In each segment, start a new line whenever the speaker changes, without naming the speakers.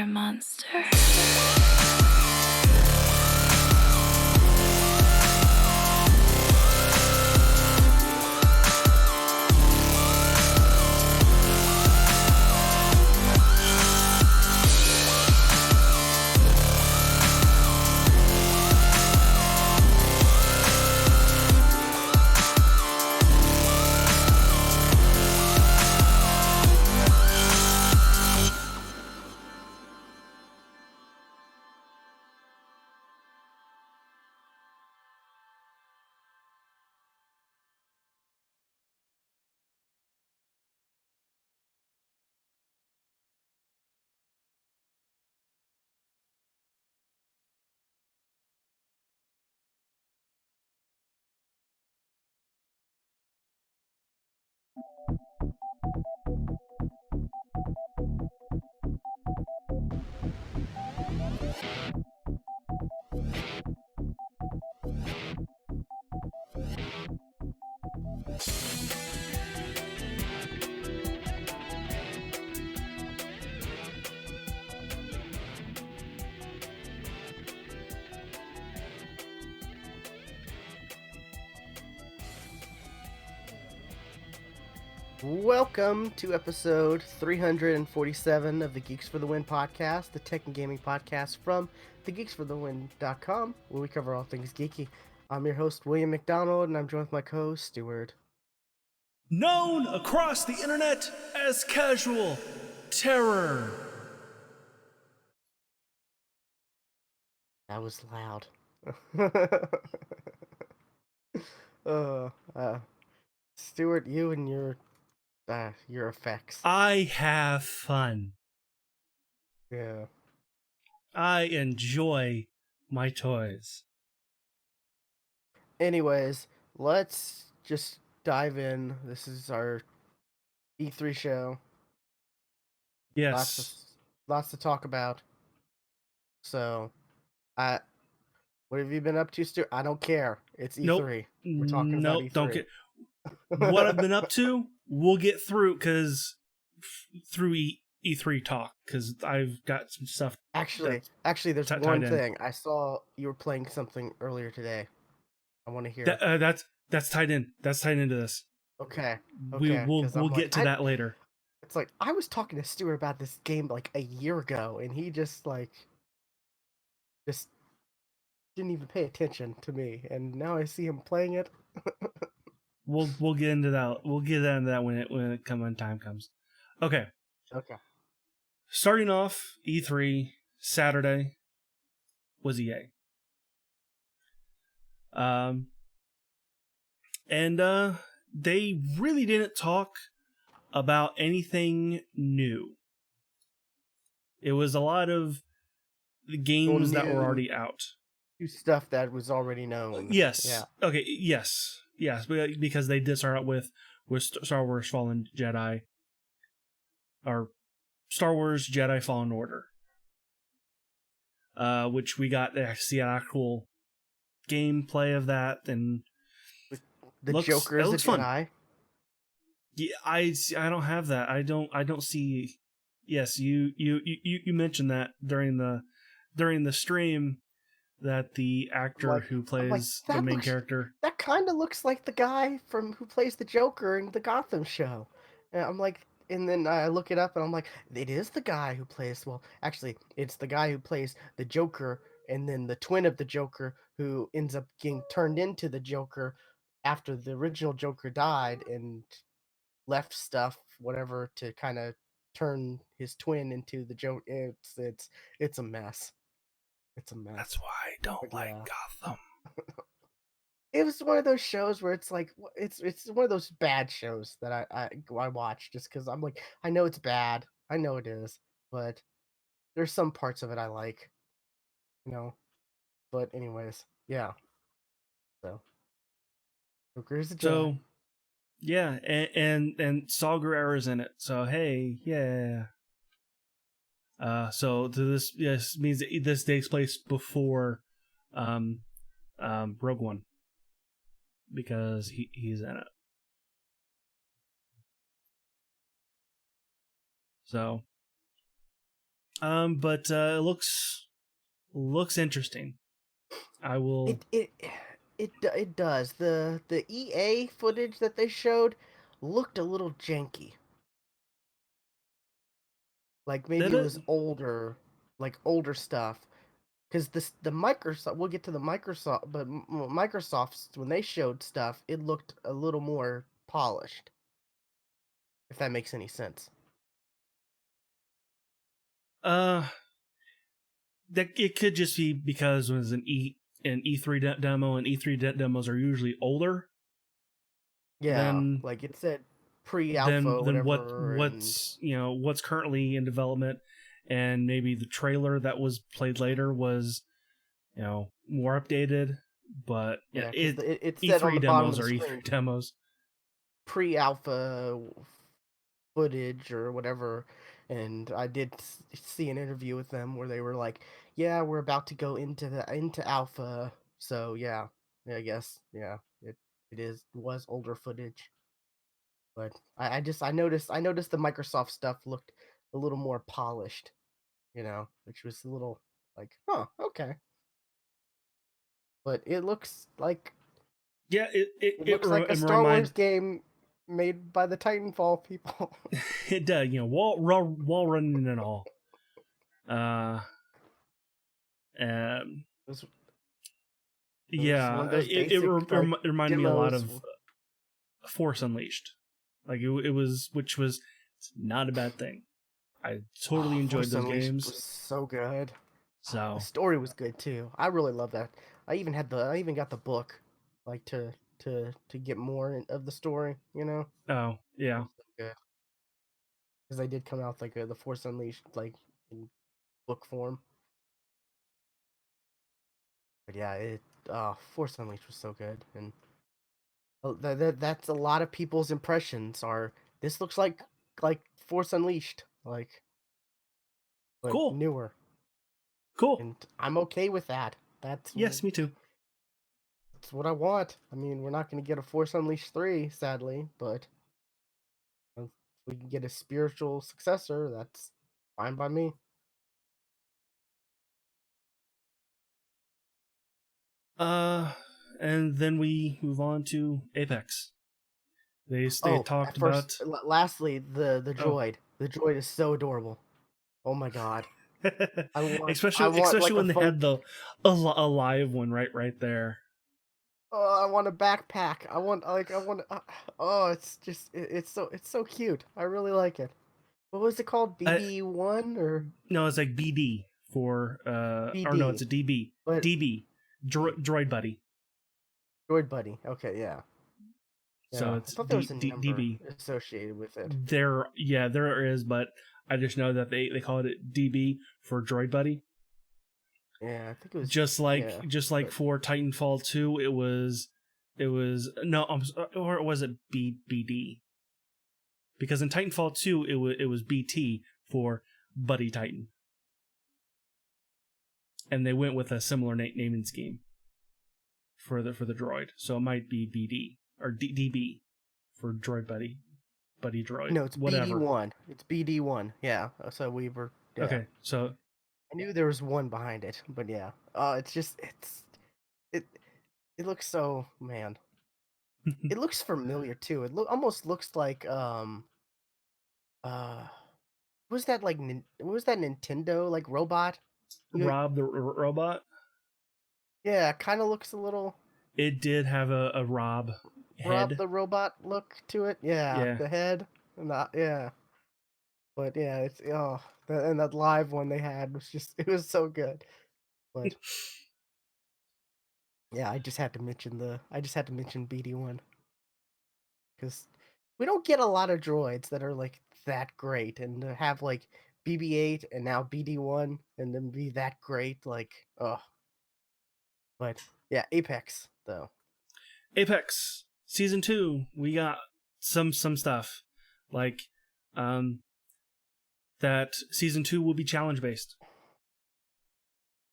a monster.
Welcome to episode 347 of the Geeks for the Win podcast, the tech and gaming podcast from thegeeksforthewin.com, where we cover all things geeky. I'm your host, William McDonald, and I'm joined with my co-host, Stuart.
Known across the internet as Casual Terror.
That was loud. Stuart, you and your effects.
I have fun.
Yeah.
I enjoy my toys.
Anyways, let's just dive in. This is our E3 show.
Yes.
Lots to talk about. So, what have you been up to, Stuart? I don't care. It's E3.
Nope.
We're talking about E3.
Don't get. What I've been up to, we'll get through through E3 talk, because I've got some stuff.
Actually, there's one thing. I saw you were playing something earlier today. I want to hear.
That's tied in. That's tied into this.
Okay.
We'll get to that later.
It's like I was talking to Stuart about this game like a year ago, and he just didn't even pay attention to me, and now I see him playing it.
We'll get into that. We'll get into that when time comes. Okay. Starting off, E3 Saturday was EA. And they really didn't talk about anything new. It was a lot of the games that were already out.
Stuff that was already known.
Yes.
Yeah.
Okay. Yes. Because they did start out with Star Wars Fallen Jedi, or Star Wars Jedi Fallen Order, which we got to see an actual gameplay of that, and
the Joker is a Jedi.
Fun. Yeah, I don't have that. I don't see. Yes, you mentioned that during the stream, that the actor who plays the main character,
that kind of looks like the guy who plays the Joker in the Gotham show. And I'm like, and then I look it up and I'm like, it is the guy who plays. Well, actually, it's the guy who plays the Joker, and then the twin of the Joker who ends up getting turned into the Joker after the original Joker died and left stuff, whatever, to kind of turn his twin into the Joker. It's a mess. It's a mess.
That's why I don't like Gotham.
It was one of those shows where it's like, it's one of those bad shows that I watch just because I'm like, I know it's bad, I know it is, but there's some parts of it I like, But anyways, yeah. So Joker's a Jedi.
So yeah, and Saw Gerrera's in it. So hey, yeah. So this means that this takes place before Rogue One, because he's in it. So But it looks interesting. I will.
It does. The EA footage that they showed looked a little janky. Like maybe
Did
it
it?
was older, like older stuff. Because the Microsoft, we'll get to the Microsoft, but Microsoft's when they showed stuff, it looked a little more polished. If that makes any sense.
Uh, that it could just be because it was an E3 demo, and E3 demos are usually older
Yeah,
than
like it said pre-alpha, whatever, and
what's currently in development, and maybe the trailer that was played later was more updated. But
yeah, because
it
it said on
E3
the bottom of
demos
the
are E3
screen
demos.
pre-alpha footage or whatever, and I did see an interview with them where they were like, "Yeah, we're about to go into alpha." So yeah, I guess was older footage, but I noticed the Microsoft stuff looked a little more polished, which was a little like, huh, okay, but
Yeah,
it looks like a
it
Star Wars
remind
game made by the Titanfall people.
it does, wall running and all. Uh, um,
it was it was one
yeah,
of those basic like
it reminded me a lot
demos.
of Force Unleashed. Like it was, which was not a bad thing. I totally
Oh,
enjoyed
Force
those
Unleashed
games.
was so good. The
So,
story was good too. I really love that. I even got the book, like to get more of the story.
oh
It
yeah,
was so good because they did come out like the Force Unleashed like in book form. But yeah, Force Unleashed was so good, and that's a lot of people's impressions are this looks like Force Unleashed, like but
cool,
newer,
cool.
and I'm okay with that.
Yes, me too.
That's what I want. I mean, we're not going to get a Force Unleashed 3, sadly, but if we can get a spiritual successor, that's fine by me.
Uh, and then we move on to Apex. They
Oh,
talked
at first,
about
lastly, the
oh,
droid. The droid is so adorable. Oh my god. I want
especially
like a
when they
fun.
had the a live one right there.
Oh, I want a backpack. I want. Oh, it's so cute. I really like it. What was it called?
Uh,
BD1 or
no, it's like BD for or no, it's
BD?
a DB.
But
DB, Droid Buddy.
Droid Buddy. Okay, yeah.
So
Yeah, I
it's
thought there was a number
DB.
associated with it.
There is, but I just know that they called it DB for Droid Buddy.
Yeah, I think it was.
Just
Yeah,
just like
but
for Titanfall 2, it was no, or was it BD? Because in Titanfall 2, it was BT for Buddy Titan, and they went with a similar naming scheme for the droid. So it might be BD or DB for Droid Buddy Droid,
no, it's
whatever.
BD1. It's BD1. Yeah. So we were. Yeah,
Okay, so
I knew there was one behind it, but yeah. It's just it it looks so man. It looks familiar too. Almost looks like uh what was that Nintendo like robot? You
Rob the robot,
Yeah, kind of looks a little
it did have a Rob
Rob
head.
the robot look to it. Yeah,
Yeah.
the head and yeah. But yeah, and that live one they had was just it was so good. But yeah, I just had to mention BD1 because we don't get a lot of droids that are like that great, and to have like BB-8 and now BD1 and then be that great, like but yeah, Apex though.
Apex Season 2, we got some stuff like um that Season 2 will be challenge based.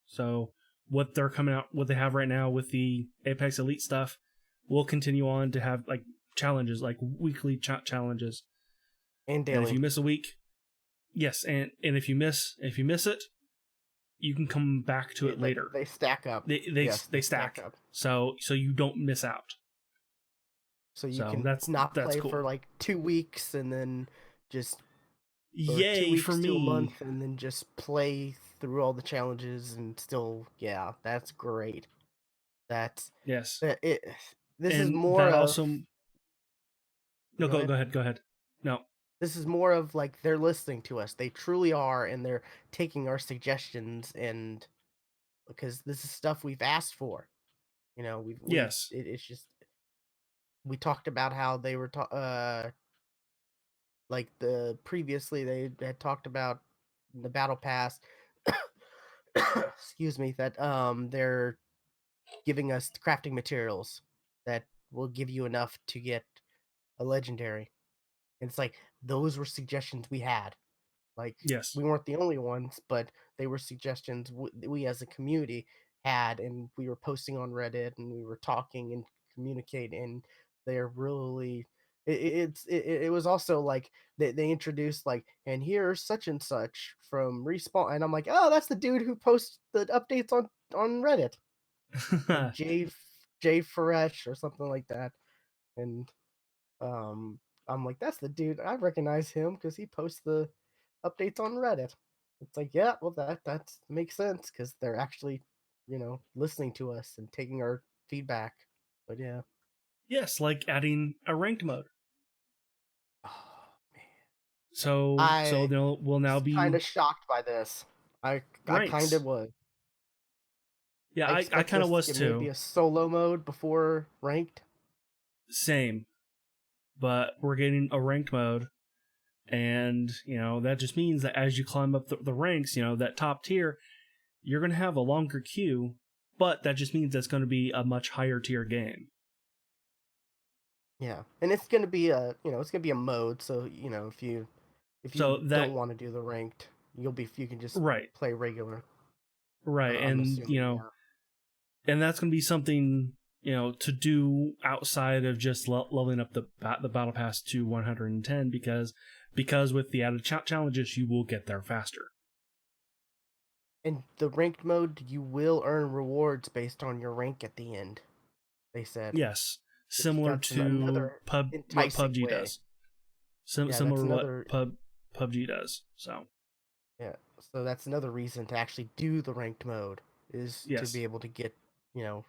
So what they have right now with the Apex Elite stuff will continue on to have like challenges, like weekly challenges.
And
And if
daily.
you miss a week, Yes, and if you miss it, you can come back to it later.
They stack up.
They
Yes,
they
they stack
stack,
up.
so you don't miss out.
So you
So
can not
that's
play
cool.
for like 2 weeks and then just or two
Yay for
weeks to a
me.
month and then just play through all the challenges and still, yeah, that's great. That's
Yes,
that it. This is
and
more
that
of.
also no,
Go ahead.
go ahead. No,
This is more of like they're listening to us. They truly are, and they're taking our suggestions and because this is stuff we've asked for.
yes,
It's just we talked about how they were like previously they had talked about the battle pass. Excuse me, that they're giving us crafting materials that will give you enough to get a legendary. And it's like those were suggestions we had. Like
yes.
we weren't the only ones, but they were suggestions we as a community had, and we were posting on Reddit and we were talking and communicating. And they're really, it was also like they introduced like, and here's such and such from respawn, and I'm like, oh, that's the dude who posts the updates on Reddit, like J Fresh or something like that, and um, I'm like, that's the dude. I recognize him because he posts the updates on Reddit. It's like, yeah, well, that makes sense because they're actually, listening to us and taking our feedback. But yeah,
Yes, like adding a ranked mode.
oh man,
So
I
there will now
was kind
be
of shocked by this. I kind of
ranks.
was.
Yeah,
I
I
expect
kind of
us to
was
get maybe
too.
a solo mode before ranked.
Same, but we're getting a ranked mode, and that just means that as you climb up the ranks, that top tier, you're going to have a longer queue, but that just means it's going to be a much higher tier game.
Yeah, and it's gonna be it's gonna be a mode. So if
So
you
that
don't want to do the ranked, you can just
right,
play regular.
right,
I'm assuming, yeah.
and that's going to be something to do outside of just leveling up the battle pass to 110 because with the added challenges you will get there faster.
In the ranked mode, you will earn rewards based on your rank at the end. They said,
Yes,
which
similar
that's
to
another
what
enticing
PUBG
way.
does.
Yeah,
Similar
that's
to what
another.
PUBG does. So
Yeah, so that's another reason to actually do the ranked mode is to
yes,
be able to get you know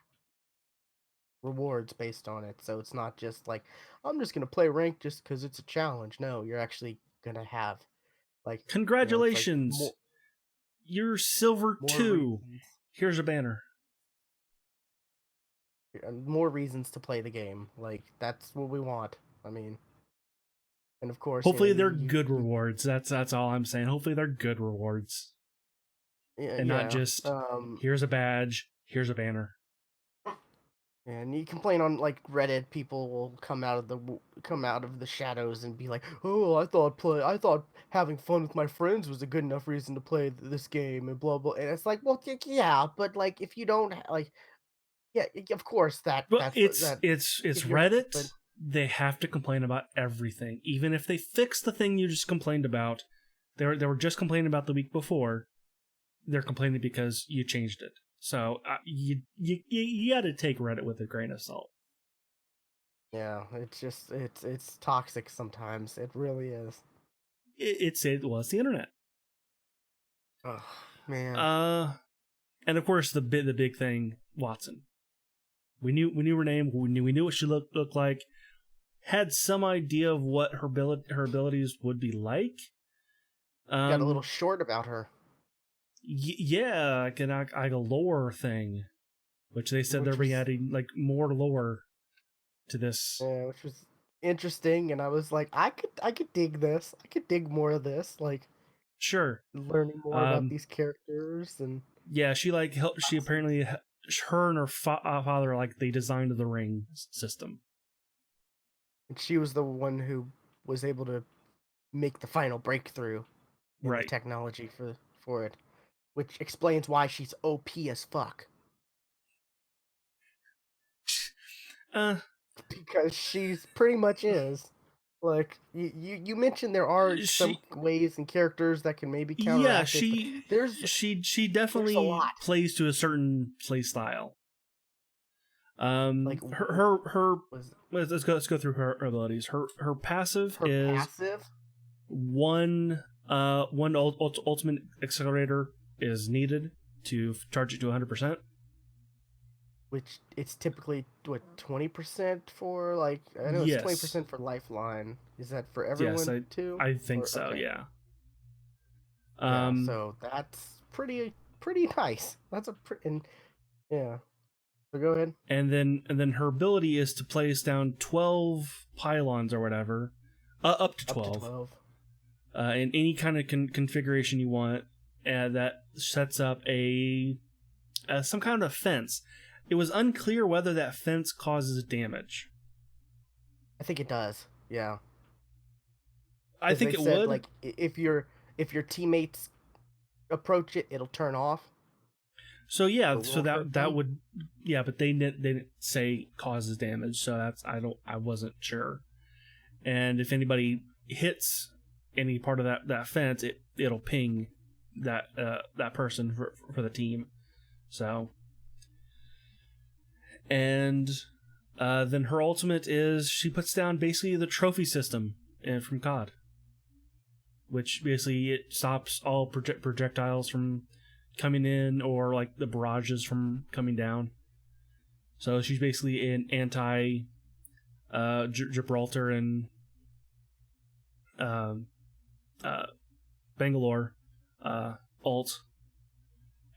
rewards based on it. So it's not just like I'm just gonna play ranked just because it's a challenge. No, you're actually gonna have like it's like
congratulations, you're silver
more
2.
reasons
Here's a banner.
more reasons to play the game. Like that's what we want. I mean, and of course,
Hopefully they're good rewards. That's all I'm saying. Hopefully they're good rewards
yeah,
and not
yeah.
just here's a badge, here's a banner.
And you complain on like Reddit, people will come out of the shadows and be like, "Oh, I thought having fun with my friends was a good enough reason to play this game," and blah blah. And it's like, well, yeah, but like if you don't like, yeah, of course
But
that's
it's
that
it's
if
it's
you're
Reddit.
but
They have to complain about everything, even if they fix the thing you just complained about. They were just complaining about the week before. They're complaining because you changed it. So you got to take Reddit with a grain of salt.
yeah, it's just it's toxic sometimes. It really is.
It's the internet.
Oh man.
Uh, and of course the big thing, Watson. We knew her name. We knew what she looked like. Had some idea of what her abilities would be like.
Got a little
Um,
short about her,
yeah, like like a lore thing, which they said they'll
which
be
was
adding like more lore to this.
yeah, which was interesting, and I was like, I could dig this. I could dig more of this, like
Sure.
learning more about
Um,
these characters, and
yeah, she like helped. She apparently her and her father like they designed the ring system.
she was the one who was able to make the final breakthrough in the
Right.
technology for it, which explains why she's OP as fuck.
Uh,
Because she's pretty much is. Like, you mentioned there are some
She
ways and characters that can maybe
yeah,
counteract it, but
she
there's a
definitely
lot.
plays to a certain play style.
Like,
Her
was
let's go through her abilities. Her passive
her
is
passive,
one ultimate accelerator is needed to charge it to 100%.
which it's typically what 20% for, like, I know it's
Yes.
20% for lifeline. Is that for
Yes,
everyone too?
I think
Or
so,
okay.
yeah.
Yeah,
Um
so that's pretty nice. That's a pretty and yeah. So go ahead.
and then her ability is to place down 12 pylons or whatever, up to
Up to
12,
12.
in any kind of configuration you want, and that sets up a some kind of fence. It was unclear whether that fence causes damage.
I think it does. Yeah.
I
Cuz
think
they
it
said
would.
like if your teammates approach it, it'll turn off
So yeah,
or
so
won't hurt
that
them.
would, yeah, but they didn't say causes damage, so that's I wasn't sure. And if anybody hits any part of that fence, it'll ping that person for the team. So and then her ultimate is she puts down basically the trophy system from COD, which basically it stops all projectiles from coming in or like the barrages from coming down. So she's basically an anti Gibraltar and uh, uh, Bangalore alt,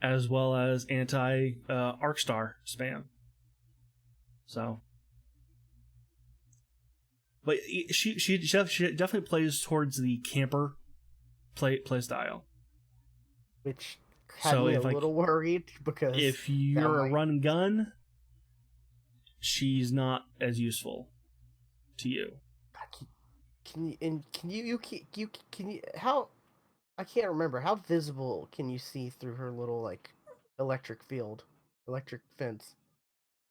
as well as anti Arcstar spam. So, but she definitely plays towards the camper play style.
Which had
So
me a little worried because
if
that
you're a
might
run and gun, she's not as useful to you.
can you how I can't remember how visible can you see through her little like electric field, electric fence?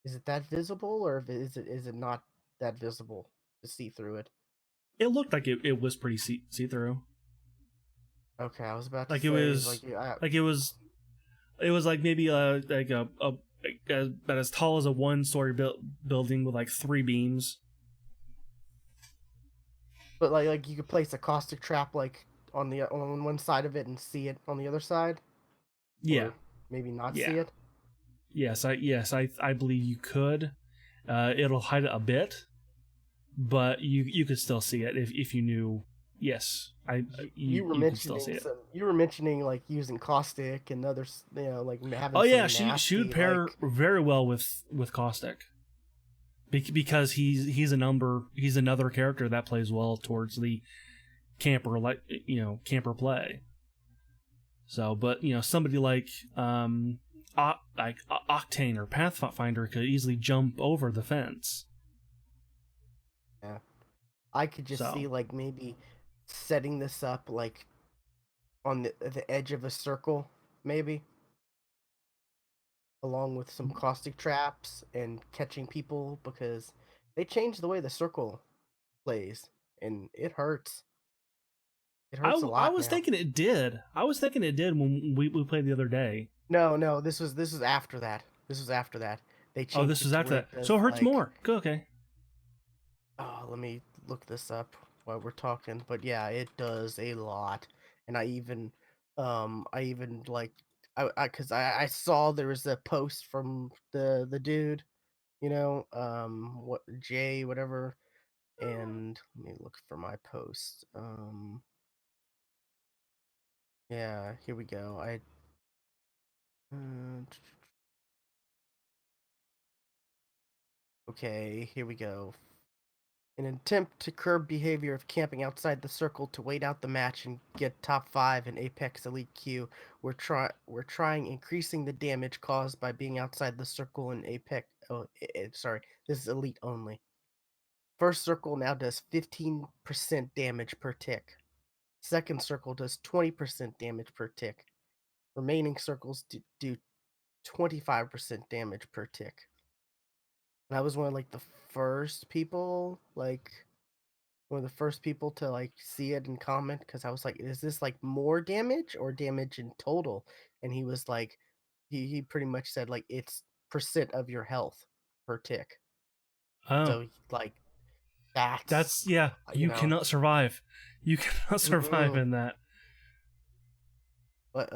Is it that visible, or is it not that visible to see through it?
It looked like it was pretty see through.
Okay, I was about to
Like it
say
was
like I,
like it was like maybe about as tall as a one-story building with like three beams.
but like you could place a caustic trap like on one side of it and see it on the other side,
Yeah,
or maybe not see
yeah,
it.
I believe you could. It'll hide it a bit, but you could still see it if you knew. Yes, I
You were
you can still see
mentioning
it.
some. You were mentioning like using caustic and others, like
Oh
having
yeah,
some
she would
nasty
pair
like.
very well with Caustic because he's another character that plays well towards the camper, like camper play. So, but somebody like Octane or Pathfinder could easily jump over the fence.
Yeah, I could just see
So
like maybe setting this up like on the edge of a circle, maybe along with some caustic traps and catching people because they changed the way the circle plays and it hurts. It hurts a
I
lot
was
now.
thinking it did. I was thinking it did when we played the other day.
No, no, this was after that. This was after that. They
Oh,
changed
this
it
was
to
after
where
that.
it
So
does
it hurts
like
more. Go okay.
let me look this up while we're talking. But yeah, it does a lot. And I even like because I saw there was a post from the dude, what Jay whatever, and let me look for my post. Yeah, here we go. Uh, okay, here we go. In an attempt to curb behavior of camping outside the circle to wait out the match and get top 5 in Apex Elite Q, we're trying increasing the damage caused by being outside the circle in Apex. Oh, sorry, this is Elite only. First circle now does 15% damage per tick. Second circle does 20% damage per tick. Remaining circles do 25% damage per tick. And I was one of like the first people like one of the first people to like see it and comment because I was like, "Is this like more damage or damage in total?" And he was like, he pretty much said like it's percent of your health per tick.
Oh,
So like that's
that's yeah.
you
You
know,
cannot survive. You cannot survive
mm-mm.
in that.
But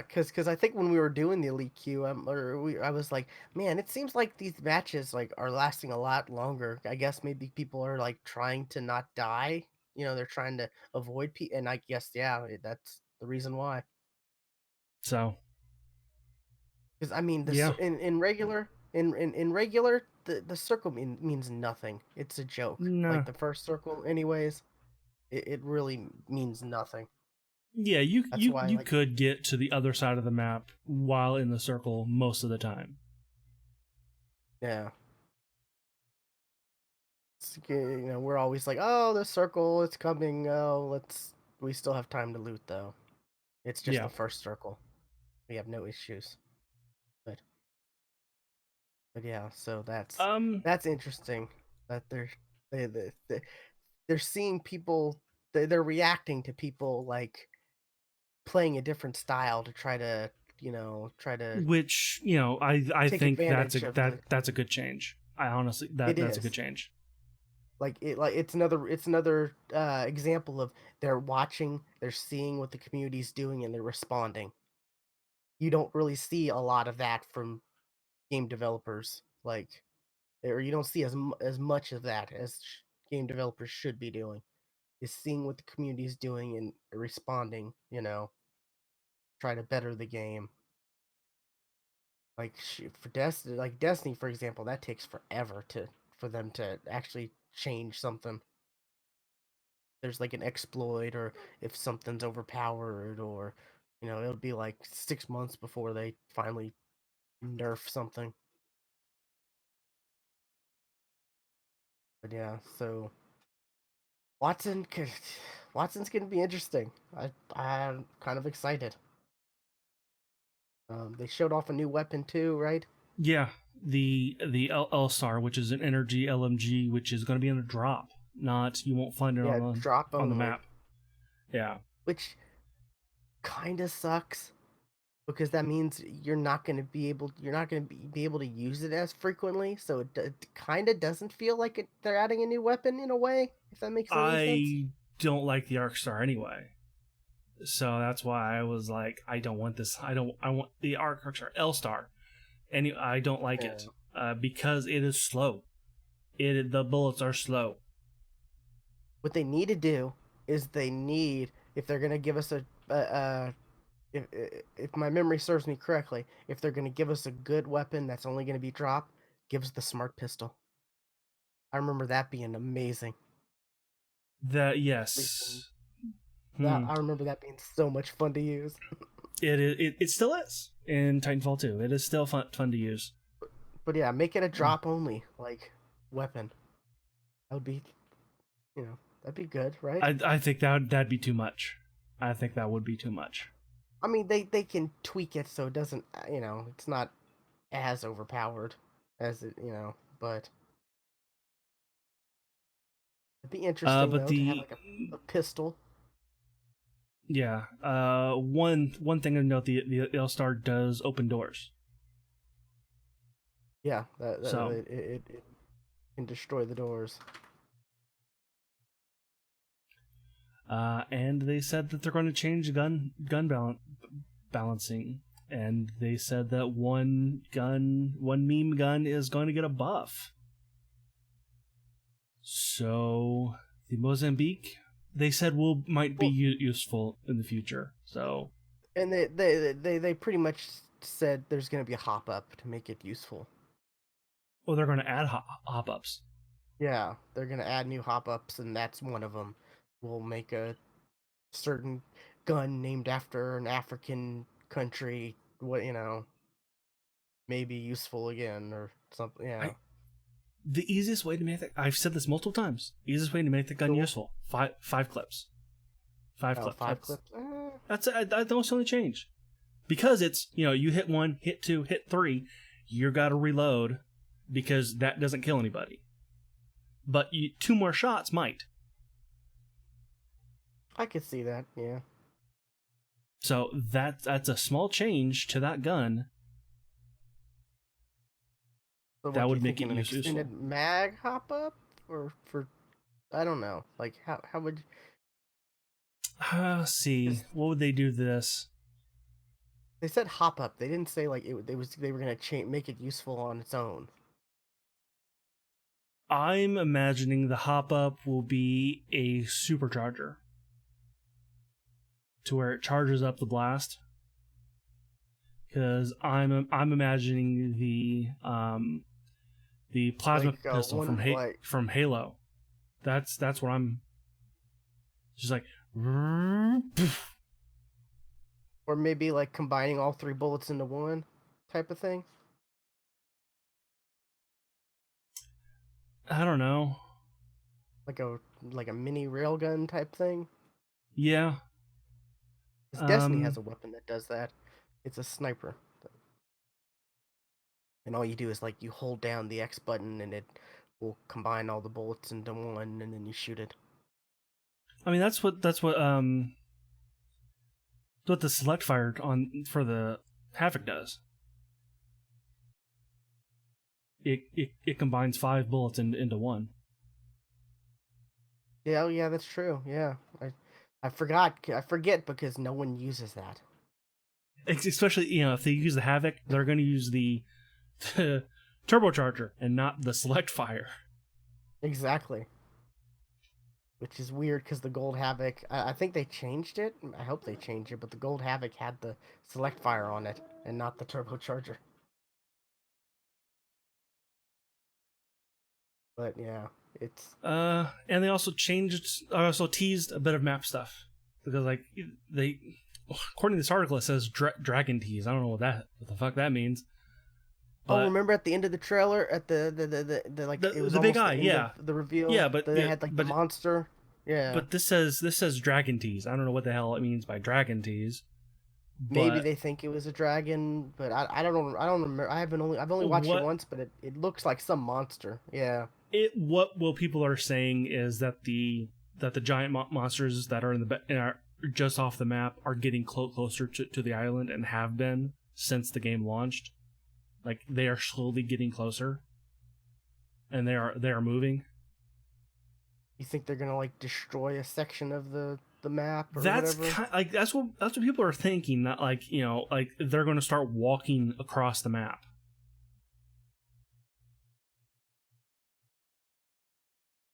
cause I think when we were doing the elite queue, I was like, man, it seems like these matches like are lasting a lot longer. I guess maybe people are like trying to not die. You know, they're trying to avoid and I guess yeah, that's the reason why.
So
Because I mean,
yeah,
in regular in regular the circle means nothing. It's a joke.
no,
Like the first circle, anyways, it really means nothing.
yeah. You
That's
you
why
you
like
could get to the other side of the map while in the circle most of the time.
yeah. We're always like, oh, the circle, it's coming. Oh, we still have time to loot though. It's just
Yeah.
the first circle. We have no issues. But but yeah, so
Um,
that's interesting that they're seeing people they're reacting to people like playing a different style to try to, try to
which I
take
think
advantage of the
that's a good change. I honestly
it
that's a good
is.
change.
Like it's another example of they're watching, they're seeing what the community's doing and they're responding. You don't really see a lot of that from game developers, like, or you don't see as much of that as game developers should be doing. Is seeing what the community is doing and responding. Try to better the game. Like for Destiny, like Destiny, for example, that takes forever to for them to actually change something. There's like an exploit, or if something's overpowered, or it'll be like 6 months before they finally nerf something. But yeah, so Watson, Watson's gonna be interesting. I'm kind of excited. They showed off a new weapon too, right?
Yeah, the L Star, which is an energy LMG, which is going to be in a drop. Not you won't find it
Yeah,
on
drop
the
only,
map. Yeah,
which kind of sucks because that means you're not going to be able to use it as frequently, so it kind of doesn't feel like they're adding a new weapon in a way, if that makes any sense.
I don't like the Arc Star anyway. So that's why I was like, I don't want this. I want the Arc Star L Star, and I don't like it
Yeah.
because it is slow. The bullets are slow.
What they need to do is if they're going to give us if my memory serves me correctly, if they're going to give us a good weapon that's only going to be drop, give us the smart pistol. I remember that being amazing.
That
At least in
yes,
that
hmm.
I remember that being so much fun to use.
It still is in Titanfall 2. It is still fun to use.
But yeah, make it a drop only like weapon. That would be, that'd be good, right?
I think that'd be too much. I think that would be too much.
I mean, they can tweak it so it doesn't, it's not as overpowered as but it'd be interesting
But
though to have
the
like a pistol.
yeah, one thing to note: the L Star does open doors.
Yeah, that
So
it can destroy the doors.
and they said that they're going to change balancing, and they said that one meme gun is going to get a buff. So the Mozambique, they said might be
Well,
useful in the future. So
and they pretty much said there's going to be a hop up to make it useful.
well, they're going to add hop ups.
Yeah, they're going to add new hop ups, and that's one of them. We'll make a certain gun named after an African country. What maybe useful again or something. Yeah,
I The easiest way to make that, I've said this multiple times. Easiest way to make the gun
cool.
useful: five clips. Five
Oh,
clips.
five clips.
That's the only change, because it's you hit one, hit two, hit three, you got to reload because that doesn't kill anybody. But two more shots might.
I could see that. Yeah.
So that's a small change to that gun
So
that
what do you
would make
think,
it
an extended
useful.
mag hop up, or for I don't know. Like how would,
See,
because
what would they do to this?
they said hop up. They didn't say like they were gonna make it useful on its own.
I'm imagining the hop up will be a supercharger to where it charges up the blast. Because I'm imagining the plasma
Like
pistol
one like,
from Halo. That's what I'm just like.
or maybe like combining all three bullets into one type of thing.
I don't know.
Like a mini railgun type thing.
Yeah.
Because Destiny has
Um.
a weapon that does that. It's a sniper, and all you do is like you hold down the X button, and it will combine all the bullets into one, and then you shoot it.
I mean, that's what the select fire on for the Havoc does. It combines 5 bullets into one.
Yeah, oh yeah, that's true. Yeah, I forgot. I forget because no one uses that.
Especially if they use the Havoc, they're going to use the turbocharger and not the select fire.
Exactly. Which is weird because the Gold Havoc, I think they changed it. I hope they changed it, but the Gold Havoc had the select fire on it and not the turbocharger. But yeah, it's
And they also teased a bit of map stuff because like they, according to this article, it says dragon tease. I don't know what the fuck that means,
oh,
but
remember at the end of the trailer, at the like, it was
the big
almost
eye,
the end of
yeah,
the reveal
yeah, but
that they had like the
but
monster. Yeah,
but this says dragon tease. I don't know what the hell it means by dragon tease,
maybe
but
they think it was a dragon, but I don't know. I don't remember. I've only watched it
what
once, but it looks like some monster. Yeah,
what people are saying is that the giant monsters that are are just off the map are getting closer to the island and have been since the game launched. Like they are slowly getting closer, and they are moving.
you think they're gonna like destroy a section of the map or
That's
whatever?
like that's what people are thinking. That like like they're going to start walking across the map.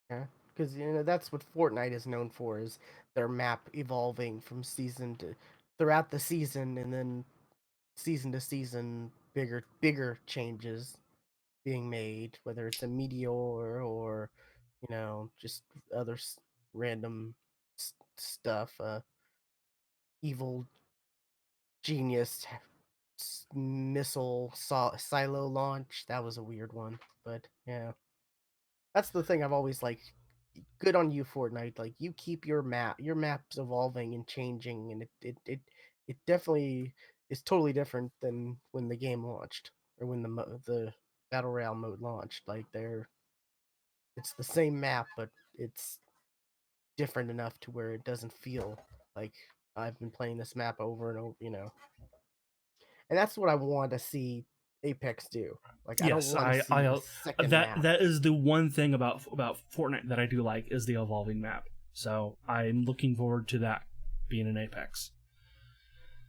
Yeah, because that's what Fortnite is known for, is their map evolving from season to throughout the season, and then season to season, bigger changes being made, whether it's a meteor or just other random stuff. Evil genius missile silo launch. That was a weird one, but yeah, that's the thing I've always like. Good on you, Fortnite. Like, you keep your map's evolving and changing, and it definitely is totally different than when the game launched, or when the battle royale mode launched. Like, it's the same map, but it's different enough to where it doesn't feel like I've been playing this map over and over. And that's what I want to see Apex do. Like, I don't
Yes,
want to see a second map.
that is the one thing about Fortnite that I do like is the evolving map. So I'm looking forward to that being an Apex.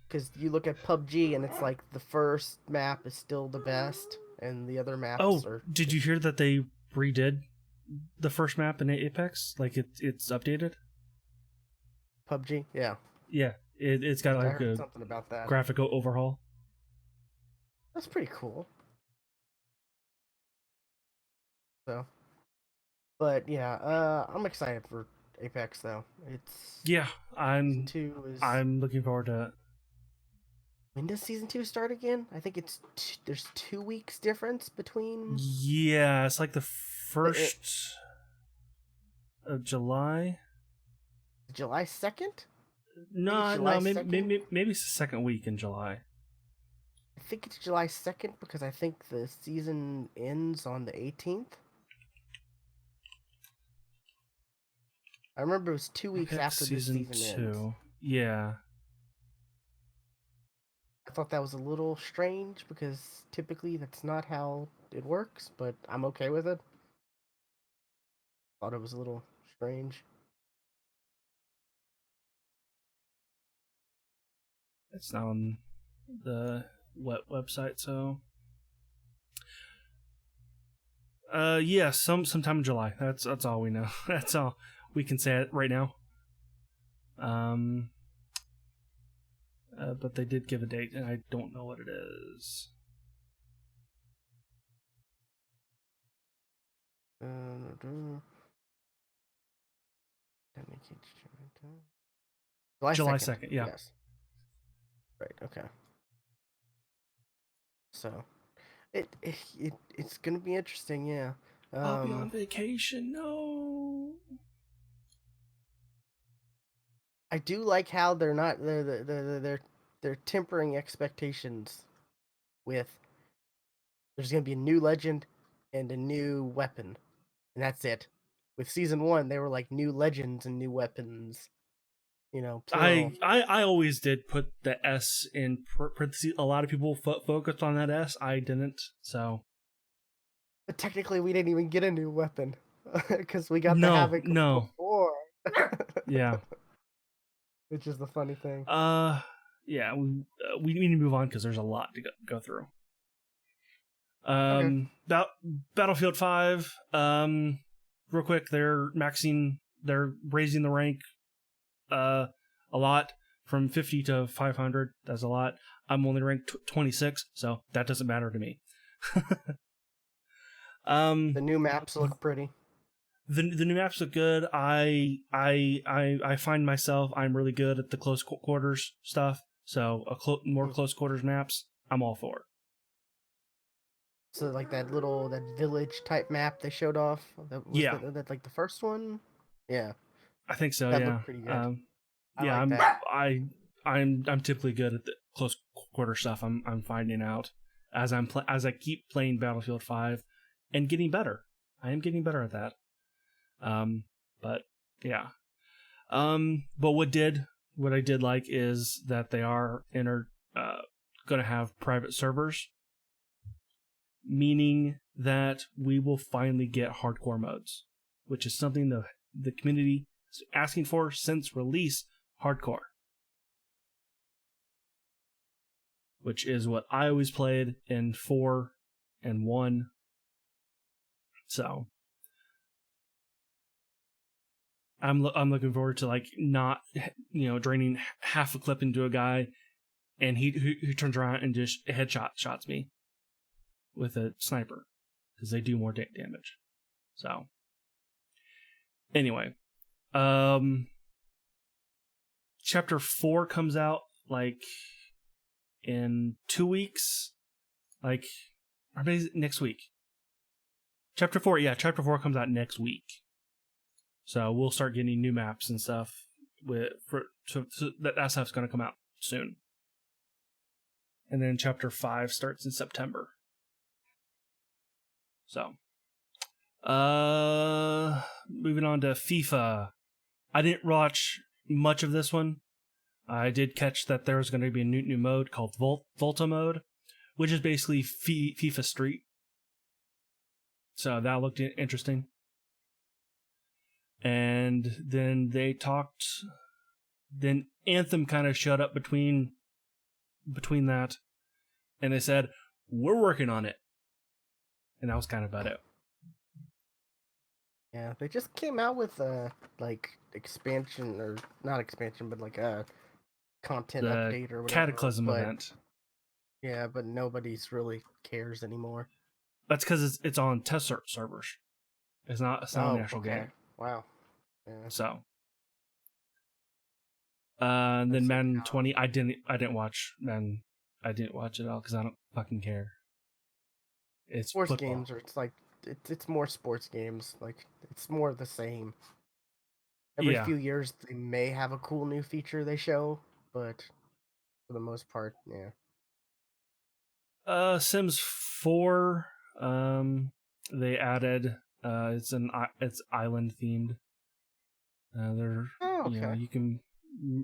Because you look at PUBG and it's like the first map is still the best, and the other maps
Oh,
are
did you
just
hear that they redid the first map in Apex? Like it's updated.
PUBG. Yeah,
Yeah, it's got
I
like
heard
a
something about that.
graphic overhaul.
That's pretty cool. So, but yeah, I'm excited for Apex though. It's
Yeah,
season
I'm
two is.
I'm looking forward to it.
When does season two start again? I think there's 2 weeks difference between
Yeah, it's like the
the
first of July.
July 2nd. I think it's
No,
July
no, maybe
2nd.
maybe it's the second week in July.
I think it's July 2nd because I think the season ends on the 18th. I remember it was 2 weeks
Epic
after this
Season
season ends.
2. Yeah.
I thought that was a little strange because typically that's not how it works, but I'm okay with it. Thought it was a little strange.
It's not on the website, so yeah, sometime in July. That's all we know. That's all we can say right now. But they did give a date, and I don't know what it is.
July
July
2nd.
2nd. Yeah.
Yes. Right. Okay. So it's gonna be interesting. Yeah.
I'll be on vacation. No.
I do like how they're tempering expectations with there's gonna be a new legend and a new weapon, and that's it. With season one, they were like new legends and new weapons, plural.
I always did put the S in parentheses. A lot of people focused on that S. I didn't. So
But technically, we didn't even get a new weapon because we got the
no,
Havoc
no.
before.
Yeah.
Which is the funny thing.
Yeah. We need to move on because there's a lot to go through.
Okay.
Battlefield 5. Real quick, they're raising the rank a lot from 50 to 500. That's a lot. I'm only ranked 26, so that doesn't matter to me.
The new maps look pretty.
The new maps look good. I find myself I'm really good at the close quarters stuff. So more close quarters maps, I'm all for.
So like that village type map they showed off.
Yeah,
That like the first one. Yeah,
I think so.
that
Yeah.
looked pretty good. I
Yeah.
like that.
I'm typically good at the close quarter stuff. I'm finding out as I keep playing Battlefield 5 and getting better. I am getting better at that. But yeah. But what I did like is that they are going to have private servers, meaning that we will finally get hardcore modes, which is something the community is asking for since release hardcore, which is what I always played in 4 and 1. So I'm looking forward to like not draining half a clip into a guy and he turns around and just shots me with a sniper because they do more damage. So anyway, chapter 4 comes out like in 2 weeks, like or maybe next week. Chapter 4 comes out next week. So we'll start getting new maps and stuff so that stuff's going to come out soon. And then chapter 5 starts in September. So, moving on to FIFA. I didn't watch much of this one. I did catch that there was going to be a new mode called Volta mode, which is basically FIFA Street. So that looked interesting. And then then Anthem kind of showed up between that, and they said, we're working on it. And that was kind of about it.
Yeah, they just came out with like expansion or not expansion, but like a content
The
update or whatever.
Cataclysm
But
event.
yeah, but nobody's really cares anymore.
That's because it's on test servers. It's not an actual game.
Wow. Yeah.
So, and then Madden 20. I didn't watch Madden. I didn't watch it all because I don't fucking care. It's
Sports
football.
games, or it's more sports games. Like it's more the same. Every few years, they may have a cool new feature they show, but for the most part, yeah.
Sims 4. They added. It's island themed. There,
Oh,
you know,
okay.
you can.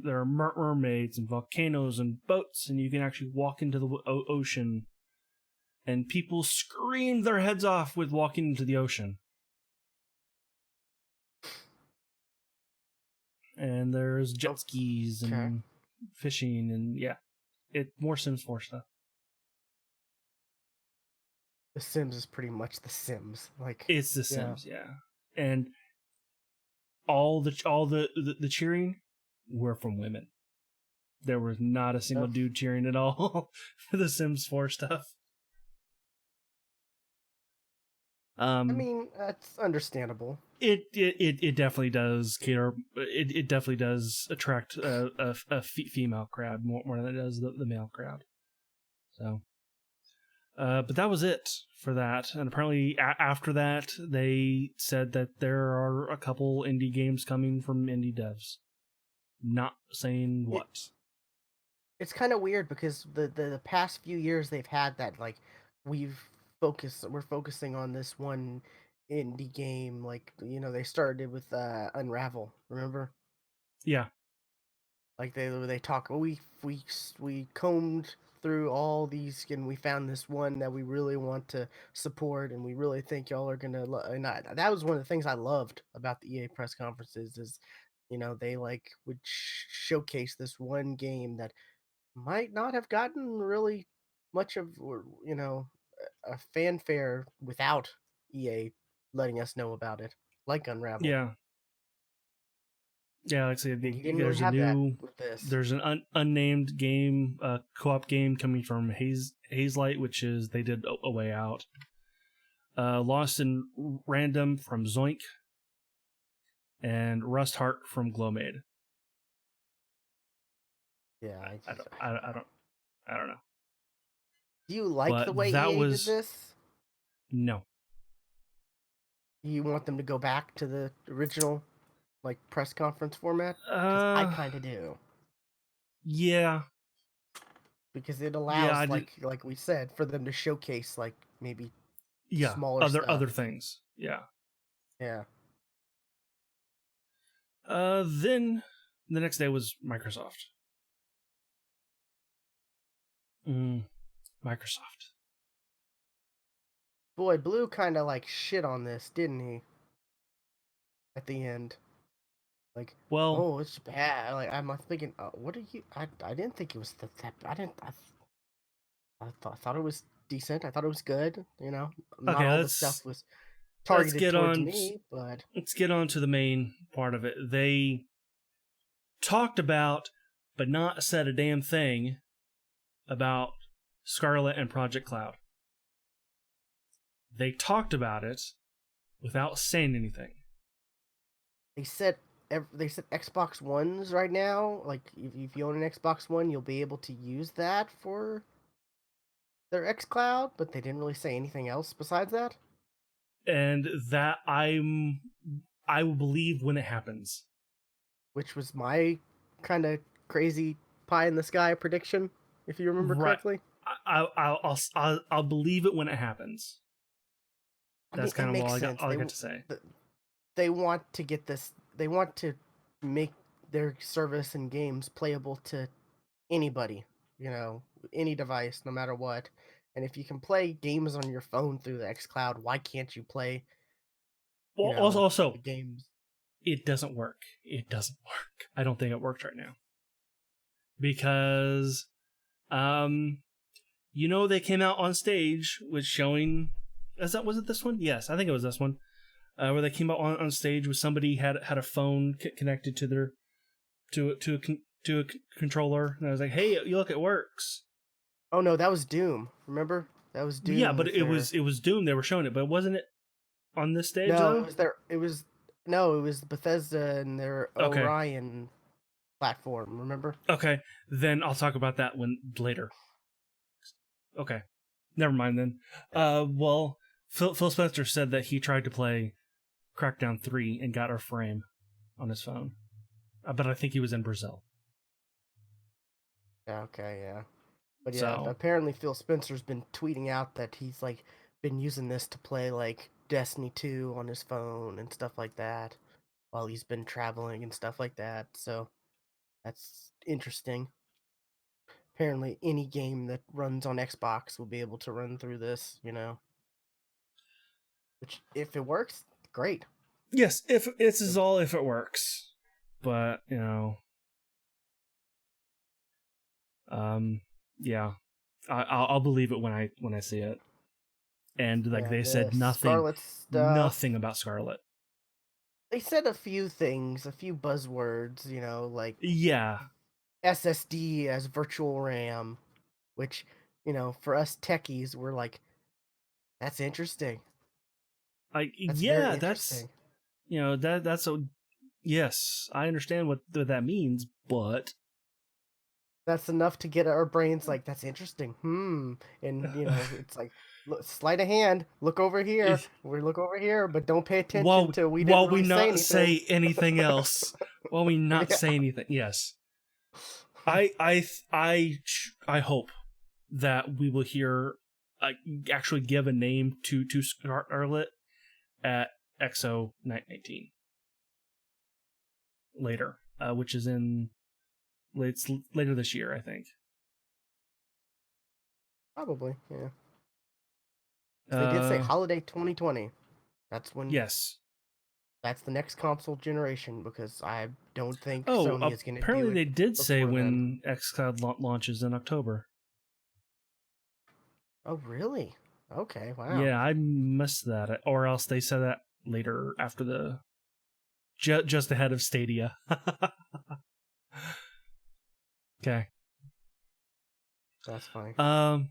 There are mermaids and volcanoes and boats, and you can actually walk into the ocean. And people scream their heads off with walking into the ocean. And there's jet skis
Okay.
and fishing, and yeah, it more Sims 4 stuff.
The Sims is pretty much The Sims. Like,
It's The
yeah.
Sims, yeah. And the cheering were from women. There was not a single
Oh,
dude cheering at all for the Sims 4 stuff.
I
Um,
mean, that's understandable.
it definitely does cater. It definitely does attract a female crowd more than it does the male crowd. So, but that was it for that. And apparently, after that, they said that there are a couple indie games coming from indie devs. Not saying
It,
what.
it's kind of weird because the past few years they've had that, like, we're focusing on this one indie game. Like, they started with Unravel, remember?
Yeah,
Like, they talk, oh, we combed through all these and we found this one that we really want to support, and we really think y'all are gonna and that was one of the things I loved about the EA press conferences is, they like would showcase this one game that might not have gotten really much of, or, a fanfare without EA letting us know about it, like Unravel.
yeah. Yeah, like I said,
And you didn't really
there's a
have that
new,
with this.
there's an unnamed game, co-op game coming from Hazelight, which is they did a Way Out. Lost in Random from Zoink, and Rust Heart from Glowmade.
Yeah,
I don't, I don't know,
do you like
but
the way
that
EA did
was
this?
no.
Do you want them to go back to the original, like, press conference format? Because I
Uh,
kind of do.
yeah,
Because it
yeah, I
allows,
did,
like we said, for them to showcase, like, maybe
yeah,
smaller
other
stuff.
things, yeah.
Yeah.
Then the next day was Microsoft. Mm, Microsoft.
Boy, Blue kind of, like, shit on this, didn't he? At the end. Like,
Well,
oh, it's bad. Like, I'm thinking, what are you? I didn't think it was that. I didn't. I thought it was decent. I thought it was good. Not
okay,
all the stuff was
let's
targeted towards me, but
get on to the main part of it. They talked about, but not said a damn thing about Scarlet and Project Cloud. They talked about it without saying anything.
they said they said Xbox Ones right now. Like, if you own an Xbox One, you'll be able to use that for their XCloud, but they didn't really say anything else besides that,
And that I will believe when it happens.
which was my kind of crazy pie in the sky prediction, if you remember
Right.
correctly.
I'll believe it when it happens.
I
That's
mean, it
kind of
makes sense.
all I got to say.
They want to get this. They want to make their service and games playable to anybody, you know, any device, no matter what. And if you can play games on your phone through the xCloud, why can't you play,
Well, also,
the games?
it doesn't work. It doesn't work. I don't think it works right now because um they came out on stage with showing. Was it this one? Yes, I think it was this one. Where they came out on stage with somebody had a phone connected to their to a controller, and I was like, "Hey, you look, it works."
Oh no, that was Doom. Remember? That was
Yeah,
Doom
but
with their.
it was Doom. They were showing it, but wasn't it on this stage
No, it
though?
was their. It was no, it was Bethesda and their
Okay,
Orion platform. Remember?
okay. Then I'll talk about that one later. Okay, never mind then.
Yeah.
Well, Phil Spencer said that he tried to play Crackdown 3 and got a frame on his phone, but I think he was in Brazil.
Yeah. Okay. Yeah. But yeah,
So
apparently Phil Spencer's been tweeting out that he's, like, been using this to play, like, Destiny 2 on his phone and stuff like that. while he's been traveling and stuff like that. So that's interesting. Apparently, any game that runs on Xbox will be able to run through this, you know. Which, if it works, great.
Yes, if this is all if it works, but um, yeah, I'll believe it when I see it. And like
Yeah,
they
the
said,
Scarlet stuff.
nothing about Scarlet.
They said a few things, a few buzzwords, you know, like
Yeah,
SSD as virtual RAM, which, for us techies, we're like, that's interesting.
like
That's very
yeah, that's
interesting.
that's a yes. I understand what that means, but
That's enough to get our brains like, that's interesting. And, it's like, look, sleight of hand, look over here. We look over here, but don't pay attention to we didn't
while we
really say
not
anything.
say anything else, while we not
Yeah.
say anything, yes. I hope that we will hear actually give a name to Scarlet at XO 19 later, which is in later this year, I think.
Probably, yeah. They did say
Uh,
holiday 2020. That's when
yes.
that's the next console generation because I don't think
Oh,
Sony is going to do
apparently
it
they did say
before then.
when XCloud launches in October.
Oh, really? Okay, wow.
Yeah, I missed that, or else they said that later after the just ahead of Stadia. Okay.
That's funny.
Um,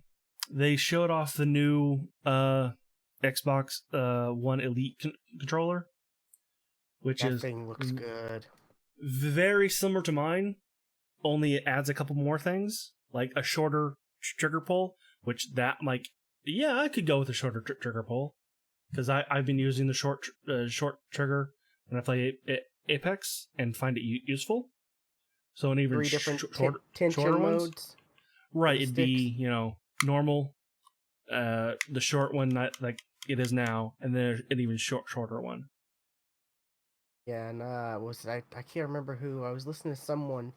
they showed off the new Xbox One Elite controller, which
That
is
thing looks good.
very similar to mine. Only it adds a couple more things, like a shorter trigger pull, which that like yeah, I could go with a shorter trigger pull because I've been using the short trigger when I play Apex and find it useful. So an even
Three different
shorter
tension
ones,
modes for
right?
the
It'd
sticks.
be normal, the short one that like it is now, and then an even shorter one.
Yeah, and I can't remember who. I was listening to someone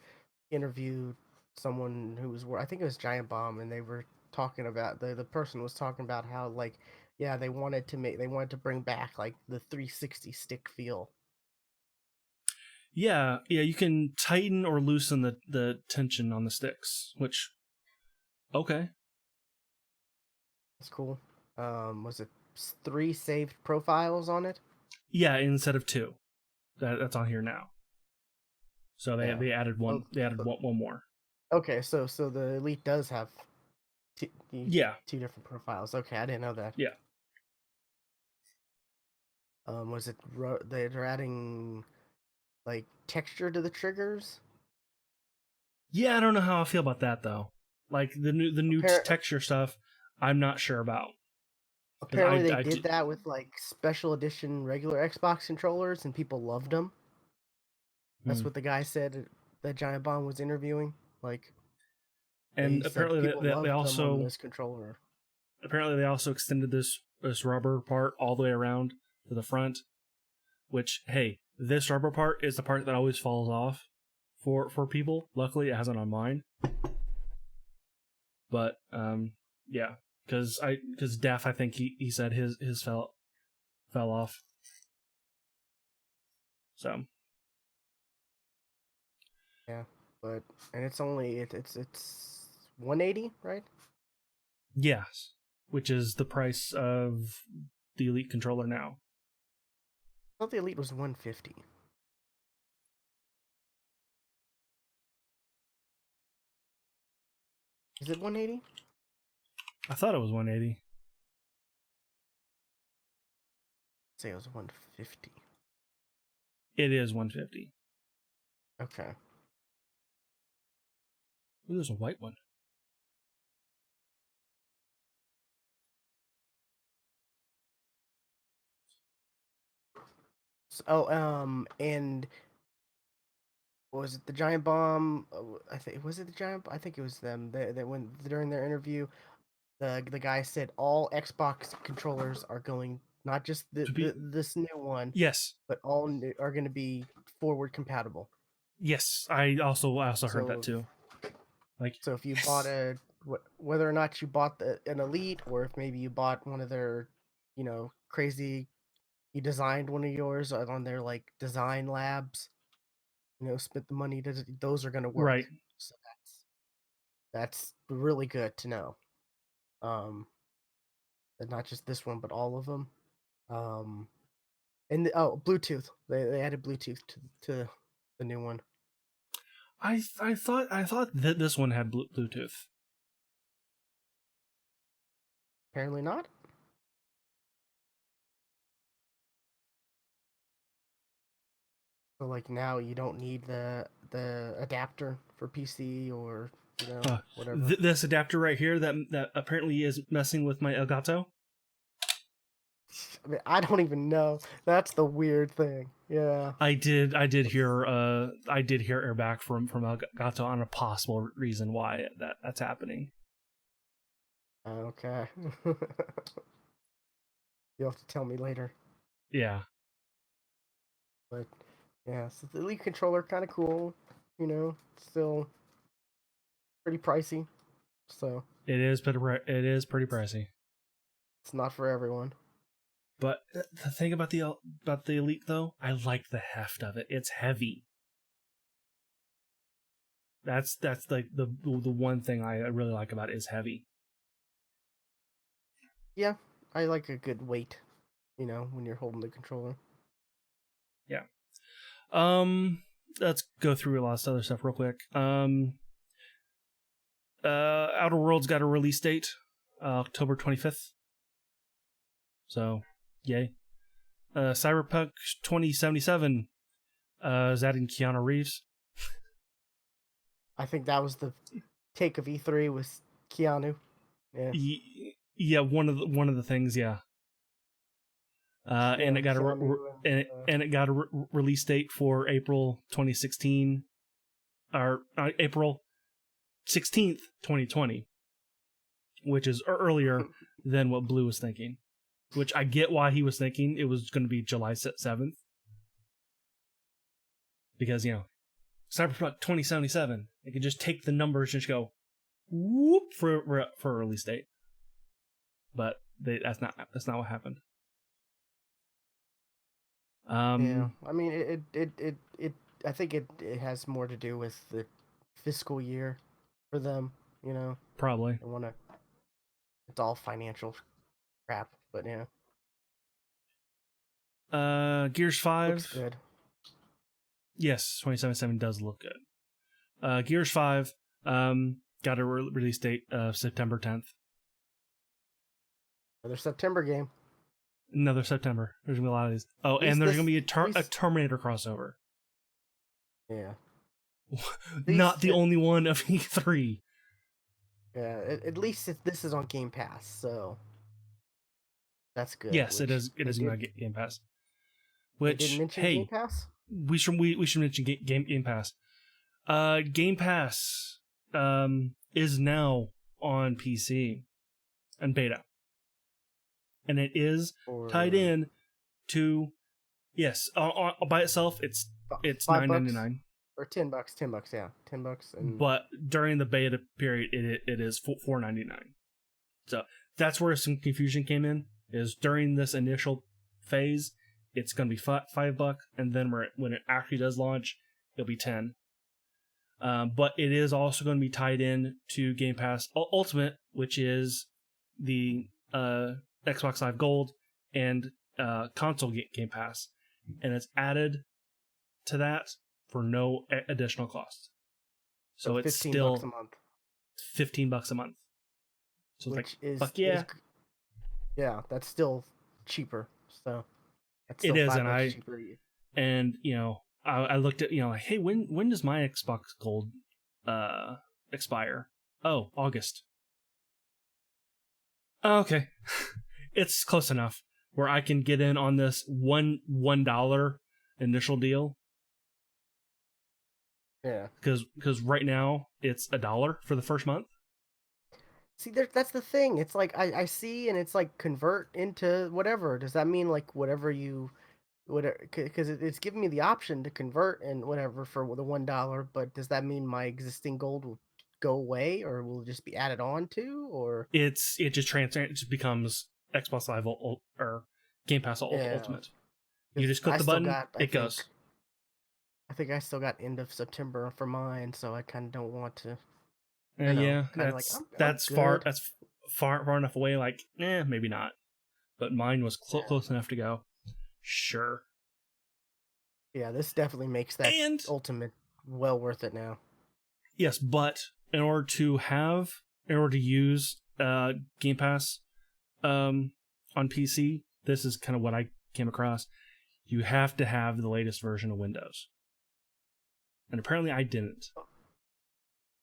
interview someone who was I think it was Giant Bomb, and they were talking about the person was talking about how like yeah they wanted to bring back like the 360 stick feel.
Yeah, yeah, you can tighten or loosen the tension on the sticks, which okay.
That's cool. Was it three saved profiles on it?
Yeah, instead of two. That's on here now. So
Yeah.
they added
Oh,
one. They added one more.
okay. So the Elite does have you get
Yeah,
two different profiles. Okay, I didn't know that.
yeah,
Was it they're adding like texture to the triggers?
yeah. I don't know how I feel about that though. Like the new
Appar-
texture stuff, I'm not sure about because
Apparently they
I
did that with like special edition regular Xbox controllers, and people loved them. That's
hmm.
what the guy said that Giant Bomb was interviewing. Like
And
he said,
apparently
people
they
loved them on
also
this controller.
extended this rubber part all the way around to the front. Which hey, this rubber part is the part that always falls off for people. Luckily, it hasn't on mine. But yeah, because Def, I think he said his fell off. So
Yeah, but and it's only it's 180, right?
yes, which is the price of the Elite controller now.
I thought the Elite was 150. Is it 180?
I thought it was 180.
Say it was 150.
It is 150.
Okay.
Ooh, there's a white one.
So, and was it the Giant Bomb? I think was it the Giant. I think it was them. They when during their interview, the guy said all Xbox controllers are going not just
to be
this new one,
yes,
but all new, are going to be forward compatible.
yes. I also heard that
So
too. Like
so if you bought
yes,
a whether or not you bought an Elite, or if maybe you bought one of their, crazy, you designed one of yours on their like design labs, spent the money to, those are going to
right.
work. So that's really good to know. Um, and not just this one, but all of them. Um, and Bluetooth. They added Bluetooth to the new one.
I thought that this one had Bluetooth.
Apparently not. So like now you don't need the adapter for PC or whatever.
This adapter right here that apparently is messing with my Elgato.
I mean, I don't even know. That's the weird thing. Yeah.
I did hear back from Elgato on a possible reason why that's happening.
Okay. You'll have to tell me later.
Yeah,
But yeah, so the Elite controller kind of cool. Still pretty pricey. So
it is pretty pricey.
it's not for everyone.
But the thing about the Elite though, I like the heft of it. It's heavy. That's like the one thing I really like about it is heavy.
Yeah, I like a good weight. When you're holding the controller.
Yeah. Let's go through a lot of other stuff real quick. Outer Worlds got a release date, October 25th. So, yay. Cyberpunk 2077 is adding Keanu Reeves.
I think that was the take of E3 was Keanu. Yeah.
Yeah, one of the things, yeah. And
Yeah,
it got
Keanu
and it got a release date for April 2016 or April 16th, 2020, which is earlier than what Blue was thinking. Which I get why he was thinking it was going to be July 7th. Because, Cyberpunk 2077, it could just take the numbers and just go whoop for a release date. But that's not what happened.
Yeah, I mean it I think it has more to do with the fiscal year for them.
Probably.
They want to. It's all financial crap, but yeah,
Gears
looks
5.
good.
Yes, 2077 does look good. Gears 5 got a release date of September 10th.
Another September game.
Another September. There's gonna be a lot of these. Oh,
At
and
least
there's
this,
gonna be
at
a
least,
Terminator crossover.
yeah. At
Not
least,
the only one of E3.
yeah. At least this is on Game Pass, so that's good.
Yes, it
Which
is. It is gonna get Game Pass.
they didn't
Which,
mention Game
hey,
Pass.
we should mention Game Pass. Game Pass is now on PC and beta, and it is tied
Or
in to yes by itself. It's
$5
$9.99,
or $10. $10, yeah, $10, and
but during the beta period, it is $4.99. So that's where some confusion came in. Is during this initial phase, it's going to be $5, and then when it actually does launch, it'll be 10. But it is also going to be tied in to Game Pass Ultimate, which is the Xbox Live Gold and console Game Pass, and it's added to that for no additional cost. So it's
$15 a
still
month,
$15 a month. So it's like,
which is
fuck yeah,
yeah, that's still cheaper. So that's
it
still
is.
$5 cheaper.
I looked at like, hey, when does my Xbox Gold expire? Oh, August. Okay, it's close enough where I can get in on this $1 initial deal.
Yeah,
Because right now it's $1 for the first month.
See, that's the thing. It's like I see, and it's like convert into whatever. Does that mean like whatever you whatever? Because it's giving me the option to convert and whatever for the $1. But does that mean my existing gold will go away, or will it just be added on to, or
It just it just becomes Xbox Live or Game Pass
yeah?
Ultimate. You
Because
just click the button,
I
it goes.
think I still got end of September for mine, so I kind of don't want to.
Yeah,
Kind of like I'm good.
that's far enough away. Like, maybe not. But mine was
Yeah.
close enough to go. Sure.
Yeah, this definitely makes that
And
ultimate well worth it now.
yes, but in order to use Game Pass on PC, this is kind of what I came across. You have to have the latest version of Windows, and apparently I didn't.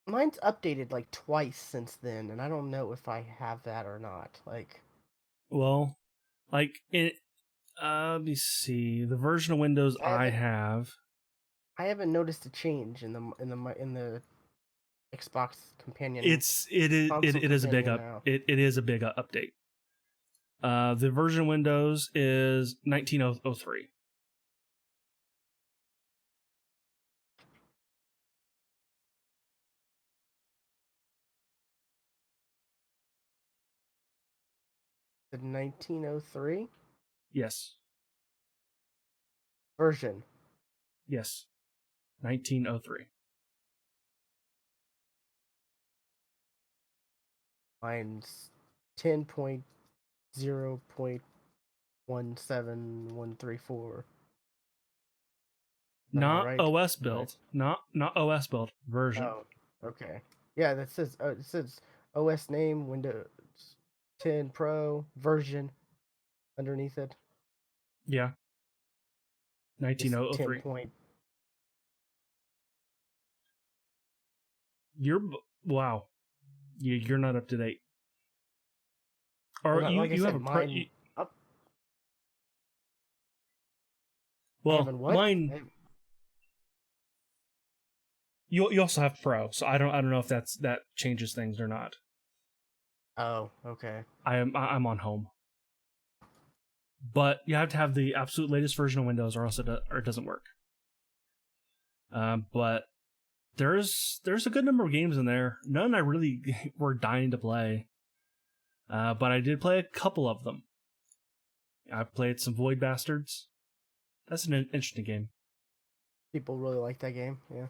Mine's updated like twice since then, and I don't know if I have that or not. Like,
Well, like it. Let me see. The version of Windows
'cause
I have.
I haven't noticed a change in the Xbox companion console
It is a big
companion now.
it is a big update. The version of Windows is 1903.
The 1903
Yes,
version.
yes, 1903.
Mine's 10.0.17134. Am I
Not
right?
OS
Right.
build. Not OS build version.
Oh, okay. Yeah, it says OS name Windows 10 Pro version underneath it.
Yeah,
Just 10
1903.
point.
You're wow. You're not up to date.
Well,
Or
like I
you have
said,
a
mine up. I
well,
haven't what?
mine you also have Pro, so I don't know if that changes things or not.
Oh, okay.
I'm on Home, but you have to have the absolute latest version of Windows, or else it doesn't work. But there's a good number of games in there. None I really were dying to play, but I did play a couple of them. I played some Void Bastards. That's an interesting game.
People really like that game. Yeah.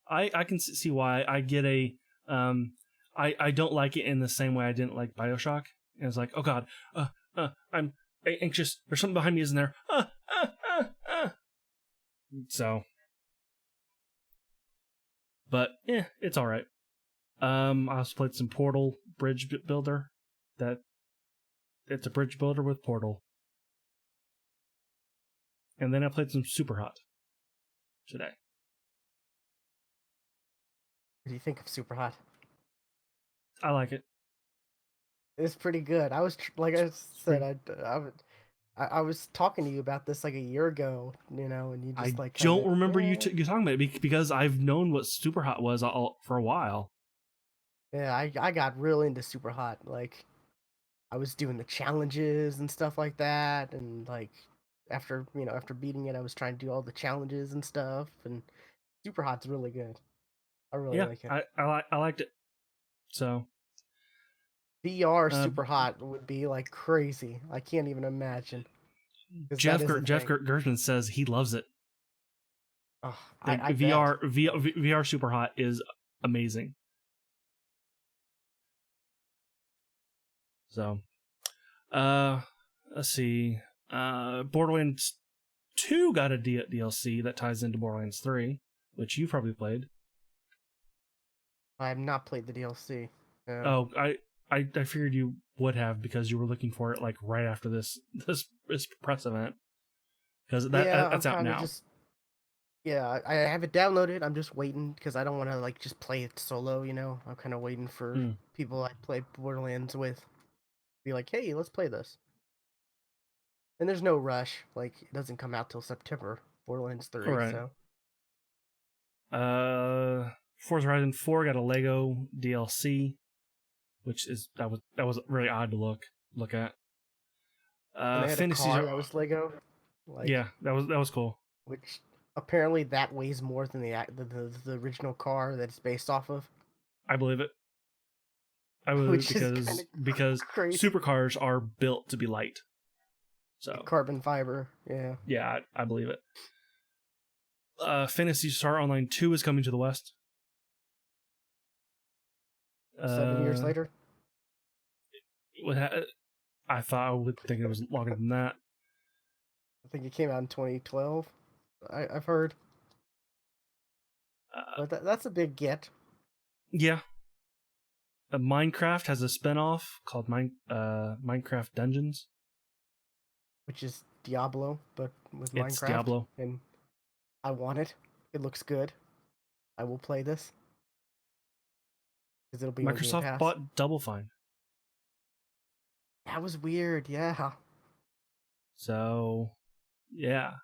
I can see why. I get a I don't like it in the same way I didn't like Bioshock. And it's like, oh god, I'm anxious. There's something behind me, isn't there? So, but it's all right. I also played some Portal Bridge Builder. That it's a bridge builder with Portal. And then I played some Super Hot today.
What do you think of Super Hot?
I like it.
It's pretty good. Like I
It's
said,
pretty.
I was talking to you about this like a year ago, and you
I
just like kind
don't
of
remember you talking about it because I've known what Super Hot was all for a while.
yeah. I got real into Super Hot. Like I was doing the challenges and stuff like that, and like after beating it, I was trying to do all the challenges and stuff. And Super Hot's really good. I really
Yeah,
like it.
I liked it. So
VR
uh,
Super Hot would be like crazy. I can't even imagine because that is a
Jeff
thing.
Gerstmann says he loves it.
Oh,
Like
I bet.
VR Super Hot is amazing. So uh, let's see. Borderlands 2 got a DLC that ties into Borderlands 3, which you probably played.
I have not played the DLC. No.
Oh, I figured you would have because you were looking for it like right after this press event because
Yeah, I'm
that's out
kind of
now.
just yeah. I have it downloaded. I'm just waiting because I don't want to like just play it solo. I'm kind of waiting for
Mm,
people I play Borderlands with. Be like, hey, let's play this. And there's no rush. Like it doesn't come out till September. Borderlands
all
3.
right.
So
Forza Horizon 4 got a Lego DLC. which is that was really odd to look at.
And they had a
Fantasies
car
are
that was Lego, like
yeah, that was cool.
which apparently that weighs more than the original car that it's based off of,
I believe it. I believe it
which is kind of
because
crazy.
supercars are built to be light. So
Carbon fiber, yeah.
yeah, I believe it. Fantasy Star Online 2 is coming to the West.
7 years
Uh,
later,
I thought I would think it was longer than that.
I think it came out in 2012. I've heard,
Uh,
but that's a big get,
yeah, Minecraft has a spinoff called Minecraft Dungeons.
which is Diablo, but with
It's
Minecraft,
Diablo.
and I want it. It looks good. I will play this because it'll be on Game
Microsoft
Pass.
bought Double Fine,
That was weird, yeah.
so yeah.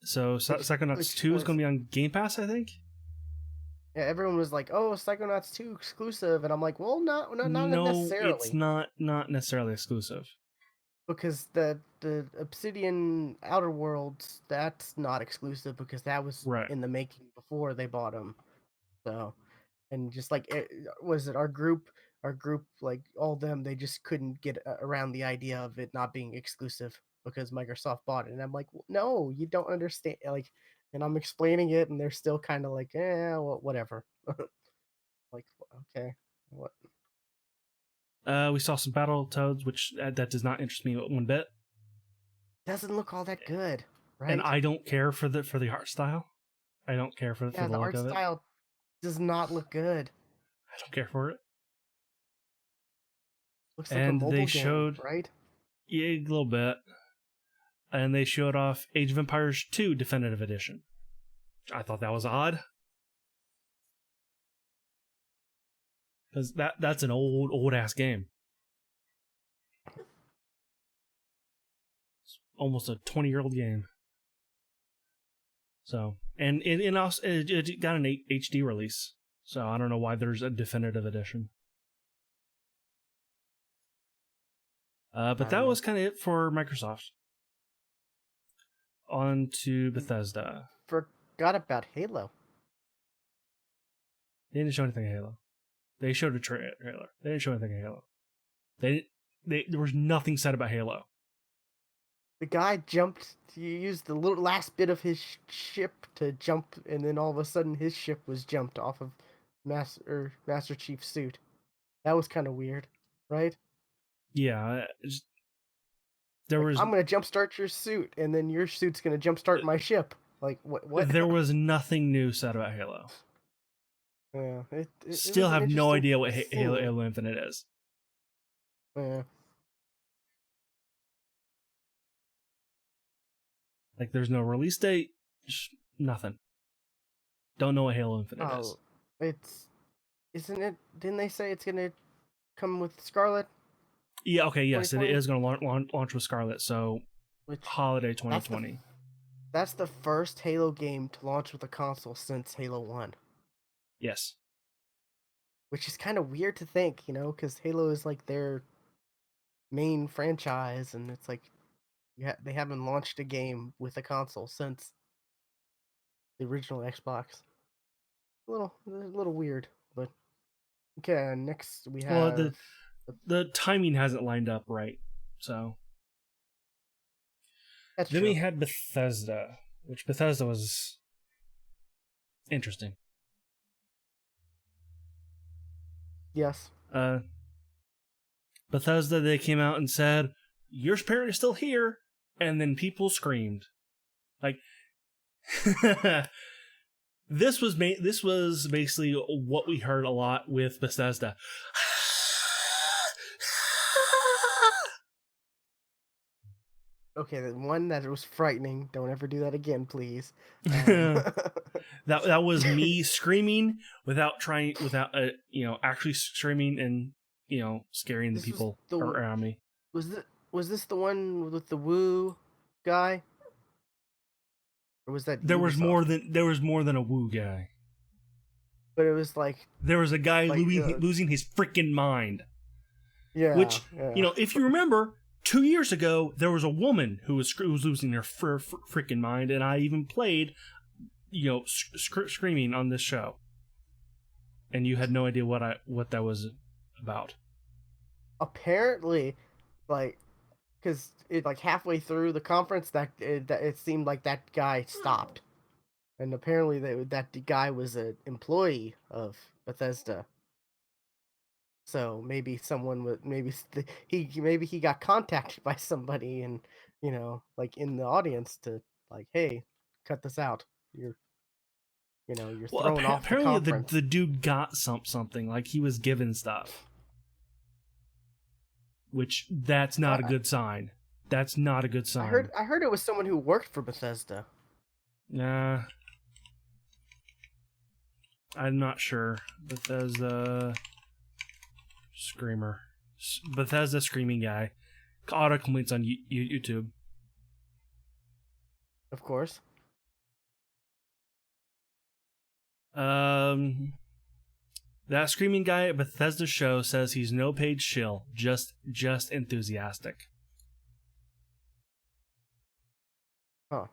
So
Which
Psychonauts
which
2 is
was
going to be on Game Pass, I think.
yeah. Everyone was like, "Oh, Psychonauts 2 exclusive," and I'm like, "Well, not
No, it's
necessarily."
not necessarily exclusive.
Because the Obsidian Outer Worlds, that's not exclusive because that was
Right.
in the making before they bought them. So, and just like was it our group like all them, they just couldn't get around the idea of it not being exclusive because Microsoft bought it. And I'm like, no, you don't understand. Like, and I'm explaining it, and they're still kind of like, well, whatever. Like, okay, what?
We saw some Battletoads, which that does not interest me one bit,
Doesn't look all that good,
and
right?
I don't care for the art style. I don't care for
Yeah,
the
the
look
art
of it.
style does not look good.
I don't care for it.
Looks like a
And they
mobile game,
showed
right?
yeah, a little bit, and they showed off Age of Empires 2 Definitive Edition. I thought that was odd because that's an old ass game. It's almost a 20-year-old game. So and it also it got an HD release. So I don't know why there's a definitive edition. But
I
that
don't know.
was kind of it for Microsoft. On to Bethesda.
Forgot about Halo.
They didn't show anything of Halo. They showed a trailer. They didn't show anything of Halo. There was nothing said about Halo.
The guy jumped. He used the little last bit of his ship to jump, and then all of a sudden his ship was jumped off of Master Chief's suit. That was kind of weird, right?
Yeah, there
Like,
was
I'm gonna jumpstart your suit, and then your suit's gonna jumpstart my ship. Like, what? What?
there was nothing new said about Halo.
Yeah, it
Still
was an
have no
interesting
idea what
scene.
Halo Infinite is.
Yeah.
Like, there's no release date. Just nothing. Don't know what Halo Infinite is.
Oh, it's isn't it? Didn't they say it's gonna come with Scarlet
Yeah. Okay. Yes, it
2020?
is going to launch with Scarlet. So
Which
holiday
that's the
2020.
that's the first Halo game to launch with a console since Halo 1,
Yes.
which is kind of weird to think, because Halo is like their main franchise, and it's like they haven't launched a game with a console since the original Xbox. A little weird, but okay. Next we
Well,
have
the timing hasn't lined up right. So
that's
then we
true.
had Bethesda, which Bethesda was interesting.
Yes.
Bethesda, they came out and said, "Your spirit is still here," and then people screamed. Like, this was basically what we heard a lot with Bethesda.
Okay, the one that was frightening. Don't ever do that again, please.
That was me screaming without actually screaming and scaring the
This was
people
the
around me.
was this the one with the Woo guy, or was that
There was
Ubisoft?
more than a woo guy.
but it was like
There was a guy
like
losing his freaking mind.
yeah,
Which,
yeah.
if you remember, 2 years ago there was a woman who was losing her freaking mind, and I even played, screaming on this show, and you had no idea what that was about.
Apparently, like, because it like halfway through the conference that it seemed like that guy stopped, and apparently that guy was an employee of Bethesda. So maybe someone would maybe he got contacted by somebody and like in the audience to like, hey, cut this out. You're you're
Well,
throwing off the
apparently
conference.
the dude got something, like he was given stuff, which that's not a
I,
good sign. That's not a good
I
sign.
heard I heard it was someone who worked for Bethesda.
Nah, I'm not sure. Screamer, Bethesda screaming guy. Auto complaints on YouTube.
Of course.
Um, that screaming guy at Bethesda show says he's no paid shill, just enthusiastic.
Huh.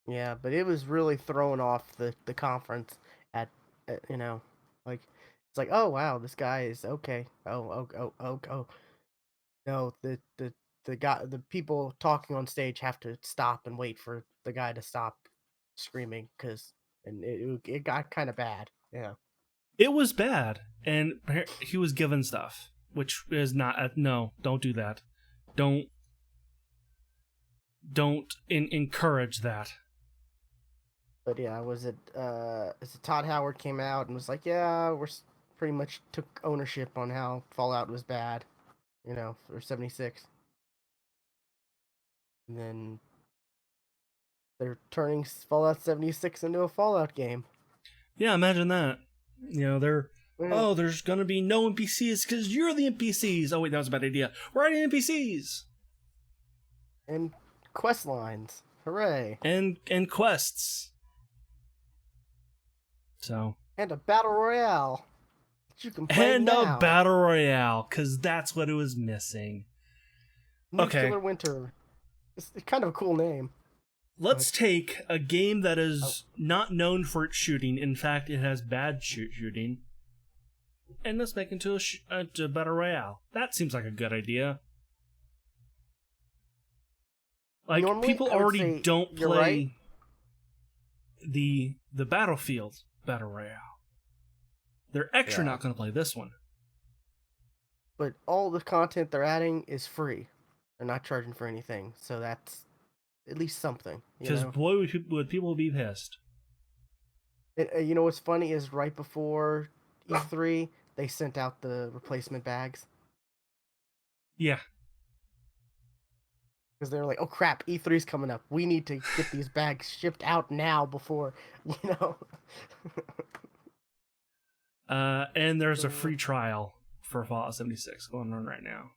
Yeah, but it was really throwing off the conference at like it's like, oh wow, this guy is okay. Oh, no, the people talking on stage have to stop and wait for the guy to stop screaming because and it got kind of bad. Yeah.
It was bad, and he was given stuff, which is not. No, don't do that. Don't encourage that.
But yeah, was it Todd Howard came out and was like, yeah, pretty much took ownership on how Fallout was bad, for 76. And then they're turning Fallout 76 into a Fallout game.
Yeah, imagine that. They're
Yeah.
there's gonna be no NPCs because you're the NPCs. Oh wait, that was a bad idea. We're adding NPCs
And quest lines. Hooray.
and quests. So
And a battle royale that you can play
and a
now.
battle royale, because that's what it was missing. Okay,
Nuclear Winter. It's kind of a cool name.
let's
But
take a game that
oh,
is not known for its shooting. In fact, it has bad shooting, and let's make it into a battle royale. That seems like a good idea. Like,
normally
people
I would
already
say
don't
you're right,
play the Battlefield battle royale. They're extra
yeah.
not going to play this one.
But all the content they're adding is free. They're not charging for anything. So that's at least something,
Because boy, would people be pissed.
You know what's funny is right before E3, they sent out the replacement bags
Yeah.
because they were like, "Oh crap, E3's coming up. We need to get these bags shipped out now before, you know."
And there's a free trial for Fallout 76 going on right now.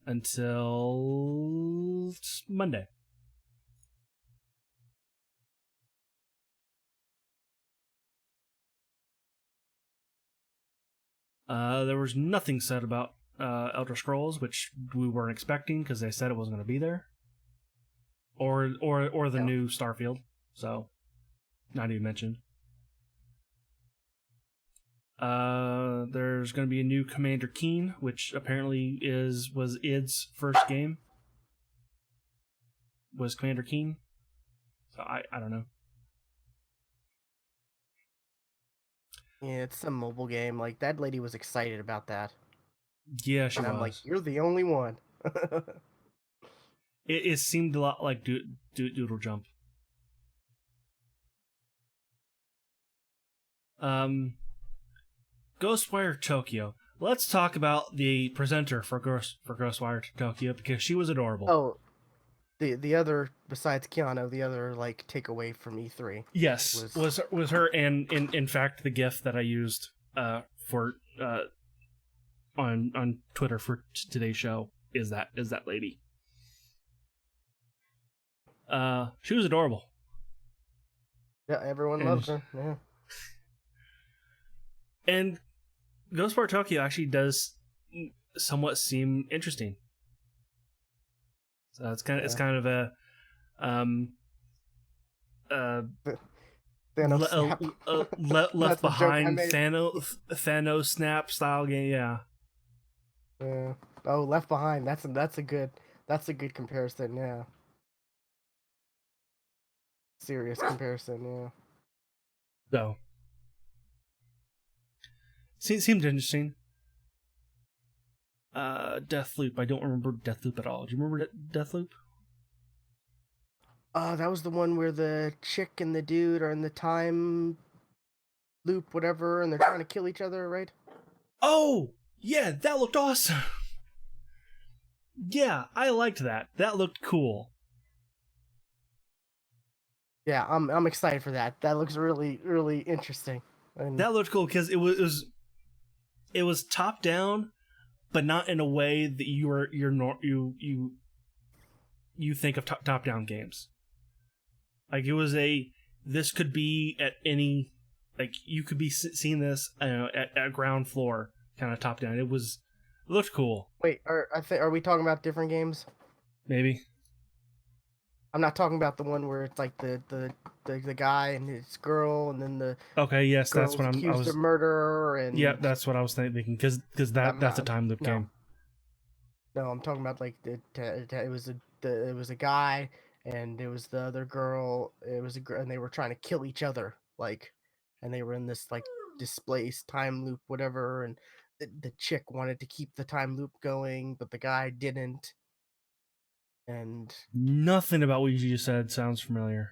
Until Monday. There was nothing said about Elder Scrolls, which we weren't expecting because they said it wasn't going to be there, or the
Yeah.
new Starfield. So, not even mentioned. There's going to be a new Commander Keen, which apparently was id's first game. Was Commander Keen? So I don't know.
Yeah, it's a mobile game. Like that lady was excited about that,
Yeah, she
and I'm like,
was.
"You're the only one."
It seemed a lot like Doodle Jump. Ghostwire Tokyo. Let's talk about the presenter for Ghostwire Tokyo because she was adorable.
Oh, the other besides Keanu, the other like takeaway from E3
Yes,
was
was her, and in fact the GIF that I used for on Twitter for today's show is that lady. She was adorable.
yeah, everyone
And
loves her. Yeah.
And Ghostwire Tokyo actually does somewhat seem interesting. So it's
Yeah.
kind of a um
Th- Thanos snap.
left
That's a joke I
behind
made.
Thanos snap style game. Yeah.
Yeah. Oh, Left Behind. That's a good comparison. Yeah. Serious comparison. Yeah.
So seemed interesting. Deathloop. I don't remember Deathloop at all. Do you remember Deathloop?
That was the one where the chick and the dude are in the time loop, whatever, and they're trying to kill each other, right?
Oh, yeah, that looked awesome. Yeah, I liked that. That looked cool.
Yeah, I'm excited for that. That looks really really interesting. And
That looked cool because it was top down, but not in a way that you think of top down games. Like it was a this could be at any like you could be seeing this at ground floor kind of top down. It looked cool.
wait, are we talking about different games?
Maybe.
I'm not talking about the one where it's like the guy and his girl, and then the
Okay, yes, that's
girl's
what I
accused of
was.
murder,
Yeah,
and
that's what I was thinking because
I'm
that's a
not.
time loop
No,
game.
no, I'm talking about like it was it was a guy, and it was the other girl. It was a girl, and they were trying to kill each other, like, and they were in this like displaced time loop, whatever, and the chick wanted to keep the time loop going, but the guy didn't, and
Nothing about what you just said sounds familiar.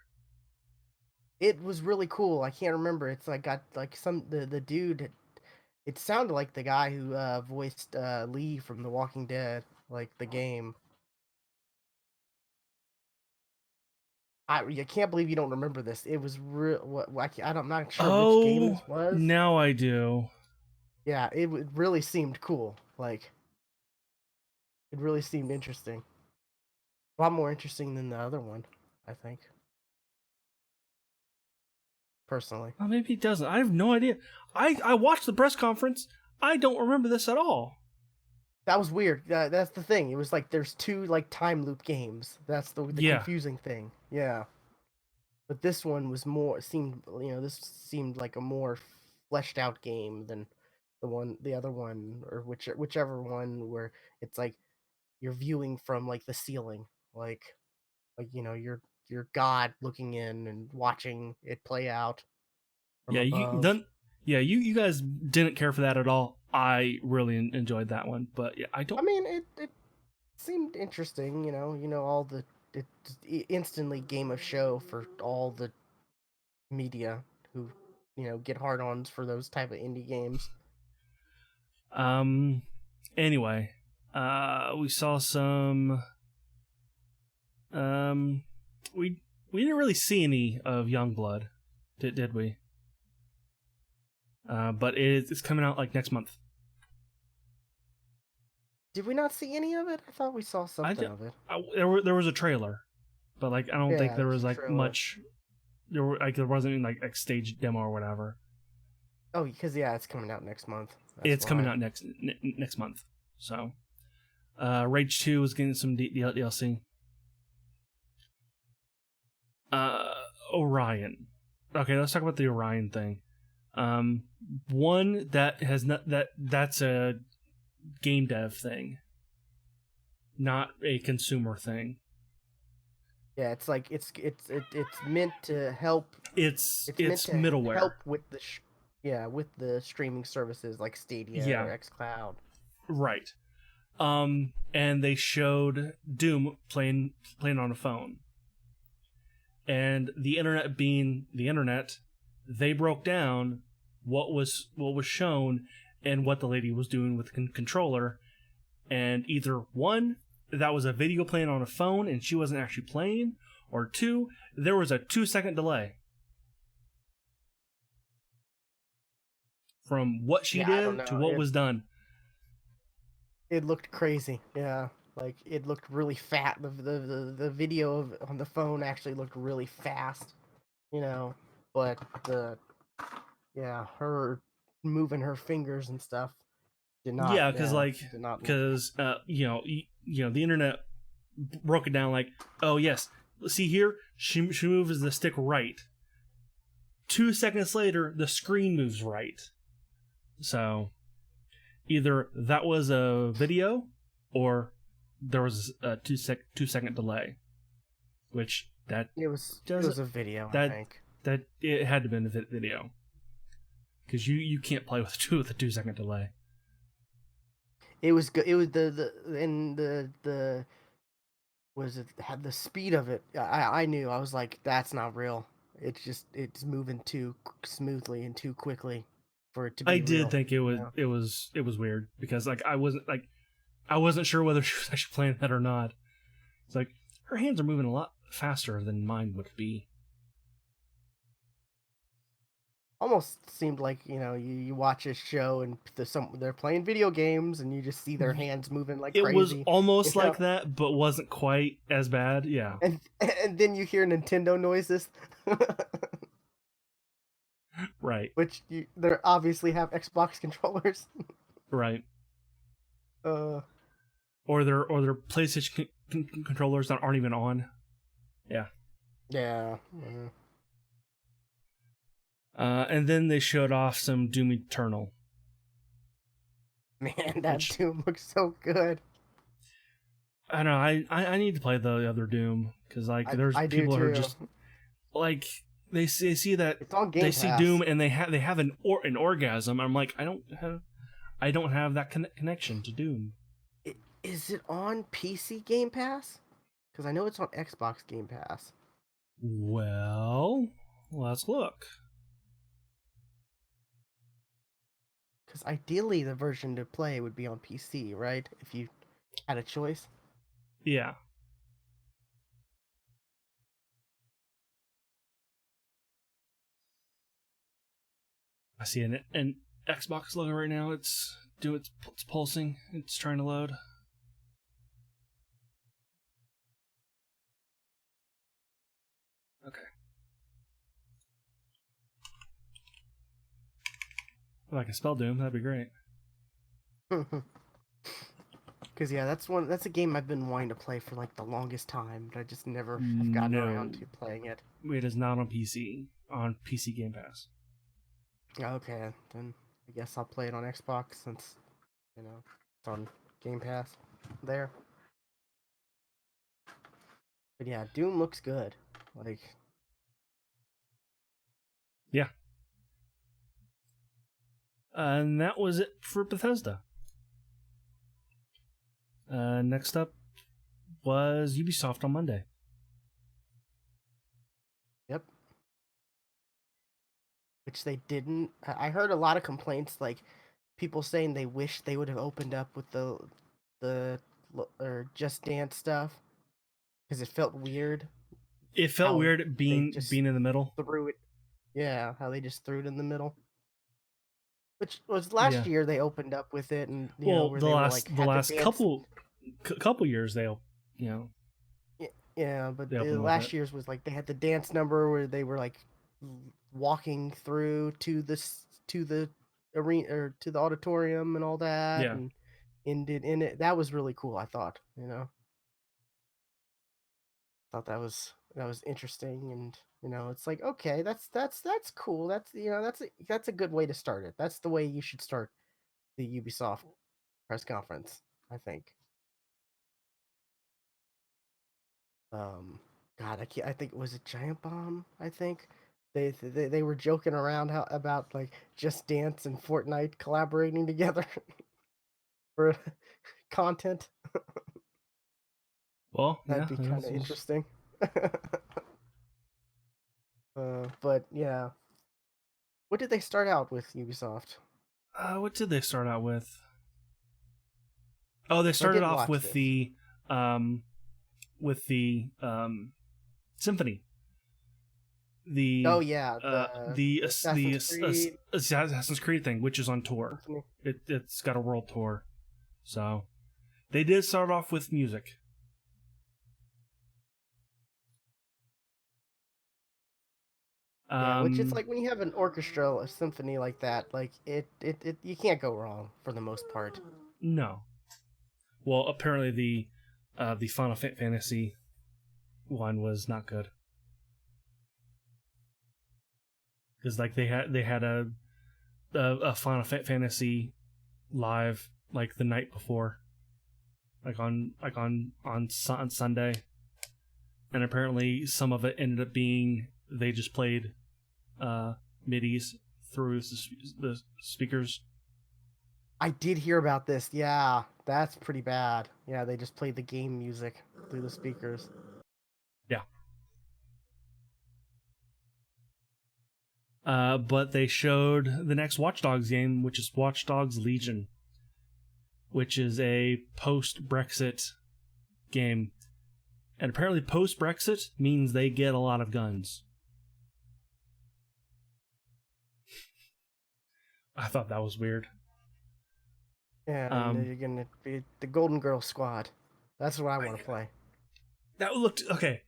it was really cool. I can't remember. It's like got like the dude. It sounded like the guy who voiced Lee from The Walking Dead, like the game. I can't believe you don't remember this. It was real. I'm not sure which game
Oh,
this was.
now I do.
Yeah, it really seemed cool. Like it really seemed interesting. A lot more interesting than the other one, I think. Personally,
Oh, maybe it doesn't. I have no idea. I watched the press conference. I don't remember this at all.
that was weird. That's the thing. It was like there's two like time loop games. That's the
Yeah,
confusing thing. Yeah. But this one was more seemed this seemed like a more fleshed out game than the other one, or whichever one where it's like you're viewing from like the ceiling, like you're God looking in and watching it play out from
yeah. You
above.
done. Yeah, you guys didn't care for that at all. I really enjoyed that one, but yeah, I
I
don't.
mean, it seemed interesting, all the it instantly game of show for all the media who get hard-ons for those type of indie games.
Um. Anyway, we saw some. Um, we didn't really see any of Youngblood, did we? But it's coming out like next month.
Did we not see any of it? I thought we saw
I,
something of it.
there was a trailer, but like I don't think
Yeah,
there
there's
was
a
like
trailer.
much. There wasn't even like stage demo or whatever.
Oh, because yeah, it's coming out next month. That's
It's coming
why.
out next month. So, Rage 2 is getting some DLC. Uh, Orion. Okay, let's talk about the Orion thing. Um, one that has not that's a game dev thing, not a consumer thing.
Yeah, it's like it's meant to help. It's meant
It's
to
middleware.
help with yeah, with the streaming services like Stadia or
Yeah,
XCloud.
right. And they showed Doom playing on a phone, and the internet being the internet, they broke down what was shown and what the lady was doing with the controller, and either one, that was a video playing on a phone and she wasn't actually playing, or two, there was a 2 second delay from what she
Yeah, I don't
did to
know.
what was done.
It looked crazy. Yeah, like it looked really fat. The video on the phone actually looked really fast. You know, but the yeah her moving her fingers and stuff.
Yeah,
Did not look.
because the internet broke it down like, oh yes, see here, she moves the stick right. 2 seconds later, the screen moves right. So either that was a video or there was a 2 second delay, which that
It
doesn't
was a video, I
that
think.
that it had to be in a video because you can't play with a 2 second delay.
It was good. It was the was it had the speed of it. I knew. I was like, that's not real. It's moving too smoothly and too quickly for it to
I
be
did
real.
think it was
You know?
weird because I wasn't sure whether she was actually playing that or not. It's like her hands are moving a lot faster than mine would be.
Almost seemed like you watch a show and they're playing video games and you just see their hands moving like
It was
crazy.
almost like that, but wasn't quite as bad. Yeah,
And then you hear Nintendo noises,
right,
which they obviously have Xbox controllers.
right.
Uh,
Or their PlayStation controllers that aren't even on. Yeah.
yeah.
And then they showed off some Doom Eternal.
Man, that
Which
Doom looks so good.
I don't know. I need to play the other Doom because like there's
I do
people who are
too.
just like they see that
It's on
they
Game
see
Pass.
Doom and they have an orgasm. I'm like I don't have that connection to Doom.
Is it on PC Game Pass? Because I know it's on Xbox Game Pass.
Well, let's look.
Because ideally, the version to play would be on PC, right? If you had a choice.
Yeah. I see an Xbox logo right now. It's pulsing. It's trying to load. Okay. If I can spell Doom, that'd be great.
Because yeah, that's a game I've been wanting to play for like the longest time, but I just never have gotten
No,
around to playing it.
it is not on PC. On PC Game Pass.
Okay, then I guess I'll play it on Xbox since it's on Game Pass there. But yeah, Doom looks good. Like,
Yeah. And that was it for Bethesda. Next up was Ubisoft on Monday.
yep. Which they didn't. I heard a lot of complaints, like people saying they wish they would have opened up with the or Just Dance stuff because it felt weird
It felt
how
weird
they
being
just
in the middle.
threw it. Yeah, how they just threw it in the middle. Which was last
Yeah.
year they opened up with it, and
Well,
where they were like
the
had the
last
dance.
couple years they'll
Yeah, but
they
the
open with it.
last year's was like they had the dance number where they were like walking through to the arena or to the auditorium and all that,
Yeah.
and ended in it. That was really cool. I thought, thought that was interesting, and it's like okay, that's cool. That's a good way to start it. That's the way you should start the Ubisoft press conference, I think. God, I think it was a Giant Bomb. I think they were joking around about like Just Dance and Fortnite collaborating together for content.
Well,
That'd
yeah.
be kind of interesting. But yeah, what did they start out with Ubisoft?
What did they start out with? Oh, they
I
started
did
off
watch this.
um with the symphony.
Oh yeah,
The
the Assassin's Creed
Assassin's Creed thing, which is on tour.
Symphony.
It's got a world tour, so they did start off with music.
Yeah, which it's
Um,
like when you have an orchestra, a symphony like that, like it you can't go wrong for the most part.
no. Well, apparently the Final Fantasy one was not good because like they had a Final Fantasy live like the night before, like on Sunday, and apparently some of it ended up being they just played midis through the speakers.
I did hear about this. Yeah, that's pretty bad. Yeah, they just played the game music through the speakers.
Yeah. But they showed the next Watch Dogs game, which is Watch Dogs Legion, which is a post-Brexit game. And apparently post-Brexit means they get a lot of guns. I thought that was weird.
Yeah, and
Um,
you're gonna be the Golden Girl Squad. That's what I want to play.
that looked okay.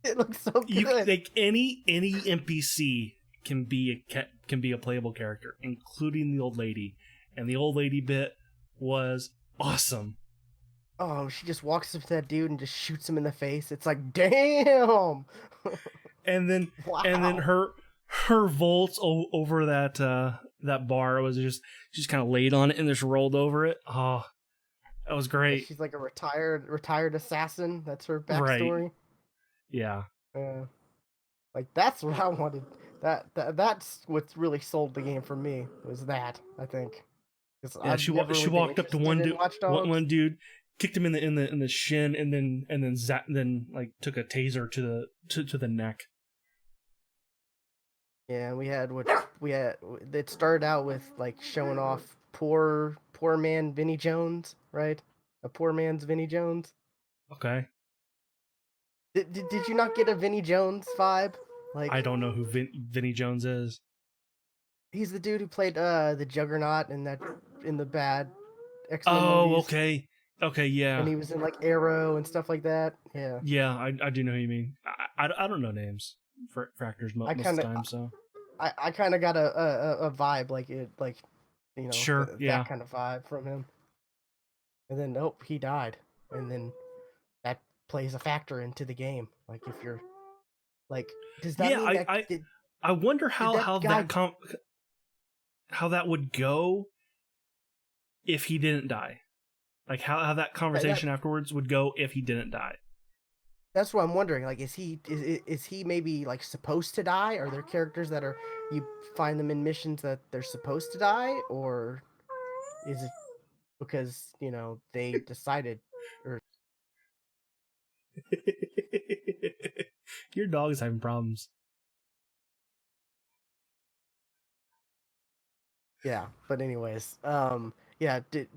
It looks so
You
good.
like any NPC can be a playable character, including the old lady. And the old lady bit was awesome.
Oh, she just walks up to that dude and just shoots him in the face. It's like, damn.
And then
Wow.
her vaults over that bar was just kind of laid on it and just rolled over it. Oh, that was
Yeah,
great.
she's like a retired assassin. That's her
Right.
backstory.
Yeah.
Like that's what I wanted. That's what's really sold the game for me was that I think because
Yeah,
I've never
she
really been
walked up to
interested in Watch Dogs.
one dude, kicked him in the shin, and then like took a taser to the neck.
Yeah, we had. It started out with like showing off poor man Vinny Jones, right? A poor man's Vinny Jones.
Okay.
Did you not get a Vinny Jones vibe?
I
Like
don't know who Vinny Jones is.
he's the dude who played the Juggernaut in the bad X-Men
Oh,
movies,
okay. Okay,
and
yeah.
he was in like Arrow and stuff like that. Yeah,
Yeah, I do know who you mean. I don't know names for actors
I
most
kind
of
of
the time, so.
I kind of got a vibe like it like
Sure,
that
yeah.
kind of vibe from him. And then nope, he died, and then that plays a factor into the game. Like if you're like, does that
Yeah,
mean that
I wonder
did that guy?
how that would go if he didn't die. Like how that
That
conversation afterwards would go if he didn't die.
that's what I'm wondering. Like, is he maybe like supposed to die? Are there characters that are you find them in missions that they're supposed to die, or is it because they decided? Or
Your dog is having problems.
yeah, but anyways, yeah, did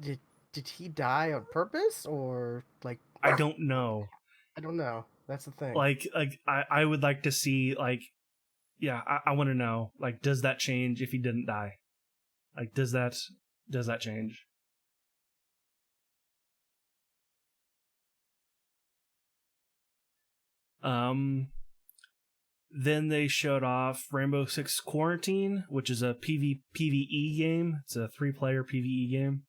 he die on purpose or like
I don't know.
I don't know. That's the thing.
I would like to see like yeah, I want to know like does that change if he didn't die? Like does that change? Um then they showed off Rainbow Six Quarantine, which is a PvE game. It's a 3-player PvE game.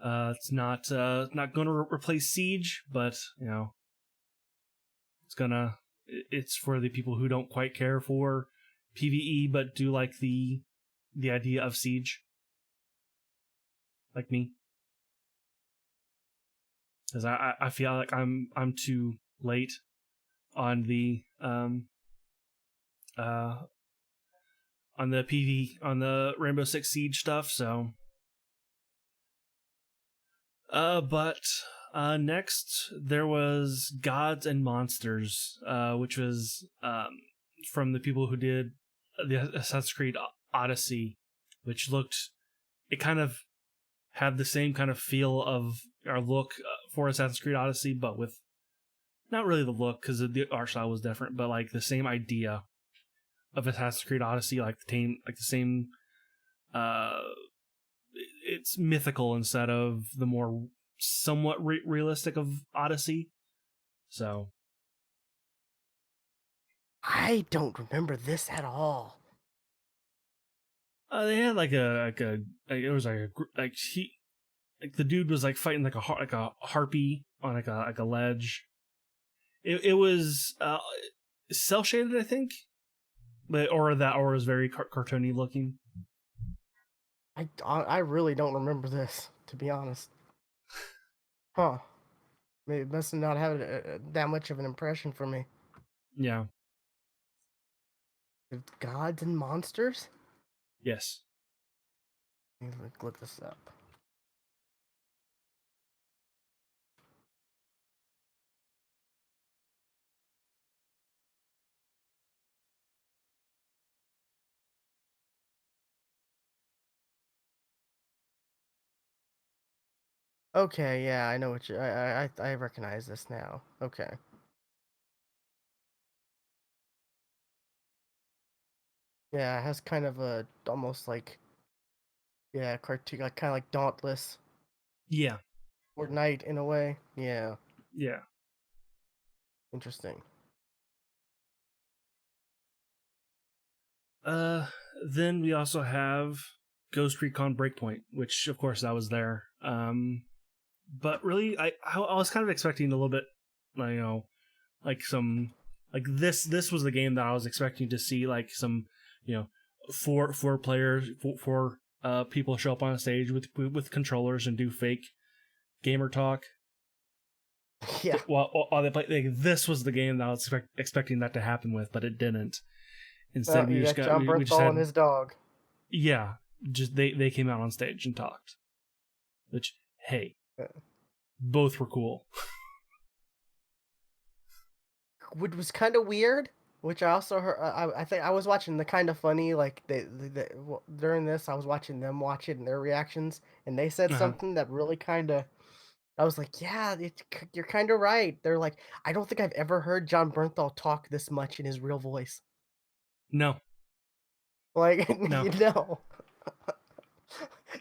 It's not going to replace Siege, but it's for the people who don't quite care for PvE but do like the idea of Siege, like me, because I feel like I'm too late on uh on the Rainbow Six Siege stuff. So, but next there was Gods and Monsters, which was from the people who did the Assassin's Creed Odyssey, which it kind of had the same kind of feel of our look for Assassin's Creed Odyssey, but with not really the look because the art style was different, but like the same idea of Assassin's Creed Odyssey, like the same. Uh, it's mythical instead of the more somewhat realistic of Odyssey. So
I don't remember this at all.
They had like it was like like he like the dude was like fighting like a harpy on like a ledge. It was cell shaded, I think, but or was very cartoony looking.
I really don't remember this, to be honest. Huh. Maybe it must not have that much of an impression for me.
Yeah.
Gods and monsters?
Yes.
Let me look this up. Okay, yeah, I know what you. I recognize this now. Okay. Yeah, it has kind of a almost like yeah, cartoon, like, kind of like Dauntless
Yeah.
or Knight in a way. Yeah,
Yeah.
interesting.
Uh, then we also have Ghost Recon Breakpoint, which of course that was there. But really, I was kind of expecting a little bit, like, like some like this was the game that I was expecting to see like some you know four players four people show up on a stage with controllers and do fake gamer talk
Yeah.
while they play. Like, this was the game that I was expecting that to happen with, but it didn't. Instead,
You got John
we just
Bernthal and
had
his dog.
yeah, just they came out on stage and talked. Which, hey,
Uh,
both were cool.
Which was kind of weird. Which I also heard. I think I was watching the kind of funny like during this. I was watching them watch it and their reactions, and they said
Uh-huh.
something that really kind of. I was like, yeah, you're kind of right. They're like, I don't think I've ever heard John Bernthal talk this much in his real voice.
No,
Like,
no,
you know,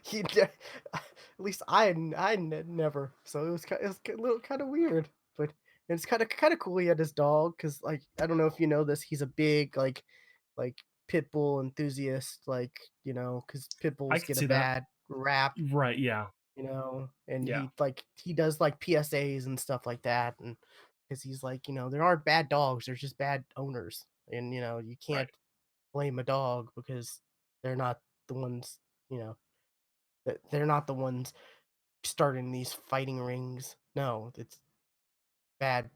at least never. So it was a little kind of weird, but it's kind of cool. He had his dog because, like, I don't know if you know this, he's a big like pit bull enthusiast. Like, because pit
I
bulls
can
get a
see that.
bad rap,
Right? Yeah,
and
yeah,
he does like PSAs and stuff like that, and because he's like, there aren't bad dogs, there's just bad owners, and you
right.
can't blame a dog because they're not the ones, you know, that they're not the ones starting these fighting rings. No, it's bad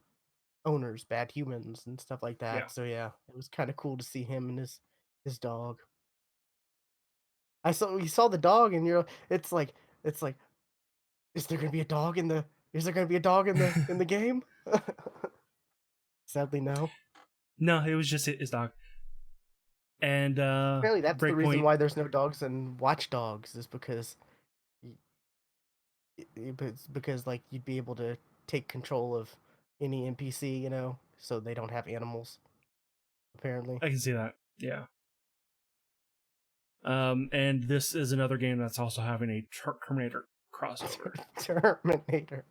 owners, bad humans, and stuff like
Yeah.
that. So yeah, it was kind of cool to see him and his dog. I saw you saw the dog, and it's like, is there gonna be a dog in the? Is there gonna be a dog in the game? Sadly, no.
No, it was just his dog. And
Apparently, that's the reason
Breakpoint,
why there's no dogs in Watch Dogs is because it's because like you'd be able to take control of any NPC, so they don't have animals. Apparently,
I can see that. Yeah. And this is another game that's also having a Terminator crossover.
Terminator.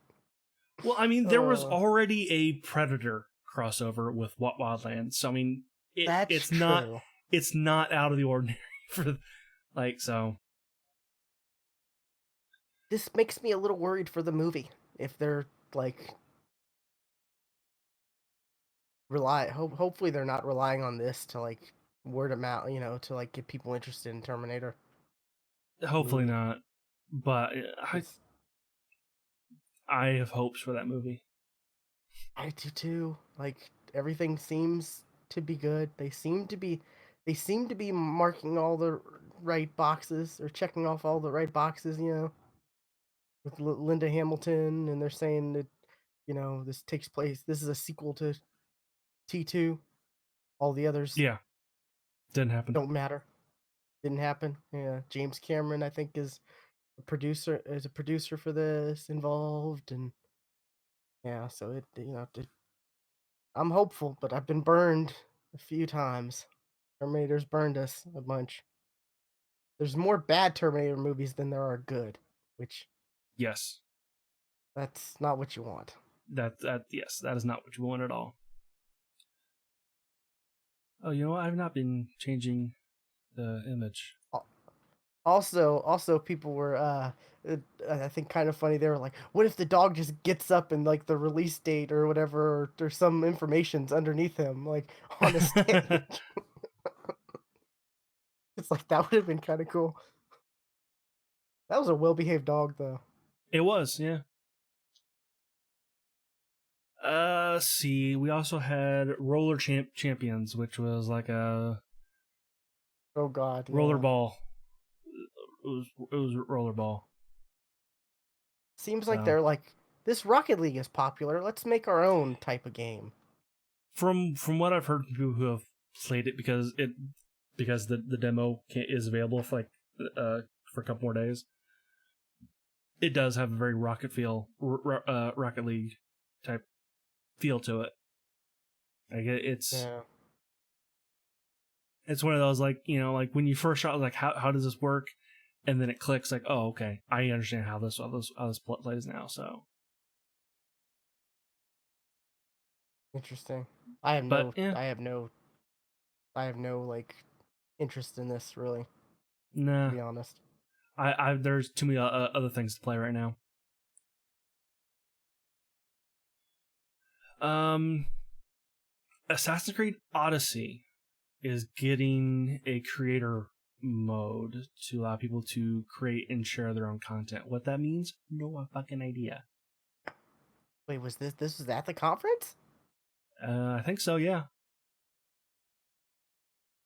Well, I mean, there was
Uh,
already a Predator crossover with Wildlands, so I mean,
that's true.
it's not out of the ordinary for like so.
This makes me a little worried for the movie if they're like hopefully they're not relying on this to like word of mouth, to like get people interested in Terminator
Hopefully
movie.
not, but
It's
I have hopes for that movie.
I do too. Like everything seems to be good. They seem to be marking all the right boxes or checking off all the right boxes, with Linda Hamilton, and they're saying that, this takes place. This is a sequel to T2. All the others
Yeah, didn't happen.
don't matter. Didn't happen. Yeah, James Cameron, I think, is a producer for this involved, and yeah, so I'm hopeful, but I've been burned a few times. Terminator's burned us a bunch. There's more bad Terminator movies than there are good, which
Yes,
that's not what you want.
that yes, that is not what you want at all. Oh, you know what? I've not been changing the image.
Also, people were, I think, kind of funny. They were like, "What if the dog just gets up and like the release date or whatever, or there's some information's underneath him, like on a stage?" It's like that would have been kind of cool. That was a well-behaved dog, though.
It was, yeah. See, we also had Champions, which was like a
Oh God, yeah.
rollerball. It was rollerball.
Seems like
So
they're like, this Rocket League is popular. Let's make our own type of game.
from what I've heard from people who have played it, because the demo is available for like for a couple more days. It does have a very Rocket League type feel to it. Like
Yeah.
it's one of those, like, like when you first shot, like, how does this work, and then it clicks, like, oh, okay, I understand how this plays now. So,
Interesting.
but yeah,
I have no like interest in this really, to
nah,
be honest.
I there's too many other things to play right now. Um, Assassin's Creed Odyssey is getting a creator mode to allow people to create and share their own content. What that means, no fucking idea.
Wait, this was at the conference?
I think so, yeah.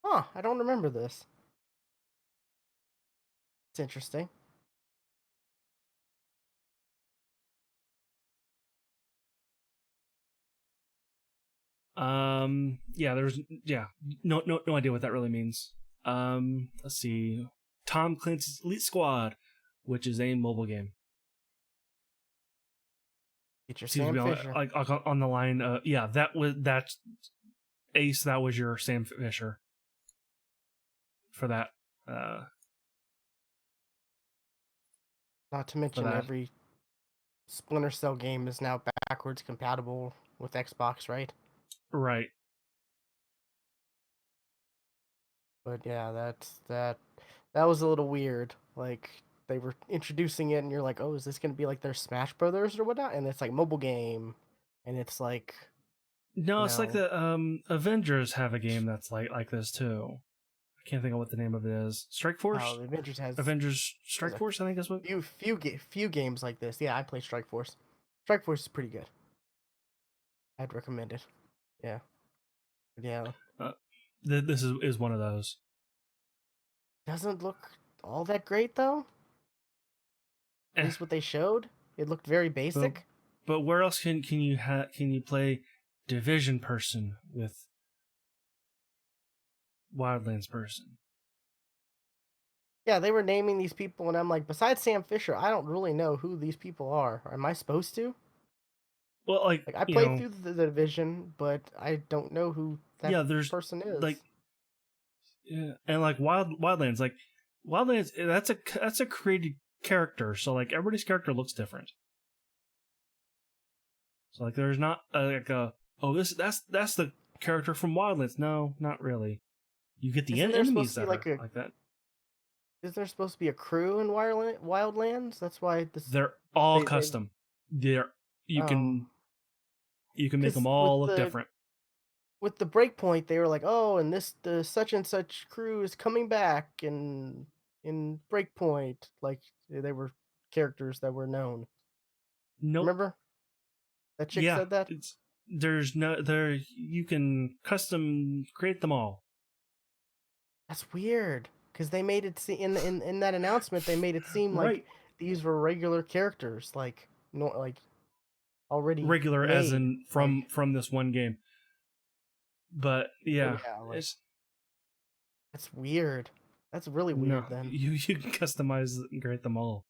Huh, I don't remember this. It's interesting.
Yeah, no idea what that really means. Let's see. Tom Clancy's Elite Squad, which is a mobile game.
Get your
Seems to
Sam
be on
Fisher.
like on the line. Yeah, that's Ace. That was your Sam Fisher for that. Uh,
Not to
for
mention
that.
every Splinter Cell game is now backwards compatible with Xbox, right?
Right.
But yeah, that was a little weird. Like they were introducing it, and you're like, "Oh, is this gonna be like their Smash Brothers or whatnot?" And it's like mobile game, and it's like,
No,
you
it's like
know,
the Avengers have a game that's like this too. I can't think of what the name of it is. Strike
oh,
Force.
the Avengers
Avengers
has
Strike
a
Force. I think that's what.
few games like this. Yeah, I play Strike Force. Strike Force is pretty good. I'd recommend it. Yeah, yeah.
Uh, this is one of those.
Doesn't look all that great though. At
Eh,
least what they showed, it looked very
but
basic.
but where else can you play Division person with Wildlands person?
Yeah, they were naming these people, and I'm like, besides Sam Fisher, I don't really know who these people are. Am I supposed to?
Well, like,
Like, I played through the division, but I don't know who that
yeah, there's
person is.
like, yeah, and like Wildlands, like Wildlands, that's a created character, so like everybody's character looks different. So like, there's not like a, oh, that's the character from Wildlands. No, not really. You get the
Isn't there supposed
enemies
to be
that
like
are
a?
like that.
Is there supposed to be a crew in Wildlands? That's why this
They're all
they
custom. They're you
oh,
can you can make them
because
all look different.
with the breakpoint, they were like, oh, and this the such and such crew is coming back in breakpoint. Like they were characters that were known.
Nope.
Remember that chick
Yeah,
said that?
it's there's no there you can custom create them all.
That's weird because they made it see in that announcement they made it seem like
Right.
these were regular characters, like no, like already
Regular as
made.
in
Like,
from this one game. But
but
yeah,
yeah, like
it's
that's weird. That's really
no,
weird. Then
you can customize and create them all.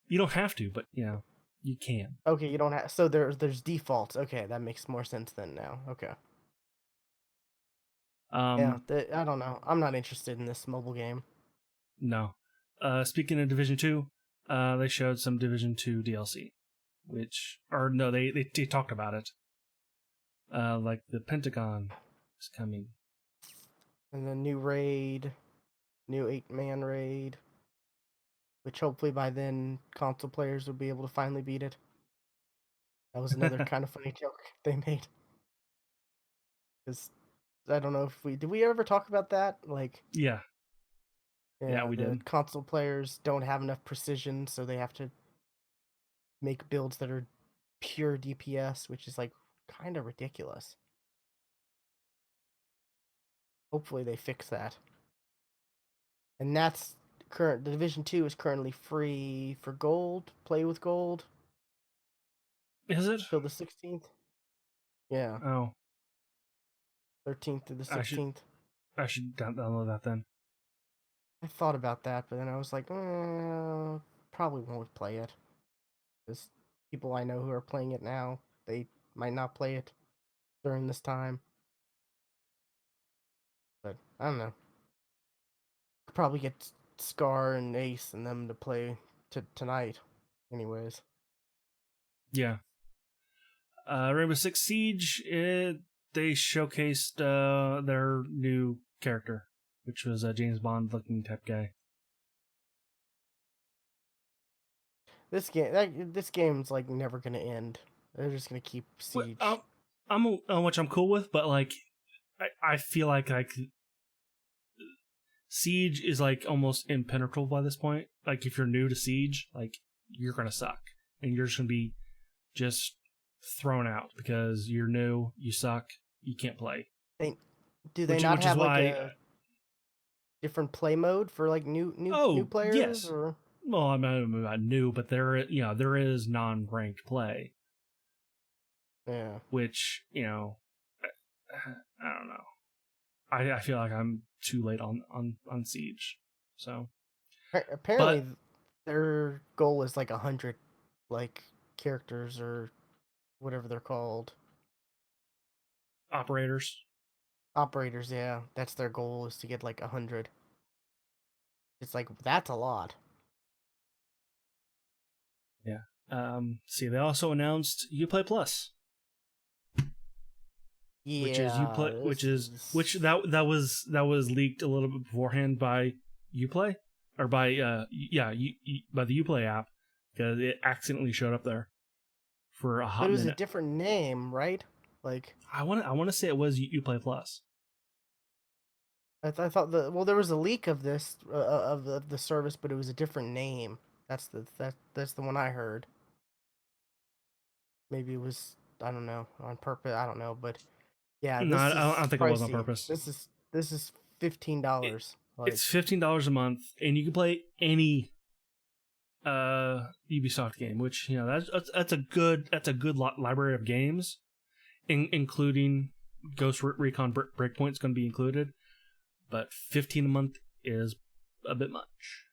You don't have to, but you can.
okay, you don't have so there's defaults. Okay, that makes more sense then now. Okay, yeah,
Um
I don't know. I'm not interested in this mobile game.
no. Speaking of Division 2, they showed some Division 2 DLC, which or no, they talked about it. Like the Pentagon. is coming.
And then new raid, new 8-man raid, which hopefully by then console players will be able to finally beat it. That was another kind of funny joke they made. Because I don't know if did we ever talk about that? Like,
Yeah, yeah,
yeah,
we
the
did.
console players don't have enough precision, so they have to make builds that are pure DPS, which is like kind of ridiculous. Hopefully they fix that. And that's current. The Division 2 is currently free for gold. Play with gold
Is it?
till the 16th. Yeah,
Oh,
13th to the
I should
16th.
I should download that then.
I thought about that, but then I was like, probably won't play it. Because people I know who are playing it now, they might not play it during this time. But I don't know. Could probably get Scar and Ace and them to play tonight. Anyways,
Yeah. Rainbow Six Siege. They showcased their new character, which was a James Bond looking type guy.
this game's like never gonna end. They're just gonna keep
What
Siege.
which I'm cool with, but like I feel like Siege is like almost impenetrable by this point. Like if you're new to Siege, like you're gonna suck, and you're just gonna be just thrown out because you're new, you suck, you can't play.
They do they not
Which is
have like
why.
a different play mode for like new
Oh
players
yes,
or
well I'm not new, but there is non-ranked play,
yeah.
which I don't know. I feel like I'm too late on Siege, so but
Apparently their goal is like 100 like characters or whatever they're called.
operators.
Operators, yeah. That's their goal is to get like 100. It's like that's a lot.
Yeah. See, they also announced Uplay Plus,
Yeah, this
which
is
that was leaked a little bit beforehand by Uplay or by by the Uplay app because it accidentally showed up there for a
but
hot
it was a
minute.
different name, right? Like
I want to say it was Uplay Plus.
I thought there was a leak of this of the service, but it was a different name. That's the one I heard. Maybe it was I don't know on purpose. I don't know, but yeah,
No,
this
I
is
don't think it was on
pricey.
purpose.
This is
It,
$15.
it's
Like
$15 a month, and you can play any Ubisoft game, which that's a good library of games, including Ghost Recon Breakpoint's going to be included, but 15 a month is a bit much,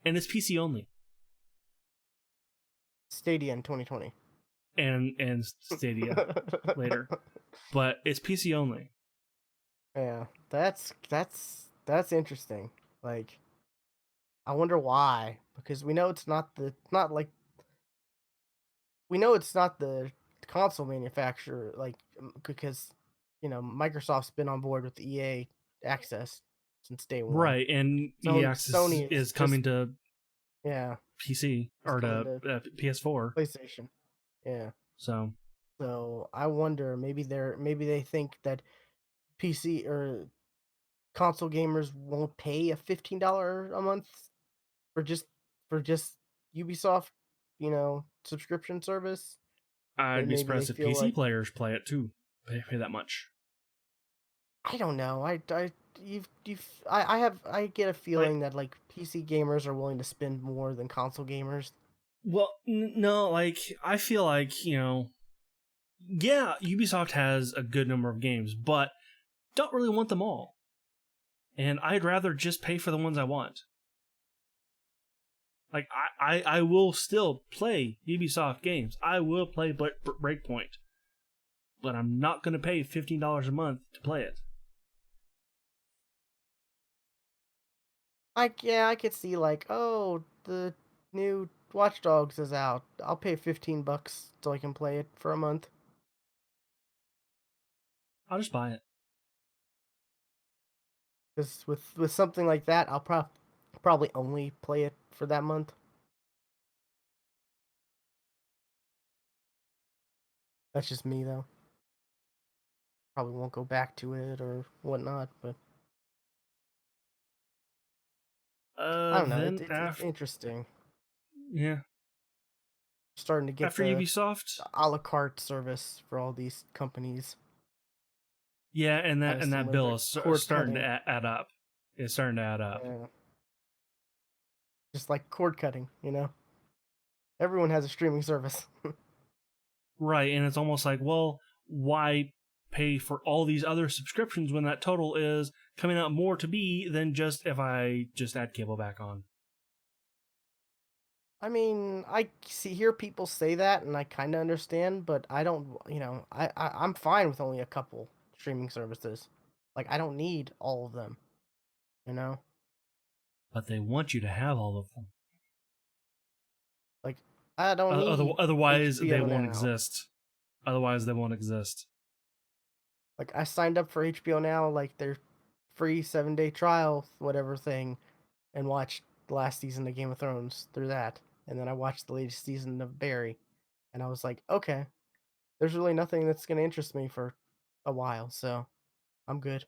and it's PC only,
Stadia in 2020.
and Stadia later, but it's PC only.
Yeah, that's interesting. Like I wonder why because we know it's not like we know it's not the console manufacturer like because Microsoft's been on board with the EA access since day one.
Right, and EA
So
Access
Sony is
is
just
coming to
yeah,
PC
is
or
coming
to
to
PS4,
PlayStation. Yeah.
so
So I wonder maybe they think that PC or console gamers won't pay a $15 a month for just Ubisoft, subscription service.
I'd
But
be
maybe they
surprised if
feel
PC
like
players play it too. Pay that much.
I don't know. I get a
Like,
feeling that like PC gamers are willing to spend more than console gamers.
well, no, like I feel like yeah, Ubisoft has a good number of games, but don't really want them all. And I'd rather just pay for the ones I want. Like I will still play Ubisoft games. I will play Breakpoint, but I'm not going to pay $15 a month to play it.
Yeah, I could see like, oh, the new Watch Dogs is out. I'll pay $15 so I can play it for a month.
I'll just buy it.
Because with something like that, I'll probably only play it for that month. That's just me though. Probably won't go back to it or whatnot, but I don't know.
Then
It's
after,
interesting.
yeah,
Starting to get
after
the
Ubisoft,
a la carte service for all these companies.
yeah,
Kind of
and that
similar
bill
to
is
cord
starting to
cutting.
add up. It's starting to add up.
Yeah, just like cord cutting, you know. Everyone has a streaming service.
Right, and it's almost like, well, why pay for all these other subscriptions when that total is coming out more to be than just if I just add cable back on?
I mean, I see hear people say that, and I kind of understand, but I don't. I'm fine with only a couple streaming services. Like, I don't need all of them. You know,
But they want you to have all of them.
like I don't need
Otherwise, they
HBO
won't
now.
exist. Otherwise, they won't exist.
Like, I signed up for HBO now, like their free 7-day trial, whatever thing, and watched the last season of Game of Thrones through that, and then I watched the latest season of Barry, and I was like, okay, there's really nothing that's gonna interest me for a while, so I'm good.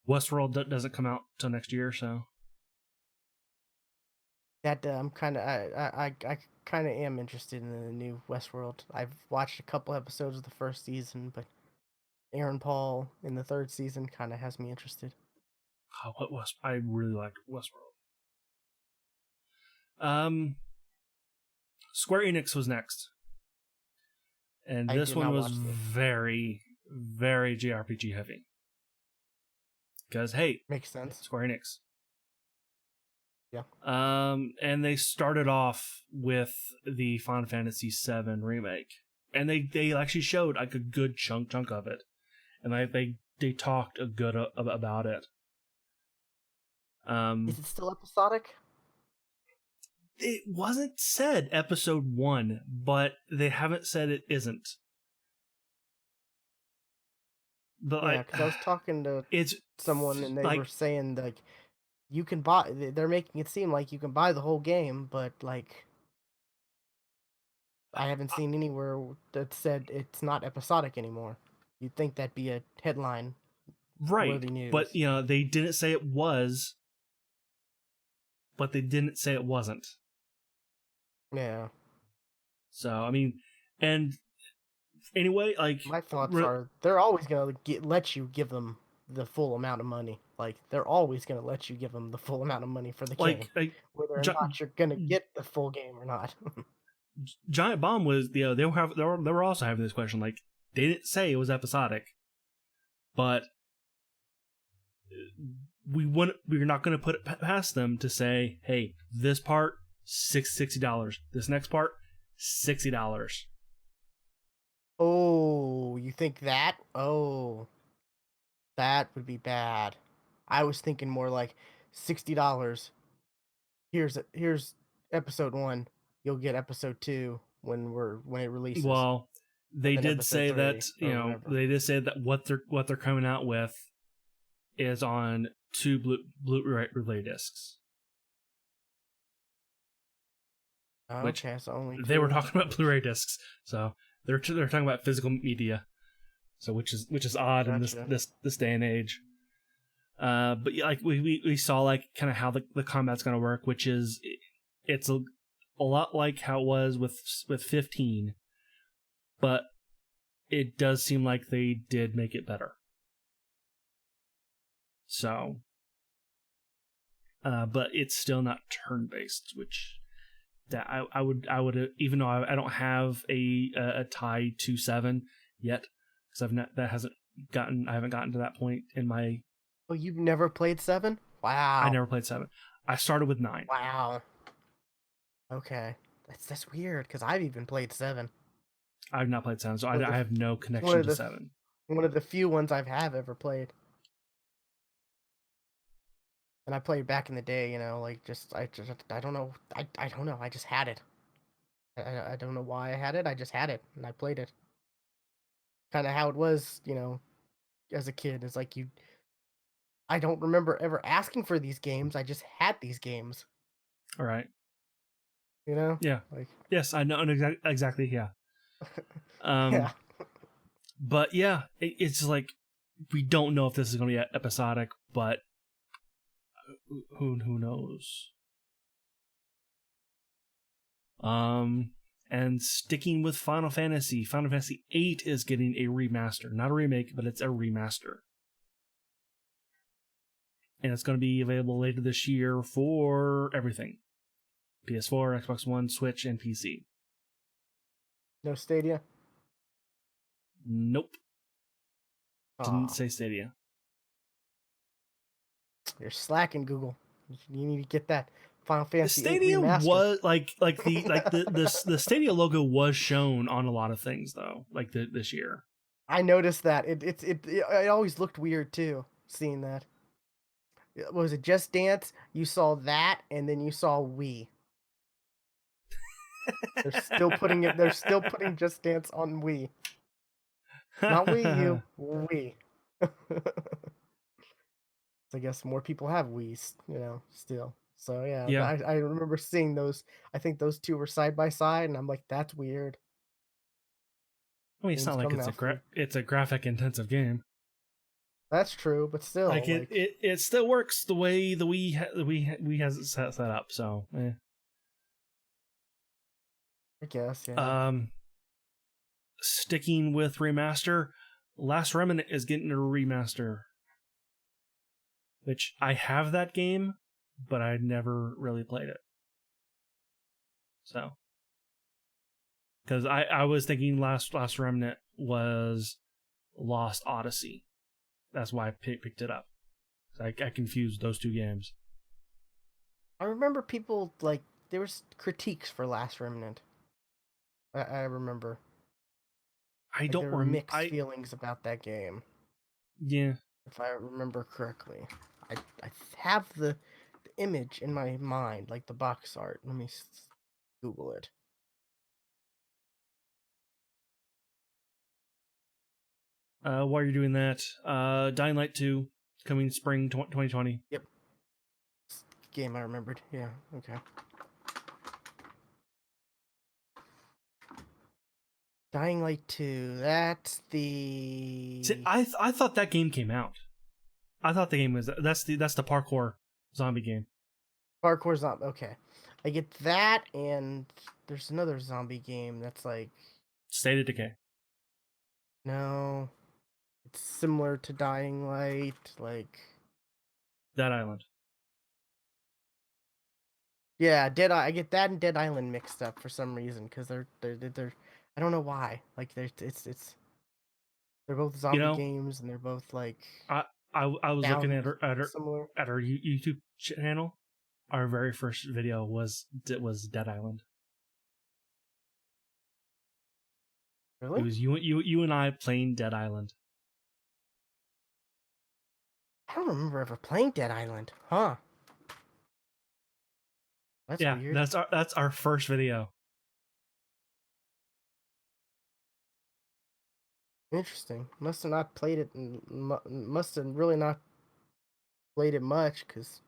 Westworld doesn't come out till next year, so
That I'm kind of I kind of am interested in the new Westworld. I've watched a couple episodes of the first season, but Aaron Paul in the third season kind of has me interested.
what was I really like Westworld. Um, Square Enix was next, and
I
this
did
one
not
was
watch this.
very JRPG heavy. Because hey,
Makes sense.
Square Enix.
Yeah.
And they started off with the Final Fantasy VII remake, and they actually showed like a good chunk of it, and they talked a good about it.
Is
Um,
it still episodic?
it wasn't said episode one, but they haven't said it isn't. But
Yeah, because I was talking to
it's
someone and they were
like
saying like you can buy. They're making it seem like you can buy the whole game, but like I haven't seen anywhere that said it's not episodic anymore. You'd think that'd be a headline
right,
worthy
but
news.
you know they didn't say it was, but they didn't say it wasn't.
Yeah.
So I mean, and anyway, like
My thoughts are they're always gonna let you give them the full amount of money. Like th're always gonna let you give them the full amount of money for the game,
like
whether or
Gi-
not you're gonna get the full game or not.
Giant Bomb was, you know, they were also having this question, like they didn't say it was episodic, but we're not going to put it past them to say, hey, this part $60, this next part $60.
Oh, you think that? Oh, that would be bad. I was thinking more like $60. Here's episode one. You'll get episode two when it releases,
Well,
and
they
then
did
episode
say
three
that, you
or
know,
whatever.
they did say that what they're coming out with is on two Blu-ray discs, which
Okay, so only
they were
two.
talking about Blu-ray discs, so they're talking about physical media, so which is odd in
Gotcha.
this day and age. But yeah, like we saw like kind of how the combat's gonna work, which is it's a lot like how it was with 15, but it does seem like they did make it better. So, but it's still not turn based, which that I would even though I don't have a tie to 7 yet because I've not that hasn't gotten I haven't gotten to that point in my
Oh, you've never played seven?
I
Wow.
never played 7. I started with 9.
Wow. Okay. That's weird because I've even played seven.
I've not played 7, so
One of the
I have no
one
connection
of
to
the
7.
one of the few ones I've have ever played. And I played back in the day, like just I don't know. I don't know. I just had it. I don't know why I had it. I just had it and I played it. Kind of how it was, as a kid. It's like I don't remember ever asking for these games. I just had these games.
All right.
You know,
Yeah.
like
Yes, I know exactly. Yeah.
yeah.
But yeah, it's like we don't know if this is going to be episodic, but who knows? And sticking with Final Fantasy VIII is getting a remaster, not a remake, but it's a remaster, and it's going to be available later this year for everything: PS4, Xbox One, Switch, and PC.
No Stadia.
Nope, didn't
Ah,
say Stadia.
you're slacking, Google. You need to get that Final Fantasy VIII
Stadia
remaster.
was the Stadia logo was shown on a lot of things though, like this year.
I noticed that it always looked weird too. Seeing that. Was it Just Dance? You saw that, and then you saw Wii. They're still putting it. They're still putting Just Dance on Wii, not Wii U. Wii. I guess more people have Wii's, still. So yeah,
Yeah,
I remember seeing those. I think those two were side by side, and I'm like, that's weird.
I mean it's not
Games
like
coming out for
it's a graphic intensive game.
that's true, but still,
Like
like
it still works the way the Wii has it set up. So,
I guess yeah.
um, sticking with remaster, Last Remnant is getting a remaster, which I have that game, but I never really played it. So, because I was thinking Last Remnant was Lost Odyssey. That's why I picked it up. I confused those two games.
I remember people like there was critiques for Last Remnant. I remember
I
like
don't
there were
rem
mixed
I
feelings about that game,
Yeah.
if I remember correctly. I have the image in my mind, like the box art. Let me Google it.
While you're doing that, Dying Light 2 coming spring 2020.
Yep, game I remembered. Yeah, okay. Dying Light 2. That's
See,
the
I thought that game came out. I thought the game was that's the parkour zombie game.
parkour zombie. Okay, I get that, and there's another zombie game that's like
State of Decay.
no, it's similar to Dying Light. Like
Dead Island.
yeah, Dead. I get that and Dead Island mixed up for some reason because they're. I don't know why. Like they're both
You
zombie
know,
games and they're both like
I I was looking
sound
at
similar.
her YouTube channel. Our very first video was Dead Island. It
Really?
was you and I playing Dead Island.
I don't remember ever playing Dead Island. Huh? That's
Yeah,
weird.
that's our first video.
Interesting. Must have not played it. Must have really not played it much because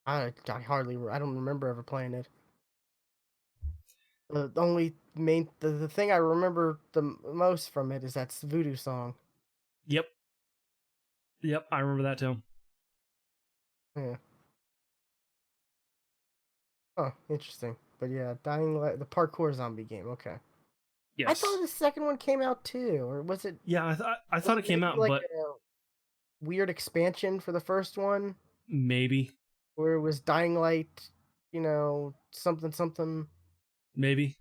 I hardly. I don't remember ever playing it. The only the thing I remember the most from it is that Voodoo song.
Yep, yep, I remember that too.
Yeah. Oh, interesting. But yeah, Dying Light, the parkour zombie game. Okay. I thought
Yes.
the second one came out too, or was it?
Yeah, I
Was
thought
it
it came
maybe
out,
like
but
a weird expansion for the first one,
maybe,
where it was Dying Light, something something.
maybe.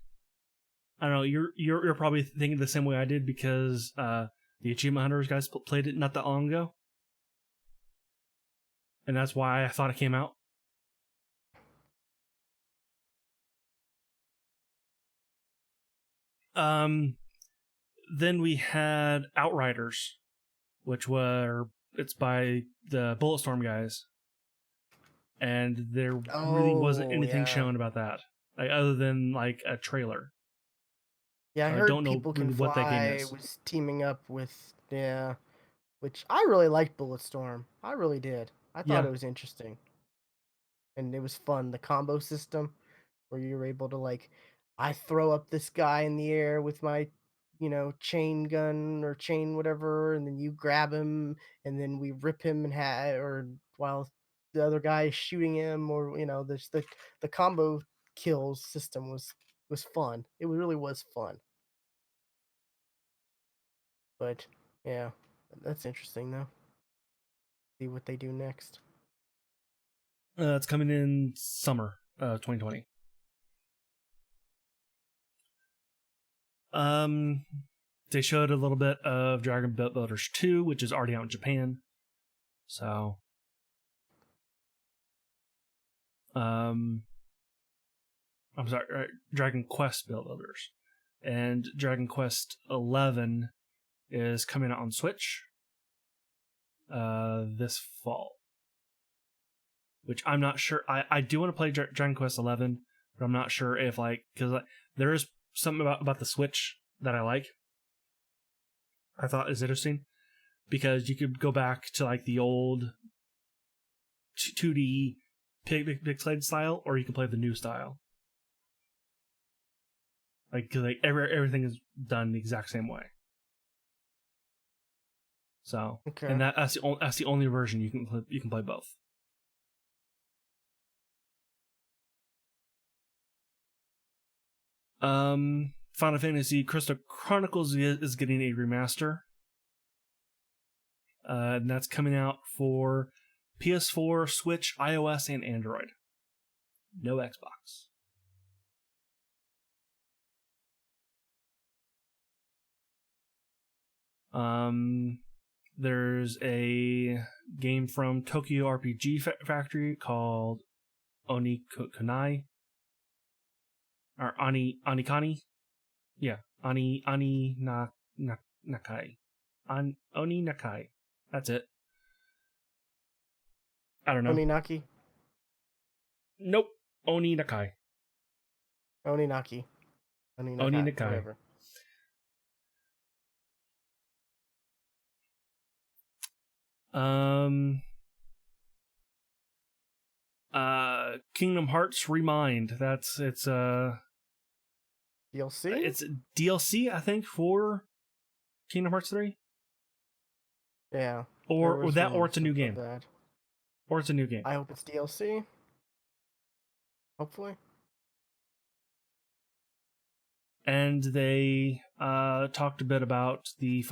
I don't know. You're probably thinking the same way I did because the Achievement Hunters guys played it not that long ago, and that's why I thought it came out. Um, then we had Outriders, which were it's by the Bulletstorm guys, and there really wasn't
Oh
anything
yeah,
shown about that, like other than like a trailer.
yeah. I
So I
heard
don't know
People Can
really what that game
Fly
is.
was teaming up with yeah. which I really liked Bulletstorm. I really did. I thought
Yeah.
it was interesting and it was fun. The combo system where you were able to like, I throw up this guy in the air with my, chain gun or chain whatever, and then you grab him, and then we rip him in half, or while the other guy is shooting him, or there's the combo kills system was fun. It really was fun. But yeah, that's interesting though. See what they do next.
It's coming in summer 2020. Um, they showed a little bit of Dragon Builders 2, which is already out in Japan. So, I'm sorry, Dragon Quest Builders, and Dragon Quest 11 is coming out on Switch this fall. Which I'm not sure. I do want to play Dragon Quest 11, but I'm not sure if because there is something about the Switch that I like. I thought is interesting because you could go back to like the old 2D pixelated style, or you can play the new style. Cause everything is done the exact same way. So,
Okay.
and that's the only version you can play both. Final Fantasy Crystal Chronicles is getting a remaster. And that's coming out for PS4, Switch, iOS, and Android. No Xbox. There's a game from Tokyo RPG Factory called Oni-Kunai. Or Anikani? Yeah, Nakai. Oni Nakai. That's it. I don't know.
Oninaki.
Nope. Oni Nakai.
Oninaki.
Oni
Oninakai.
Nakai.
Whatever.
Kingdom Hearts Remind.
DLC.
It's DLC, I think, for Kingdom Hearts 3.
Yeah.
Or it's a new game.
That.
Or it's a new game.
I hope it's DLC. Hopefully.
And they talked a bit about the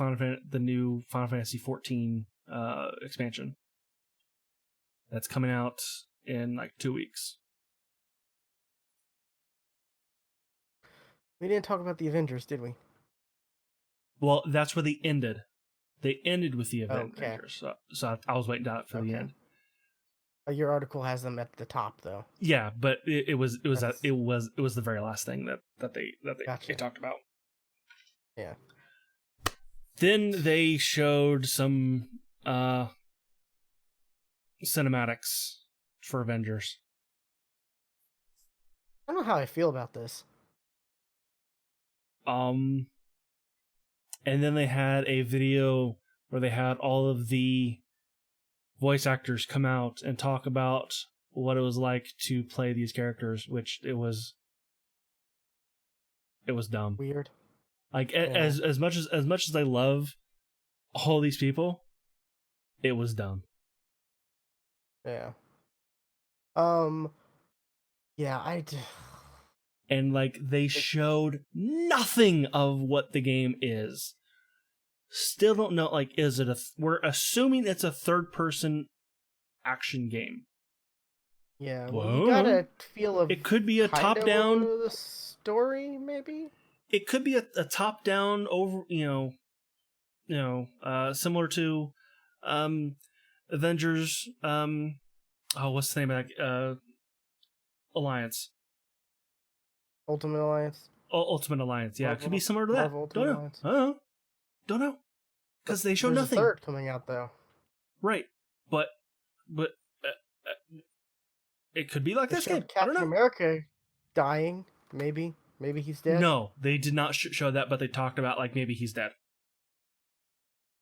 new Final Fantasy 14 expansion that's coming out in like 2 weeks.
We didn't talk about the Avengers, did we?
Well, that's where they ended. They ended with the
Okay.
Avengers, so I was waiting out for the end.
Your article has them at the top, though.
Yeah, but it was the very last thing that they talked about.
Yeah.
Then they showed some cinematics for Avengers.
I don't know how I feel about this.
And then they had a video where they had all of the voice actors come out and talk about what it was like to play these characters, which it was dumb.
Weird.
As much as I love all these people, it was dumb.
Yeah. Yeah,
and they showed nothing of what the game is. Still don't know. Is it we're assuming it's a third-person action game.
Yeah, well, you gotta feel
it could be a top-down
the story, maybe.
It could be a top-down over, similar to Avengers. What's the name of that? Alliance.
Ultimate Alliance.
Ultimate Alliance. Yeah,
Marvel,
it could be similar to that. Don't know. Don't know. Because they show nothing.
A third coming out though.
Right, but it could be like this game.
Captain America dying. Maybe he's dead.
No, they did not show that, but they talked about maybe he's dead.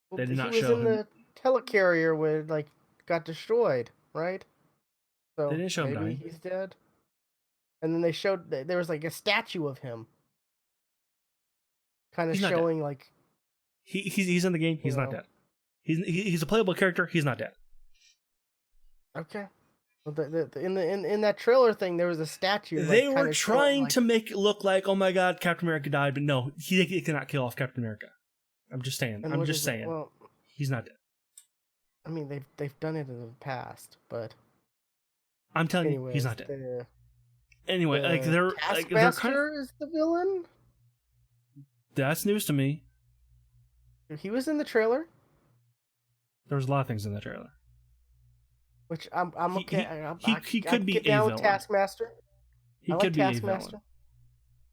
Well, they did not show him.
helicarrier would like got destroyed, right?
They
So
didn't show him
maybe
dying.
he's dead. And then they showed there was like a statue of him, kind of
He's not dead.
showing like
He's in the game.
you
He's not
know.
dead. He's a playable character. He's not dead.
Okay. Well, in that trailer thing, there was a statue
They
like
were
kind of showing
trying
like,
to make it look like, oh my god, Captain America died, but no, he cannot kill off Captain America. I'm just saying.
and
I'm
what
just
is it?
saying.
Well,
He's not dead.
I mean they've done it in the past, but
I'm telling you, he's
anyways,
not dead.
the
Anyway, they're kind of,
Taskmaster is the villain.
that's news to me.
He was in the trailer,
There was a lot of things in the trailer.
which I'm
He
okay.
he he
I
could
get
be a
down with
villain.
Taskmaster.
He
I like
could be a villain.
Taskmaster.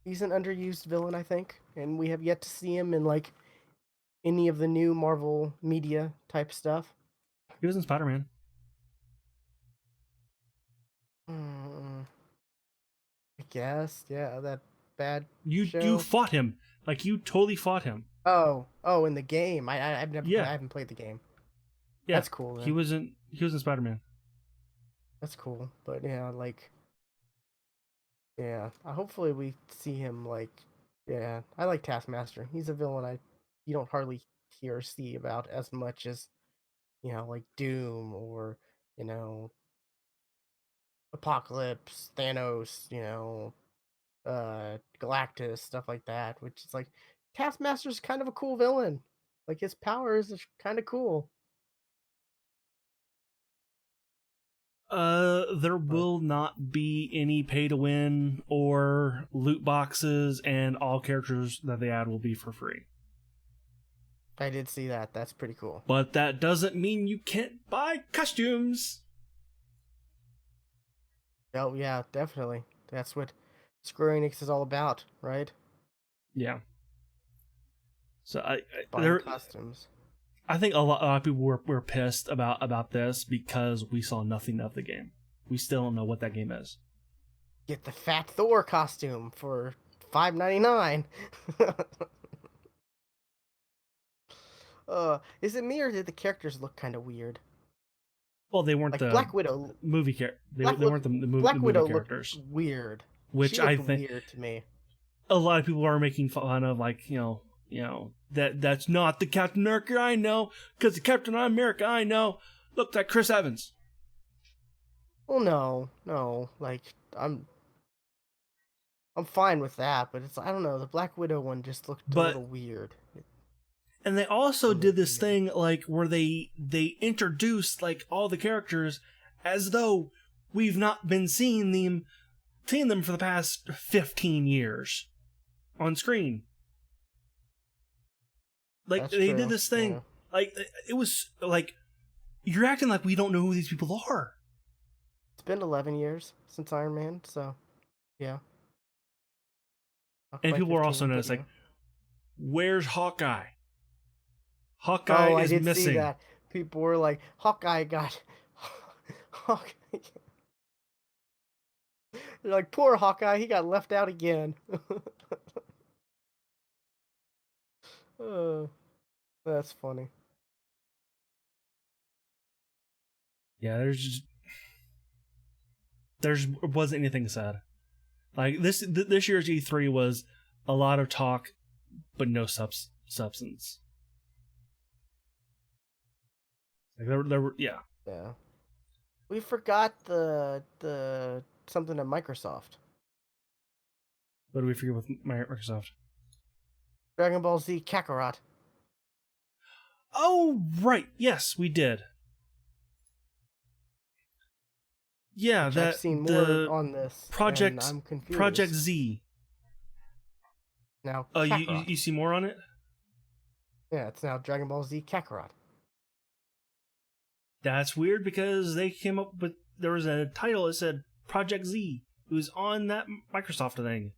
He's an underused villain, I think, and we have yet to see him in like any of the new Marvel media type stuff.
He was in Spider-Man.
Mm, I guess, yeah, that bad
You
show.
fought him. Like you totally fought him.
Oh, in the game. I
Yeah.
haven't played the game.
Yeah.
That's cool
He
then.
was in Spider-Man.
That's cool. But yeah, like yeah, hopefully we see him like yeah. I like Taskmaster. He's a villain you don't hardly hear or see about as much as like Doom or you know Apocalypse, Thanos, Galactus, stuff like that. Which is like Taskmaster's kind of a cool villain. Like his powers is kind of cool.
There
But
will not be any pay to win or loot boxes, and all characters that they add will be for free.
I did see that. That's pretty cool.
But that doesn't mean you can't buy costumes.
Oh yeah, definitely. That's what Square Enix is all about, right?
Yeah. So
Buying costumes.
I think a lot of people were pissed about this because we saw nothing of the game. We still don't know what that game is.
Get the Fat Thor costume for $5.99. Is it me or did the characters look kind of weird?
Well, they weren't
Like
the
Black Widow.
movie they weren't the
Black
movie
Widow looked
characters,
weird. She
which I
looked
think
weird to me.
a lot of people are making fun of, like that's not the Captain America I know, because the Captain America I know looked like Chris Evans.
Well, no. Like I'm fine with that, but it's I don't know. The Black Widow one just looked a
But
little weird
and they also
to me.
did this thing like where they introduced like all the characters as though we've not been seeing them for the past 15 years on screen. Like
That's
they did
true.
this
Yeah.
thing, like it was like you're acting like we don't know who these people are.
It's been 11 years since Iron Man, so yeah. Not
And
quite
people were also
15, but
noticed
yeah.
like, where's Hawkeye? Hawkeye
Oh, I
is
did see
missing.
that. People were like, Hawkeye got. Hawkeye. They're like, poor Hawkeye, he got left out again. uh, that's funny.
Yeah, there's wasn't anything said. Like this year's E3 was a lot of talk, but no substance. Like there were yeah.
Yeah. We forgot the something at Microsoft.
What did we forget with Microsoft?
Dragon Ball Z Kakarot.
Oh right, yes we did. Yeah,
Which I've
that
seen more
the
on this, and
Project
I'm confused.
Project Z.
Now
Oh,
Kakarot.
you see more on it?
Yeah, it's now Dragon Ball Z Kakarot.
That's weird because they came up with there was a title that said Project Z. It was on that Microsoft thing.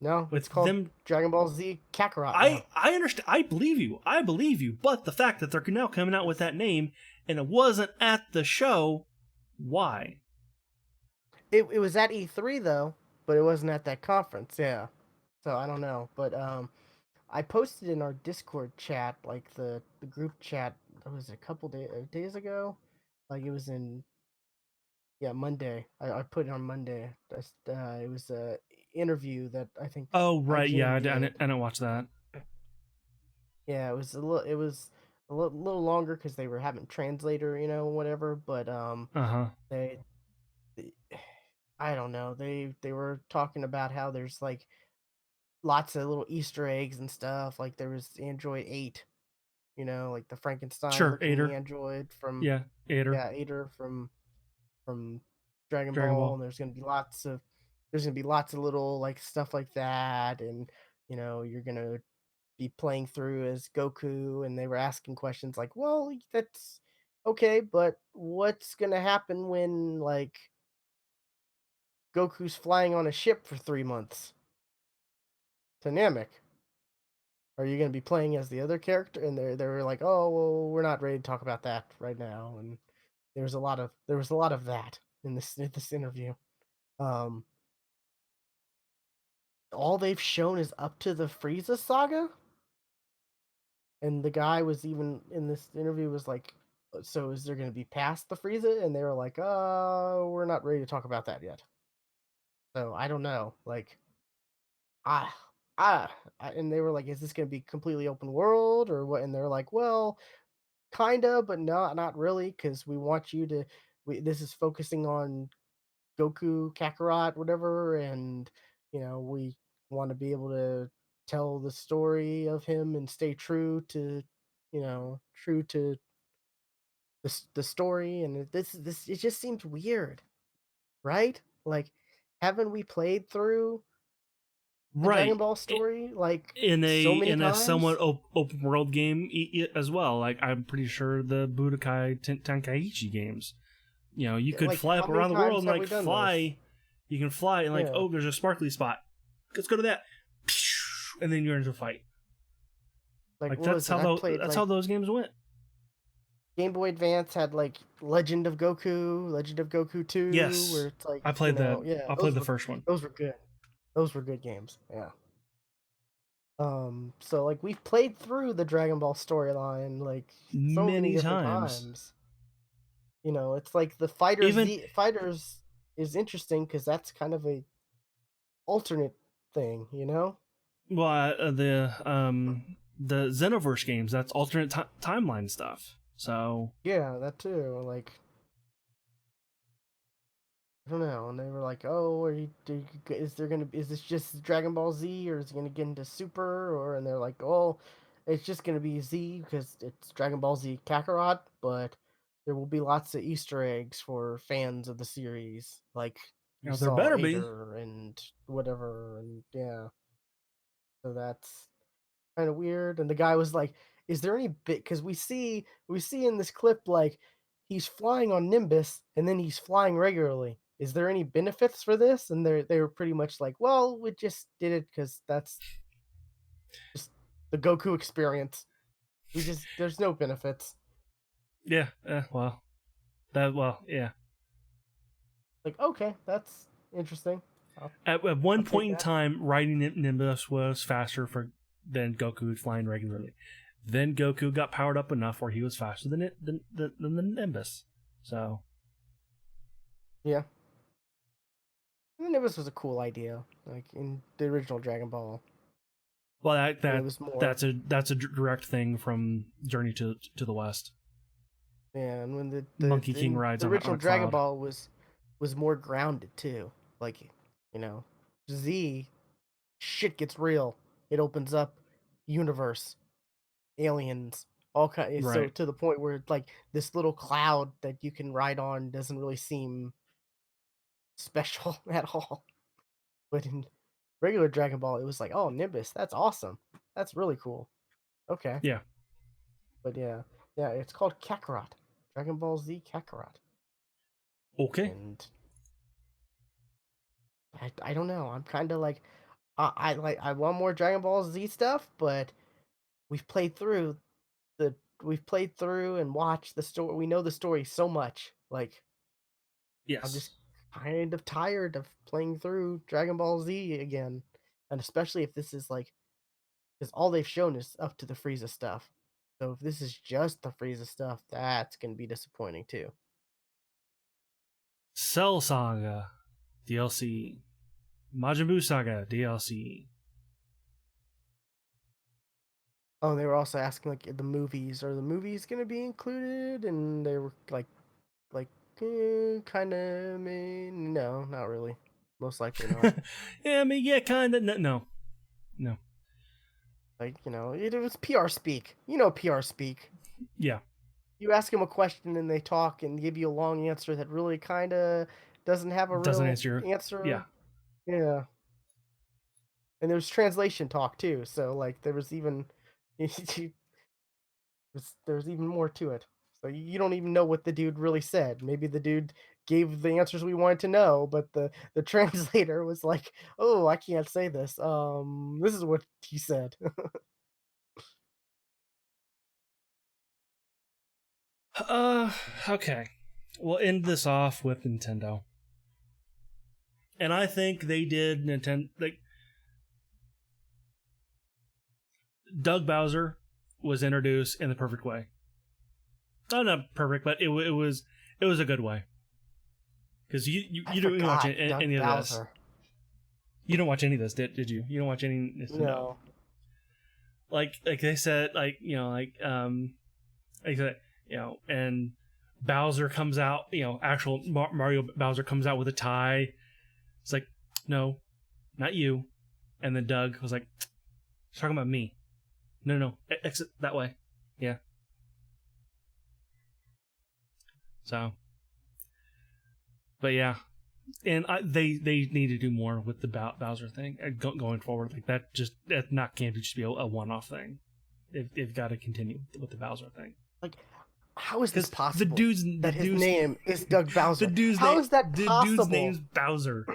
No,
With
it's called
them,
Dragon Ball Z Kakarot now.
I understand. I believe you. But the fact that they're now coming out with that name and it wasn't at the show, why?
It was at E3 though, but it wasn't at that conference. Yeah, so I don't know, but I posted in our Discord chat, like the group chat was a couple days ago. Like it was in yeah Monday. I put it on Monday. It was a interview that I think
Oh right, yeah,
IGN did.
I didn't watch that.
Yeah, it was a little longer because they were having translator, whatever. But
Uh huh.
they, they I don't know. They were talking about how there's like lots of little Easter eggs and stuff. Like there was Android 8, like the Frankenstein
Sure,
looking
Ader.
android from
Yeah, Ader.
yeah, Ader from Dragon
Dragon
Ball,
Ball.
and there's gonna be lots of little like stuff like that, and you're gonna be playing through as Goku, and they were asking questions like, well, that's okay, but what's gonna happen when like Goku's flying on a ship for 3 months to Namek? Are you gonna be playing as the other character? And they were like, oh well, we're not ready to talk about that right now. And there was a lot of that in this interview. Um, all they've shown is up to the Frieza saga, and the guy was even in this interview was like, so is there gonna be past the Frieza? And they were like, we're not ready to talk about that yet. So I don't know, like ah. And they were like, "Is this going to be completely open world or what?" And they're like, "Well, kinda, but not really, because we want you to. This is focusing on Goku, Kakarot, whatever, and we want to be able to tell the story of him and stay true to the story. And this it just seems weird, right? Like, haven't we played through the Dragon
Right.
Ball story like
In
so many
a somewhat
times?
open world game as well. Like I'm pretty sure the Budokai Tenkaichi games. You know, you
Yeah,
could
like,
fly
how
up
many
around the world
times
and
have
like
we done this?
fly. You can fly and like,
Yeah,
oh, there's a sparkly spot. Let's go to that, and then you're into a fight.
like
Like
what was it? I played
that's how
like
those games went.
Game Boy Advance had like Legend of Goku 2, where
Yes,
it's like,
I played that.
yeah,
I played the first one
those were good. Those were good games. Yeah. So like we've played through the Dragon Ball storyline like so many
many
different
times.
times. It's like the
Even
Fighters is interesting because that's kind of a alternate thing.
well, the Xenoverse games. That's alternate timeline stuff. So
Yeah, that too. Like I don't know, and they were like, "Oh, is this just Dragon Ball Z, or is it gonna get into Super?" Or and they're like, "Oh, it's just gonna be Z because it's Dragon Ball Z Kakarot, but there will be lots of Easter eggs for fans of the series, like
you
you
know there
saw
better be.
Ader and whatever, and yeah." So that's kind of weird. And the guy was like, "Is there any bit?" Because we see in this clip like he's flying on Nimbus and then he's flying regularly. Is there any benefits for this? And they were pretty much like, "Well, we just did it because that's just the Goku experience. We just there's no benefits."
Yeah. Well, that well, yeah.
Like, okay, that's interesting. I'll
At
I'll
one
take
point in
that.
time, riding Nimbus was faster than Goku flying regularly. Then Goku got powered up enough where he was faster than the Nimbus. So
Yeah, and Nimbus was a cool idea, like in the original Dragon Ball,
well,
and it was more.
that's a direct thing from Journey to the West.
Yeah, and when
Monkey King rides
the
on
original
a
Dragon
cloud.
Ball was more grounded too. Like, you know, Z shit gets real. It opens up universe, aliens, all kind. So
Right.
to the point where like this little cloud that you can ride on doesn't really seem special at all. But in regular Dragon Ball, it was like, oh, Nimbus, that's awesome. That's really cool. Okay,
Yeah.
but yeah, yeah, it's called Kakarot, Dragon Ball Z Kakarot,
Okay.
and I don't know. I'm kind of like I want more Dragon Ball Z stuff, but we've played through we've played through and watched the story. We know the story so much. Like I'm just
Yes.
kind of tired of playing through Dragon Ball Z again, and especially if this is like because all they've shown is up to the Frieza stuff. So if this is just the Frieza stuff, that's gonna be disappointing too.
Cell Saga DLC, Majin Buu Saga DLC.
Oh, they were also asking like the movies. Are the movies gonna be included? And they were like kind of. No, not really. Most likely not.
Yeah, I mean, yeah, kind of. No, no.
Like it was PR speak. You know PR speak.
Yeah,
You ask them a question and they talk and give you a long answer that really kind of doesn't have a
doesn't
real
answer your. Yeah.
answer. Yeah, and there was translation talk too. So like there was even there's even more to it. So you don't even know what the dude really said. Maybe the dude gave the answers we wanted to know, but the translator was like, "Oh, I can't say this. This is what he said."
Uh, okay. We'll end this off with Nintendo. And I think they did Nintendo. Like, Doug Bowser was introduced in the perfect way. Not perfect, but it was a good way. Because
I
you didn't watch
forgot Doug
any of this.
Bowser.
You don't watch any of this, did you? You don't watch any Nintendo.
No.
Like they said, like said, and Bowser comes out, actual Mario Bowser comes out with a tie. It's like, no, not you. And then Doug was like, he's talking about me. No, exit that way. Yeah. So, but yeah, and they need to do more with the Bowser thing going forward. Like that not can't just be a one-off thing. They've got to continue with the Bowser thing.
Like, how is this
Because the
possible?
dude's
That his name is Doug Bowser. How is that
the dude's
possible?
name's Bowser.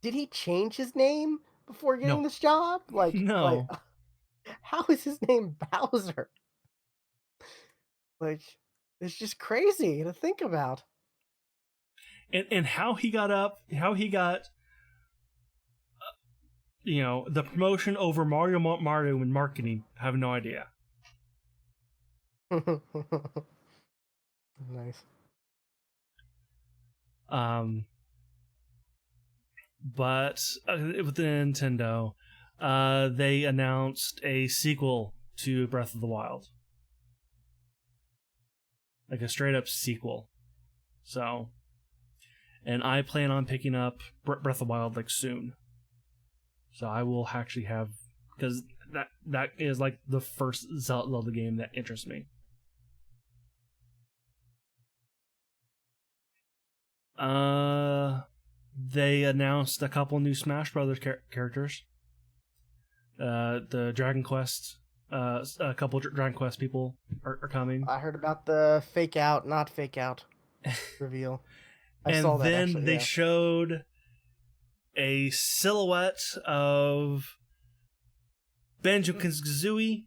Did he change his name before getting
No,
this job? Like,
no,
how is his name Bowser? Like, it's just crazy to think about.
and how he got the promotion over Mario in marketing. I have no idea.
Nice.
But with the Nintendo, they announced a sequel to Breath of the Wild, like a straight up sequel. So, and I plan on picking up Breath of the Wild like soon. So I will actually have, because that is like the first Zelda game that interests me. They announced a couple new Smash Brothers characters. The Dragon Quest, a couple Dragon Quest people are coming.
I heard about the fake out, not fake out reveal. I saw
And
that
then
actually.
they
Yeah.
showed a silhouette of Banjo-Kazooie,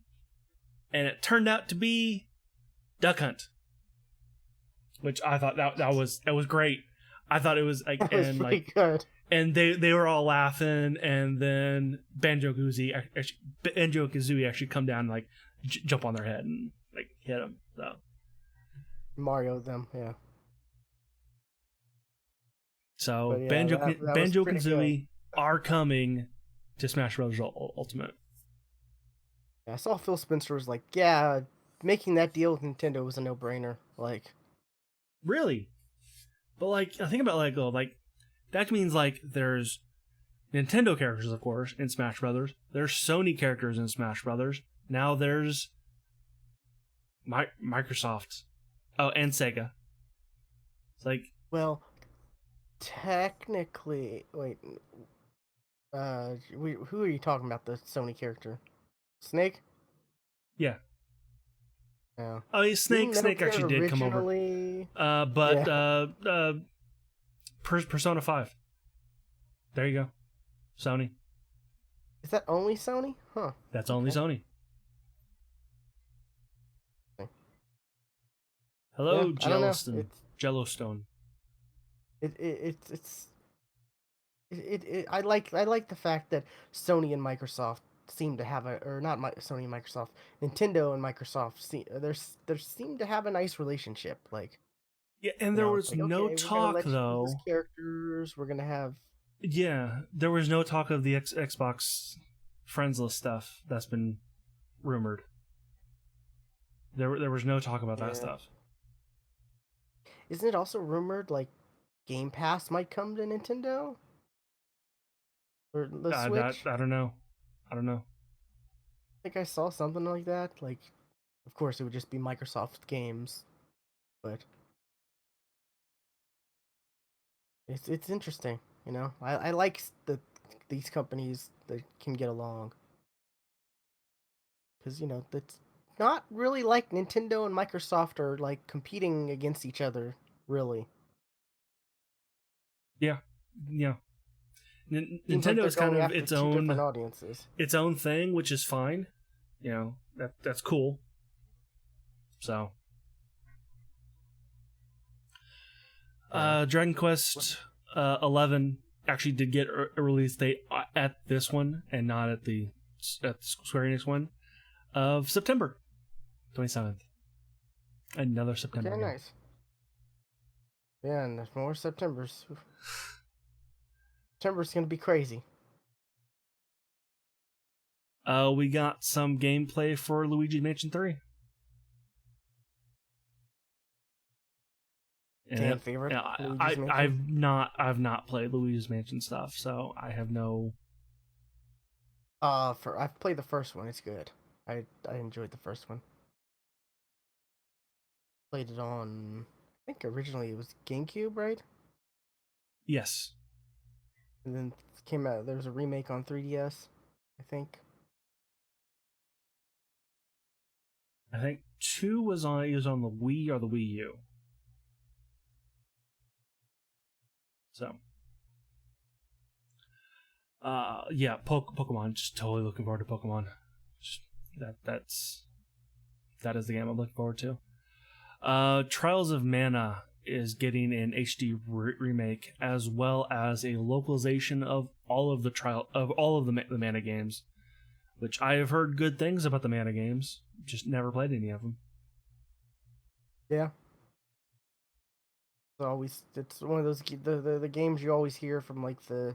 and it turned out to be Duck Hunt, which I thought that was great. I thought it was like,
That was
and
pretty
like,
good.
and they were all laughing, and then Banjo-Kazooie actually come down and like jump on their head and like hit them. So
Mario them, yeah.
So
But yeah, that was pretty good.
Banjo-Kazooie are coming to Smash Bros. Ultimate.
Yeah, I saw Phil Spencer was like, yeah, making that deal with Nintendo was a no-brainer. Like,
Really? But like, I think about like that means like there's Nintendo characters, of course, in Smash Brothers. There's Sony characters in Smash Brothers. Now there's Microsoft. Oh, and Sega. It's like,
well, technically, wait, who are you talking about? The Sony character, Snake?
yeah.
Yeah.
Oh,
Didn't Metal
Snake
Gear
actually did come over.
originally?
But
Yeah.
Persona 5. There you go. Sony.
Is that only Sony? Huh.
That's only
Okay.
Sony.
Okay.
Hello,
Yeah, I don't know.
Jellostone.
I like the fact that Sony and Microsoft seem to have or not Sony and Microsoft, Nintendo and Microsoft there seem to have a nice relationship. Like,
Yeah, and there
it's
was
like,
no
okay, we're gonna
talk
let you use these
though.
characters. We're gonna have
Yeah, there was no talk of the Xbox friends list stuff that's been rumored. There was no talk about that
yeah.
stuff.
Isn't it also rumored like Game Pass might come to Nintendo or the
That
Switch?
I don't know. I don't know.
I think I saw something like that. Like, of course, it would just be Microsoft games, but it's interesting. I like these companies that can get along because that's not really like Nintendo and Microsoft are like competing against each other, really.
Yeah, yeah.
Seems like
Nintendo
they're
is kind
going
of
after two different audiences.
its own thing, which is fine. That's cool. So,
Yeah.
Dragon Quest 11 actually did get a release date at this one and not at the Square Enix one of September 27th. Another September
Okay,
game.
nice. Yeah, and there's more September's. September's gonna be crazy.
We got some gameplay for Luigi Mansion 3. And
Fan favorite, Luigi's Mansion.
I've not played Luigi's Mansion stuff, so I have no.
I've played the first one. It's good. I enjoyed the first one. Played it on. I think originally it was GameCube, right?
Yes,
And then came out. There was a remake on 3DS. I think.
I think 2 was on the Wii or the Wii U. So, yeah, Pokemon. Just totally looking forward to Pokemon. Just, that is the game I'm looking forward to. Trials of Mana is getting an HD remake as well as a localization of all of the Mana games, which I have heard good things about the Mana games. Just never played any of them.
Yeah. It's one of those the games you always hear from like the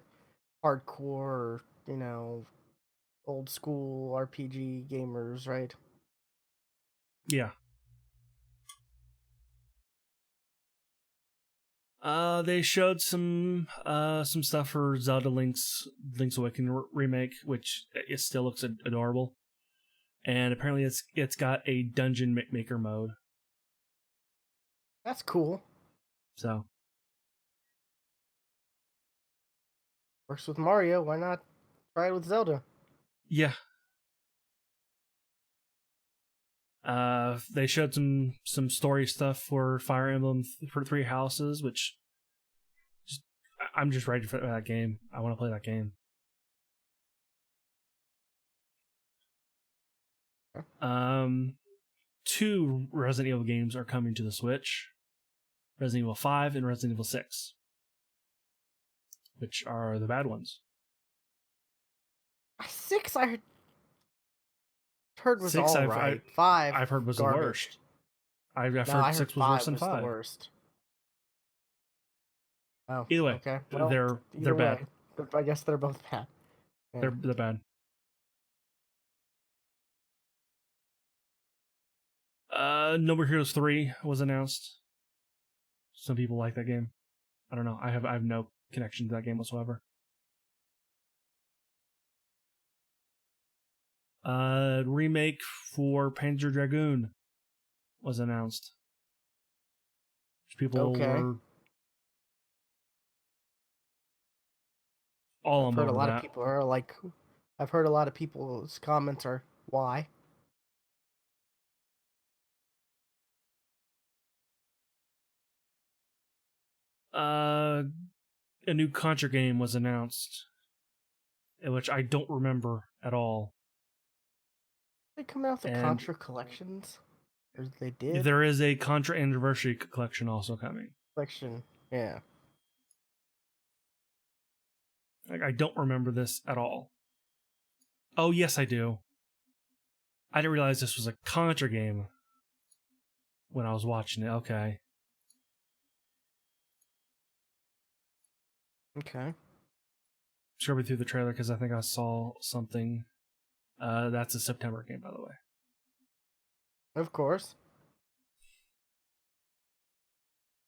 hardcore, old school RPG gamers, right?
Yeah. They showed some stuff for Zelda Link's Awakening remake, which it still looks adorable, and apparently it's got a dungeon maker mode.
That's cool.
So
Works with Mario. Why not try it with Zelda?
yeah, they showed some story stuff for Fire Emblem for Three Houses, which I'm just ready for that game. I want to play that game. Two Resident Evil games are coming to the Switch: Resident Evil 5 and Resident Evil 6, which are the bad ones.
6 I heard was
6
all right. 5
I've heard was the
garbage.
worst. I've
No, I
heard
heard
6 was worse
5
than
was the
5.
worst. Oh,
Either way,
okay. Well,
they're
either
bad.
way, I guess they're both bad. Yeah.
They're bad. No More Heroes 3 was announced. Some people like that game. I don't know. I have no connection to that game whatsoever. Remake for Panzer Dragoon was announced. People
Okay.
were all
I've
on
heard
board
a
with
lot of
that.
people are like, I've heard a lot of people's comments are why.
Uh, a new Contra game was announced, which I don't remember at all.
They come out with the
And
Contra collections, or they did
there is a Contra Anniversary collection also coming.
collection. Yeah.
I don't remember this at all. Oh, yes, I do. I didn't realize this was a Contra game when I was watching it. Okay.
Okay.
Scrubbing through the trailer because I think I saw something. That's a September game, by the way.
Of course.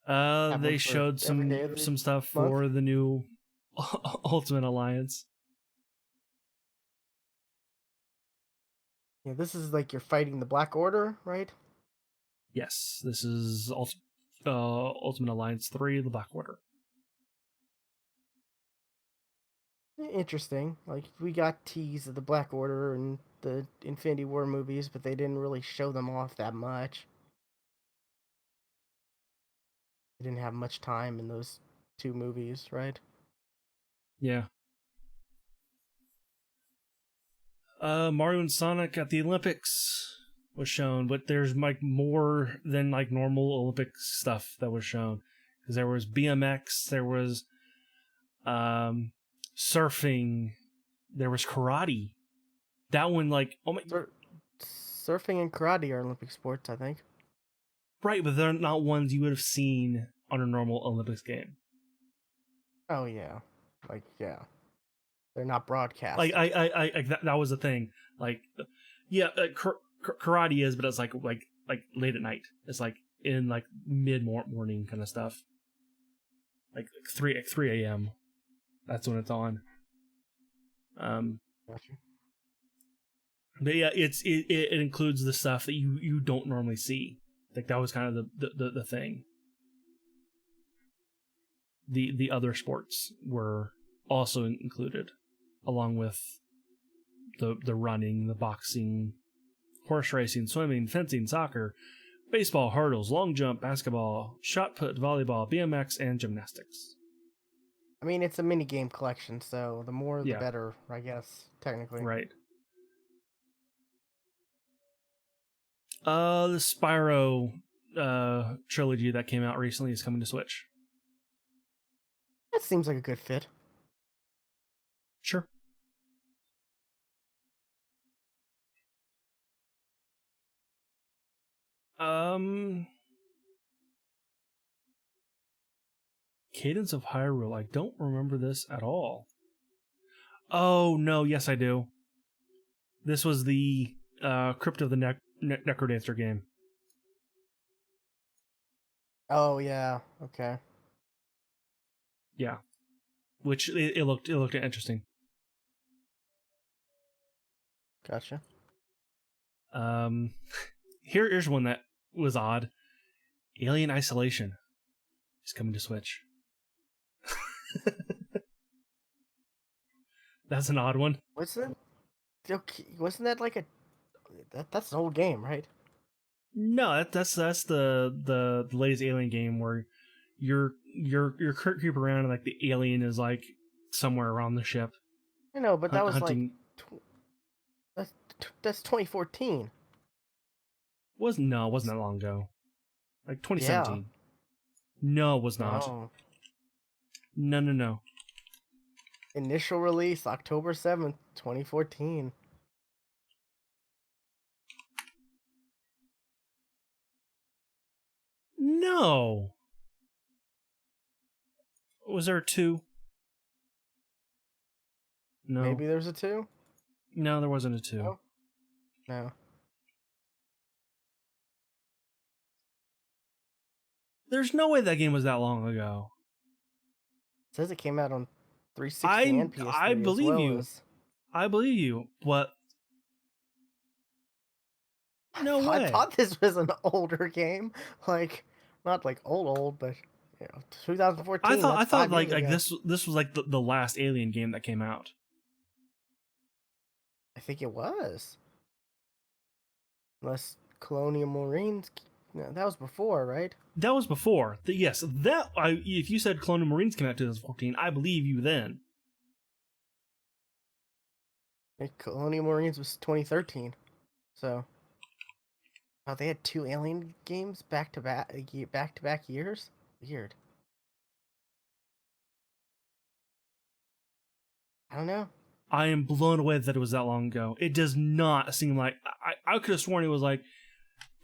Have one
They
for
showed
every
some
day of the
some stuff
month.
for the new Ultimate Alliance.
Yeah, this is like you're fighting the Black Order, right?
Yes, this is Ultimate Alliance 3, The Black Order.
Interesting. Like we got tease of the Black Order and the Infinity War movies, but they didn't really show them off that much. They didn't have much time in those two movies, right?
Yeah. Mario and Sonic at the Olympics was shown, but there's like more than like normal Olympic stuff that was shown because there was BMX, there was surfing, there was karate. That one, like, oh my,
Surfing and karate are Olympic sports, I think.
right, but they're not ones you would have seen on a normal Olympics game.
Oh yeah, like yeah, they're not
Like,
broadcasted.
that was the thing. Like, yeah, karate is, but it's like late at night. It's like in like mid morning kind of stuff. Like 3 a.m. That's when it's on. Um,
Gotcha.
but yeah, it includes the stuff that you don't normally see. Like that was kind of the thing. The other sports were also included, along with the running, the boxing, horse racing, swimming, fencing, soccer, baseball, hurdles, long jump, basketball, shot put, volleyball, BMX, and gymnastics.
I mean, it's a mini game collection, so the more the
Yeah,
better, I guess, technically.
right. The Spyro trilogy that came out recently is coming to Switch.
That seems like a good fit.
Sure. Um, Cadence of Hyrule. I don't remember this at all. Oh no, yes I do. This was the Crypt of the Necrodancer game.
Oh yeah, okay,
Yeah, which it looked interesting.
gotcha.
Um, here's one that was odd. Alien Isolation is coming to Switch. That's an odd one.
What's that? Okay, wasn't that like a that's an old game, right?
No, that's the latest Alien game where you're creep around and like the alien is like somewhere around the ship
I know, but that was like
hunting.
tw- that's 2014.
It wasn't that long ago. Like
Yeah.
2017. No, it was not.
No.
No, no, no.
Initial release October 7th, 2014.
No. Was there a two? No.
Maybe there's a 2?
No, there wasn't a two.
No. No.
There's no way that game was that long ago.
It says it came out on 360 and
I
PS3 as
believe
well
you.
as
I believe you. But no
I
way.
thought this was an older game, like not like old, but you know, 2014.
I
That's
thought
5 years
like
ago.
this was like the last Alien game that came out.
I think it was, unless Colonial Marines. No, that was before, right?
That was before. Yes, that if you said Colonial Marines came out in 2014, I believe you then.
I think Colonial Marines was 2013. So, oh, they had 2 Alien games back to back years. Weird. I don't know.
I am blown away that it was that long ago. It does not seem like I could have sworn it was like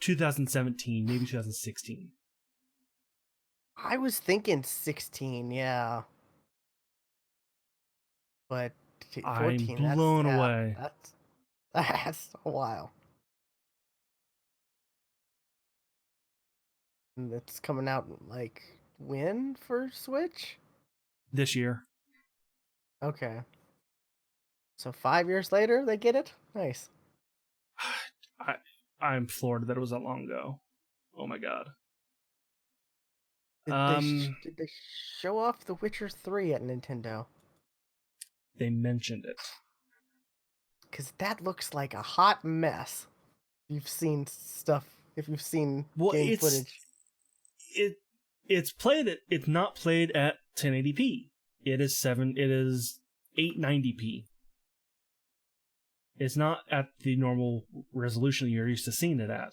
2017, maybe 2016.
I was thinking 16, yeah. But
I'm
14,
blown away.
that's a while. And it's coming out like when for Switch?
This year.
Okay. So 5 years later they get it? Nice.
I I'm floored that it was that long ago. Oh my god.
Did they show off The Witcher 3 at Nintendo?
They mentioned it.
Cuz that looks like a hot mess. You've seen stuff, if you've seen
Well,
game footage.
it it's played at it's not played at 1080p. It is 890p. It's not at the normal resolution you're used to seeing it at.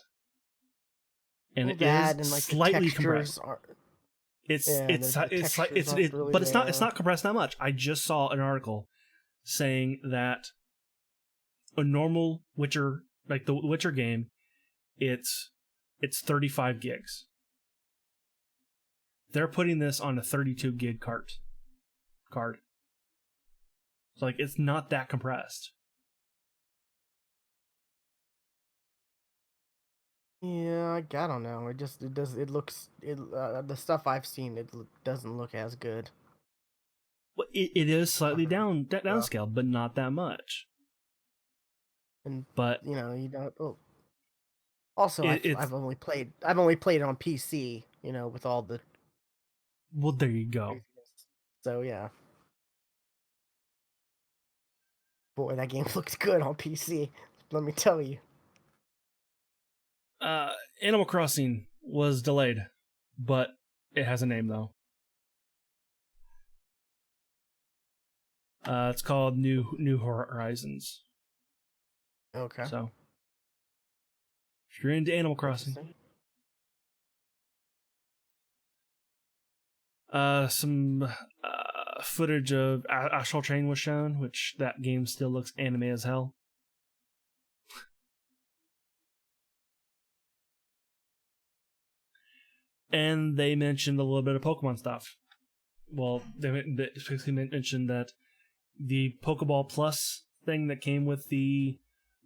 And
Well,
it is
that and like the
slightly compressed.
textures are
It's
yeah,
it's
the
it's like
textures aren't really
but it's
there.
not compressed that much. I just saw an article saying that a normal Witcher, like the Witcher game, it's 35 gigs. They're putting this on a 32 gig card. So like it's not that compressed.
Yeah, I don't know. The stuff I've seen doesn't look as good.
Well, it is slightly
Stuff.
downscaled, but not that much.
And
But
you don't. Oh. Also,
it's
I've only played it on PC. With all the
well, there you go.
craziness. So yeah, boy, that game looks good on PC. Let me tell you.
Animal Crossing was delayed, but it has a name though. It's called New Horizons.
Okay.
So if you're into Animal Crossing, some footage of Astral Chain was shown, which that game still looks anime as hell. And they mentioned a little bit of Pokemon stuff. Well, they basically mentioned that the Pokeball Plus thing that came with the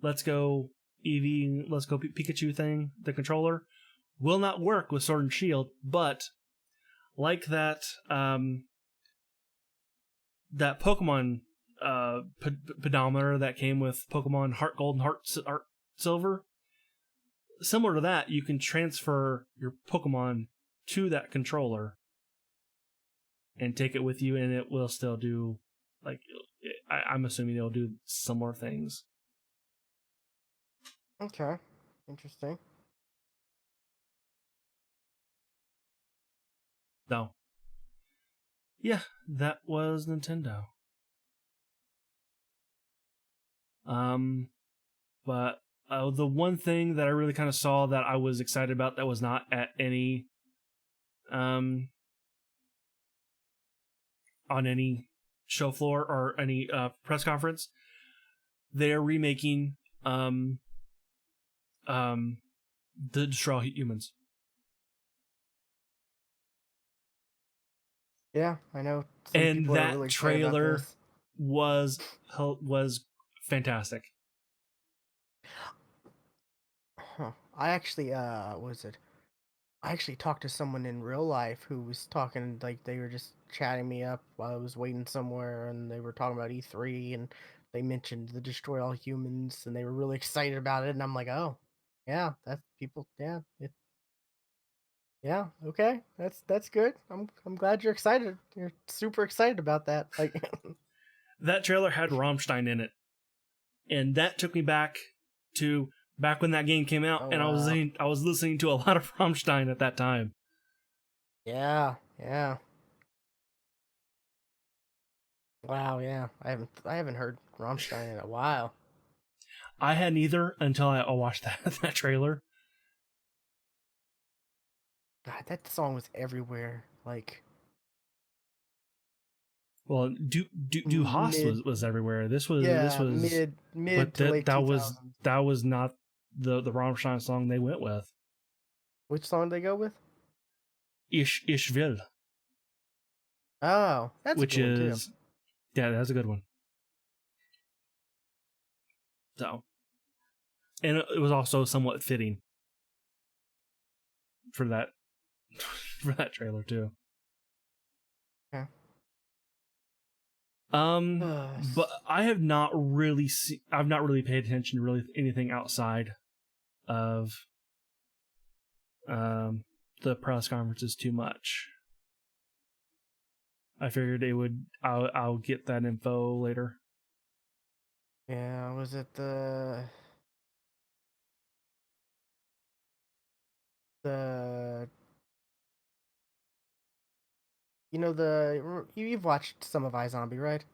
Let's Go Eevee, Let's Go Pikachu thing, the controller, will not work with Sword and Shield, but like that that Pokemon pedometer that came with Pokemon Heart Gold and Heart Silver, similar to that, you can transfer your Pokemon to that controller and take it with you, and it will still do, like, I'm assuming it'll do similar things.
Okay. Interesting.
So, yeah, that was Nintendo. But the one thing that I really kind of saw that I was excited about that was not at any on any show floor or any press conference, they're remaking the Destroy All Humans.
Yeah, I know some
And
people are
that
really excited about
trailer
this.
was fantastic.
Huh. I actually was it? I actually talked to someone in real life who was talking, like they were just chatting me up while I was waiting somewhere, and they were talking about E3, and they mentioned the Destroy All Humans, and they were really excited about it, and I'm like, oh, yeah, that's people, yeah, okay, that's good. I'm glad you're excited. You're super excited about that. Like,
That trailer had Rammstein in it, and that took me back to back when that game came out,
oh
and
wow,
I was listening to a lot of Rammstein at that time.
yeah, yeah, wow, yeah. I haven't heard Rammstein in a while.
I hadn't either until I watched that trailer.
God, that song was everywhere. Like,
Well, Du Haas
mid
was everywhere. This
yeah,
was,
mid
but
to late
that
2000s.
was not the Rammstein song they went with.
Which song did they go with?
Ich will,
Oh, that's a
which
good one too.
is, yeah, that's a good one. So, and it was also somewhat fitting for that for that trailer too.
Okay.
But I have not really I've not really paid attention to really anything outside of um the press conferences too much. I figured it would. I'll get that info later.
Yeah, was it the you've watched some of iZombie, right?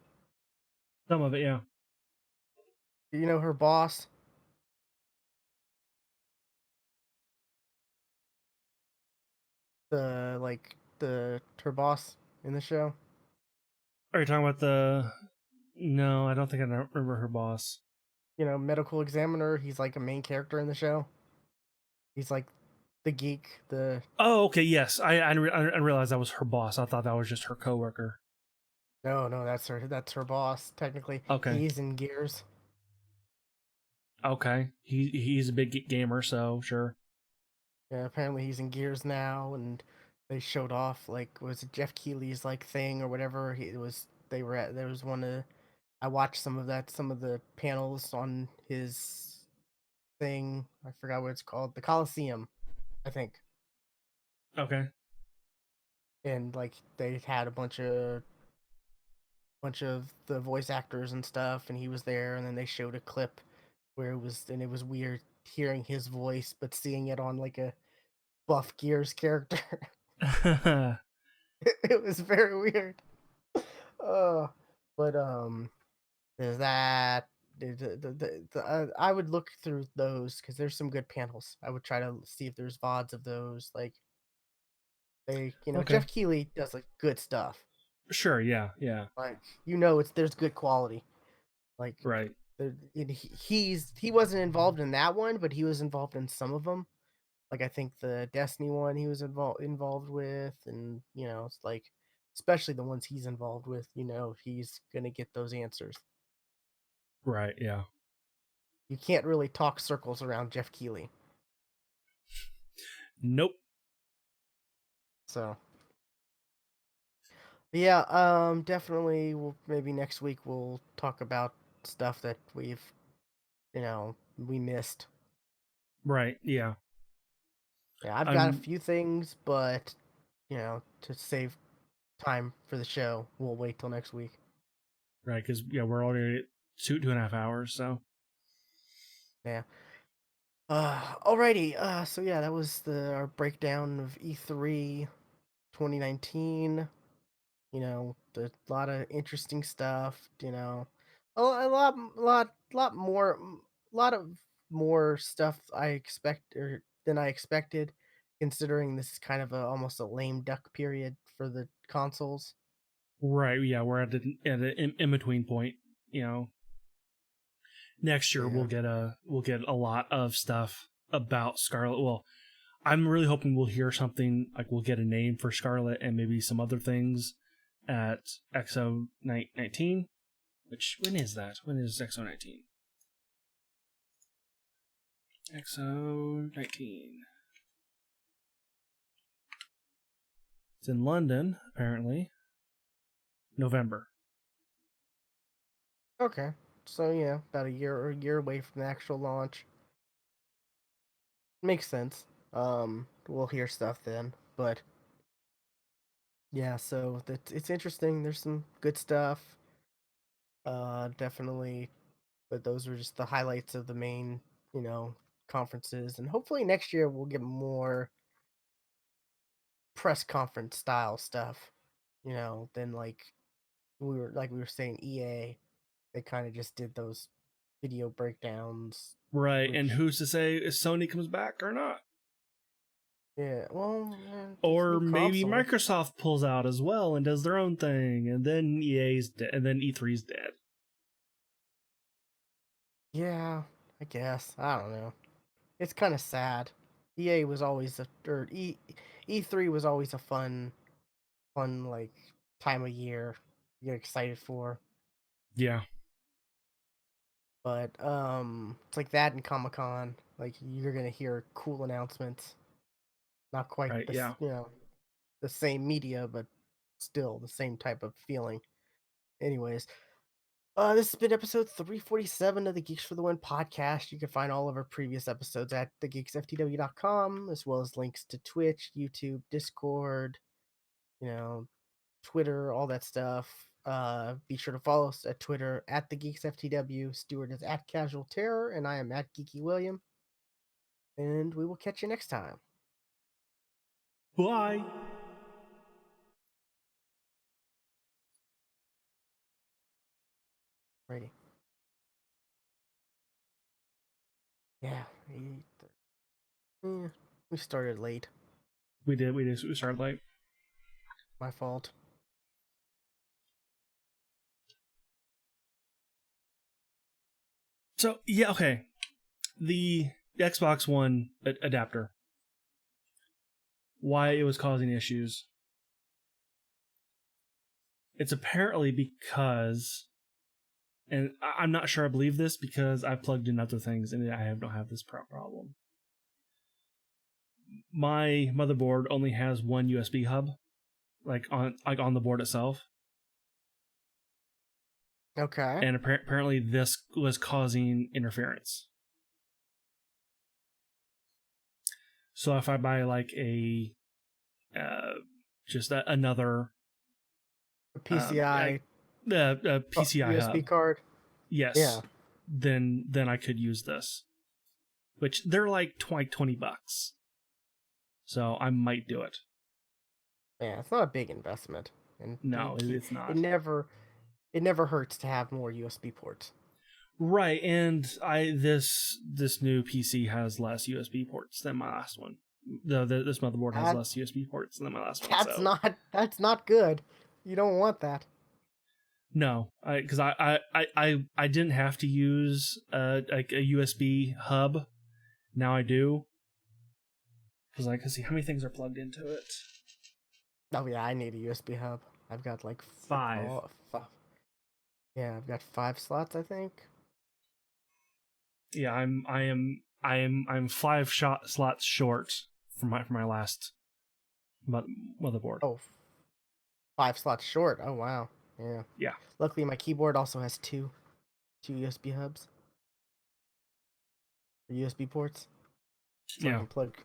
Some of it, yeah.
You know her boss, the her boss in the show.
Are you talking about the? No, I don't think I remember her boss.
Medical examiner. He's like a main character in the show. He's like the geek. The
Oh, okay. Yes, I realized that was her boss. I thought that was just her coworker.
No, no, that's her boss. Technically,
Okay,
he's in Gears.
okay. He's a big gamer, so sure.
Yeah, apparently he's in Gears now, and they showed off was it Jeff Keighley's thing or whatever. He it was they were at there was one of I watched some of the panels on his thing. I forgot what it's called, the Coliseum, I think.
Okay.
And they had a bunch of the voice actors and stuff, and he was there, and then they showed a clip where it was weird hearing his voice, but seeing it on a buff Gears character. It was very weird. Uh, but there's that. I would look through those because there's some good panels. I would try to see if there's VODs of those.
Okay.
Jeff Keighley does good stuff.
Sure. Yeah. Yeah.
There's good quality. Like
Right.
he wasn't involved in that one, but he was involved in some of them. I think the Destiny one he was involved with, and it's especially the ones he's involved with. He's gonna get those answers.
Right. Yeah.
You can't really talk circles around Jeff Keighley.
Nope.
So yeah, definitely. Maybe next week we'll talk about stuff that we missed.
Right. Yeah.
Yeah, I've got a
I'm
few things, but to save time for the show, we'll wait till next week.
right because yeah, we're already at 2.5 hours. So
Yeah. Alrighty. So yeah, that was our breakdown of E3 2019. A lot of interesting stuff. A lot more, lot of more stuff than I expected, considering this is kind of almost a lame duck period for the consoles.
right. Yeah, we're at an in between point. You know, next year
Yeah.
we'll get a lot of stuff about Scarlet. Well, I'm really hoping we'll hear something like we'll get a name for Scarlet and maybe some other things at XO 19. Which when is that? When is XO 19? XO 19. It's in London apparently. November.
Okay. So yeah, about a year away from the actual launch. Makes sense. We'll hear stuff then, but yeah. So it's interesting. There's some good stuff. Definitely. But those were just the highlights of the main, you know, conferences. And hopefully next year we'll get more press conference style stuff, than we were saying EA. They kind of just did those video breakdowns,
Right, and
which
who's to say if Sony comes back or not?
Yeah, well, these
Or
new
maybe
consoles.
Microsoft pulls out as well and does their own thing, and then EA's dead, and then E3's dead.
Yeah, I guess. I don't know. It's kind of sad. EA was always a or E3 was always a fun like time of year you get excited for.
Yeah,
But it's like that in Comic-Con. Like you're gonna hear cool announcements. Not quite
right.
this,
Yeah,
the same media, but still the same type of feeling. Anyways, this has been episode 347 of the Geeks for the Win podcast. You can find all of our previous episodes at thegeeksftw.com, as well as links to Twitch, YouTube, Discord, you know, Twitter, all that stuff. Be sure to follow us at Twitter at thegeeksftw. Stuart is at Casual Terror, and I am at Geeky William. And we will catch you next time.
bye.
Ready? Yeah, we started late.
We did. We started late.
My fault.
So yeah, okay. The Xbox One adapter. Why it was causing issues? It's apparently because, and I'm not sure I believe this because I plugged in other things and don't have this problem. My motherboard only has one USB hub, like on the board itself,
Okay.
and apparently this was causing interference. So if I buy like uh, another
A
I,
PCI
PCI
USB
hub,
card. Yeah.
yes, then I could use this, which they're like $20, so I might do it.
Yeah, it's not a big investment, and
No, it's
it
not.
never hurts to have more USB ports.
Right, and this new PC has less USB ports than my last one. This motherboard has
That
less USB ports than my last one,
that's
so
not good. You don't want that.
no, because I didn't have to use like a USB hub. Now I do because I can see how many things are plugged into it.
Oh yeah, I need a USB hub. I've got like
Five.
yeah, I've got 5 slots, I think.
Yeah, I'm slots short for my last motherboard.
Oh, 5 slots short. Oh wow. Yeah.
Yeah,
Luckily, my keyboard also has two USB hubs or USB ports, so I
yeah.
can plug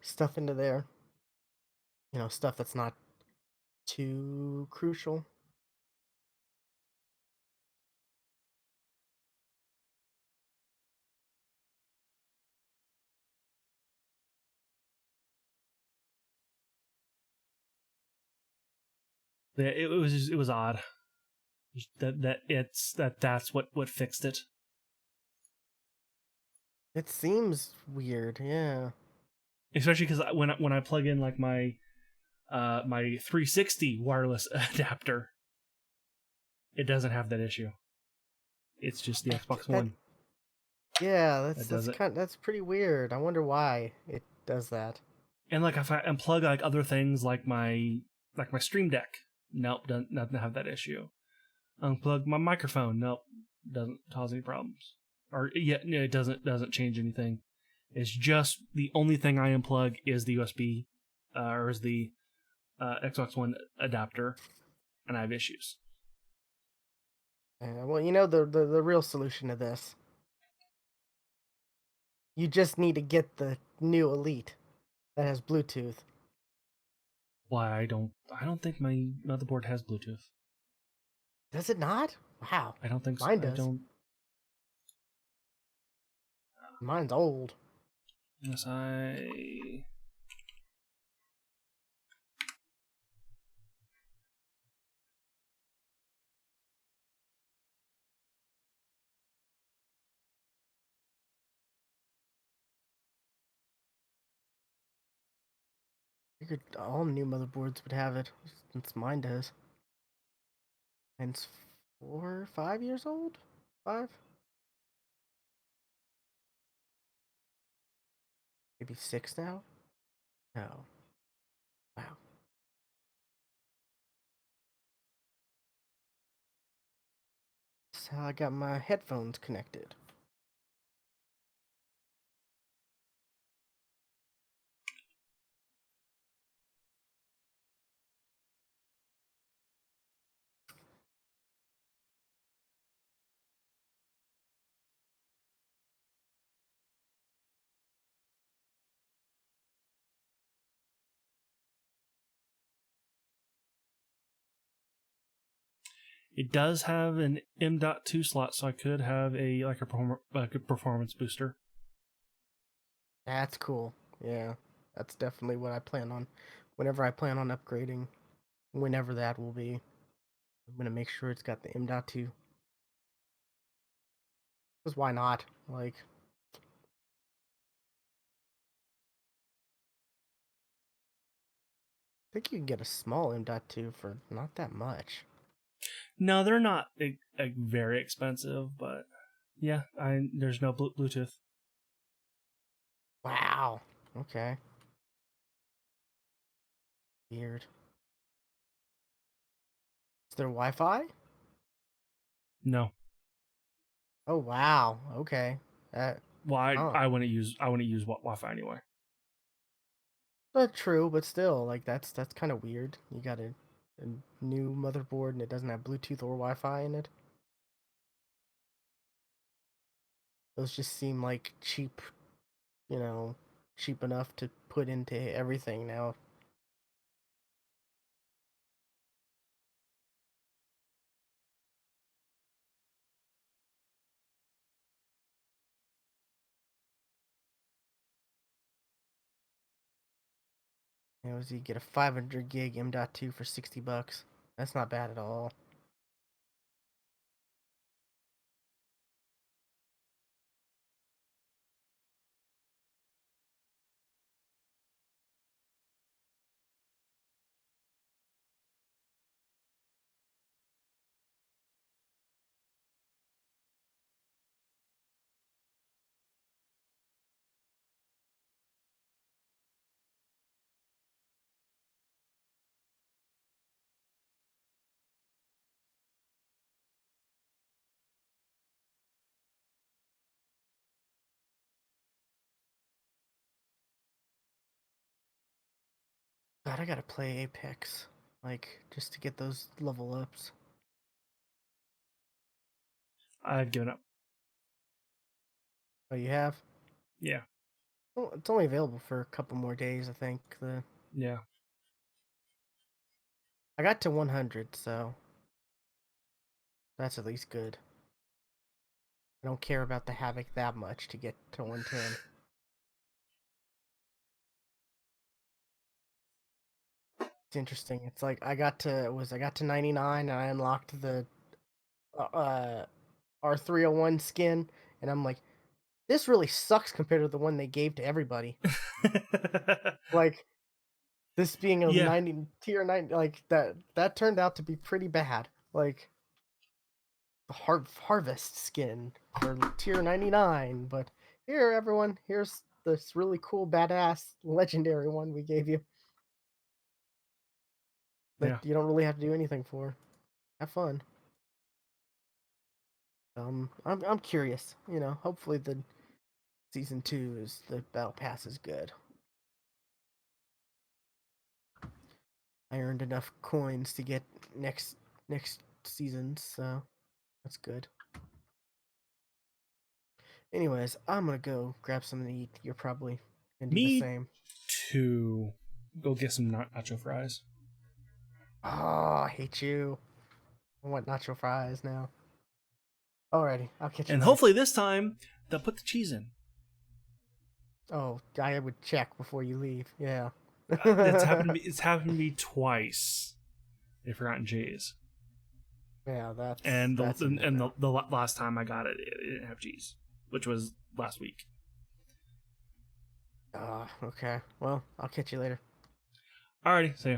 stuff into there. Stuff that's not too crucial.
It was odd. That's what fixed it.
It seems weird, yeah.
Especially because when I plug in like my 360 wireless adapter, it doesn't have that issue. It's just the Xbox
That
One
yeah,
that
that's
does it.
that's pretty weird. I wonder why it does that.
And like if I unplug like other things like my Stream Deck, nope, doesn't have that issue. Unplug my microphone, nope, doesn't cause any problems. Or yeah, no, it doesn't change anything. It's just the only thing I unplug is the USB, or is the Xbox One adapter, and I have issues.
Well, the real solution to this. You just need to get the new Elite that has Bluetooth.
Why I don't think my motherboard has Bluetooth.
Does it not? Wow.
I don't think so.
Mine
I
does.
don't.
Mine's old.
Yes, I
figured all new motherboards would have it, since mine does. Mine's 5 years old? 5? Maybe 6 now? No. Wow. That's how I got my headphones connected.
It does have an M.2 slot, so I could have a performance booster.
That's cool. Yeah. That's definitely what I plan on. Whenever I plan on upgrading, whenever that will be, I'm gonna make sure it's got the M.2. Because why not? Like, I think you can get a small M.2 for not that much.
No, they're not very expensive, but yeah, there's no Bluetooth.
Wow. Okay. Weird. Is there Wi-Fi?
No.
Oh wow. Okay. That.
Well,
Oh.
I wouldn't use Wi-Fi anyway.
True, but still, like that's kind of weird. You got a new motherboard and it doesn't have Bluetooth or Wi-Fi in it. Those just seem like cheap, you know, cheap enough to put into everything now. You know, so you get a 500 gig M.2 for $60. That's not bad at all. God, I gotta play Apex, like just to get those level ups.
I've given up.
Oh, you have?
Yeah.
Well, it's only available for a couple more days, I think.
Yeah.
I got to 100, so that's at least good. I don't care about the Havoc that much to get to 110. It's interesting. It's like I got to 99 and I unlocked the R301 skin, and I'm like, this really sucks compared to the one they gave to everybody. Like, this being a
Yeah.
90 tier 90, like that turned out to be pretty bad. Like the harvest skin for tier 99, but here everyone, here's this really cool badass legendary one we gave you that
Yeah.
you don't really have to do anything for. Have fun. I'm curious. You know, hopefully the season 2 is the battle pass is good. I earned enough coins to get next season, so that's good. Anyways, I'm gonna go grab something to eat. You're probably gonna do the
Me
same.
too. Go get some nacho fries.
Oh, I hate you. I want nacho fries now. Alrighty, I'll catch you
And
later.
hopefully this time they'll put the cheese in.
Oh, I would check before you leave. Yeah.
It's happened to me twice. They've forgotten cheese.
Yeah,
And
that's a no-no.
the last time I got it, it didn't have cheese, which was last week.
Okay. Well, I'll catch you later.
Alrighty, see ya.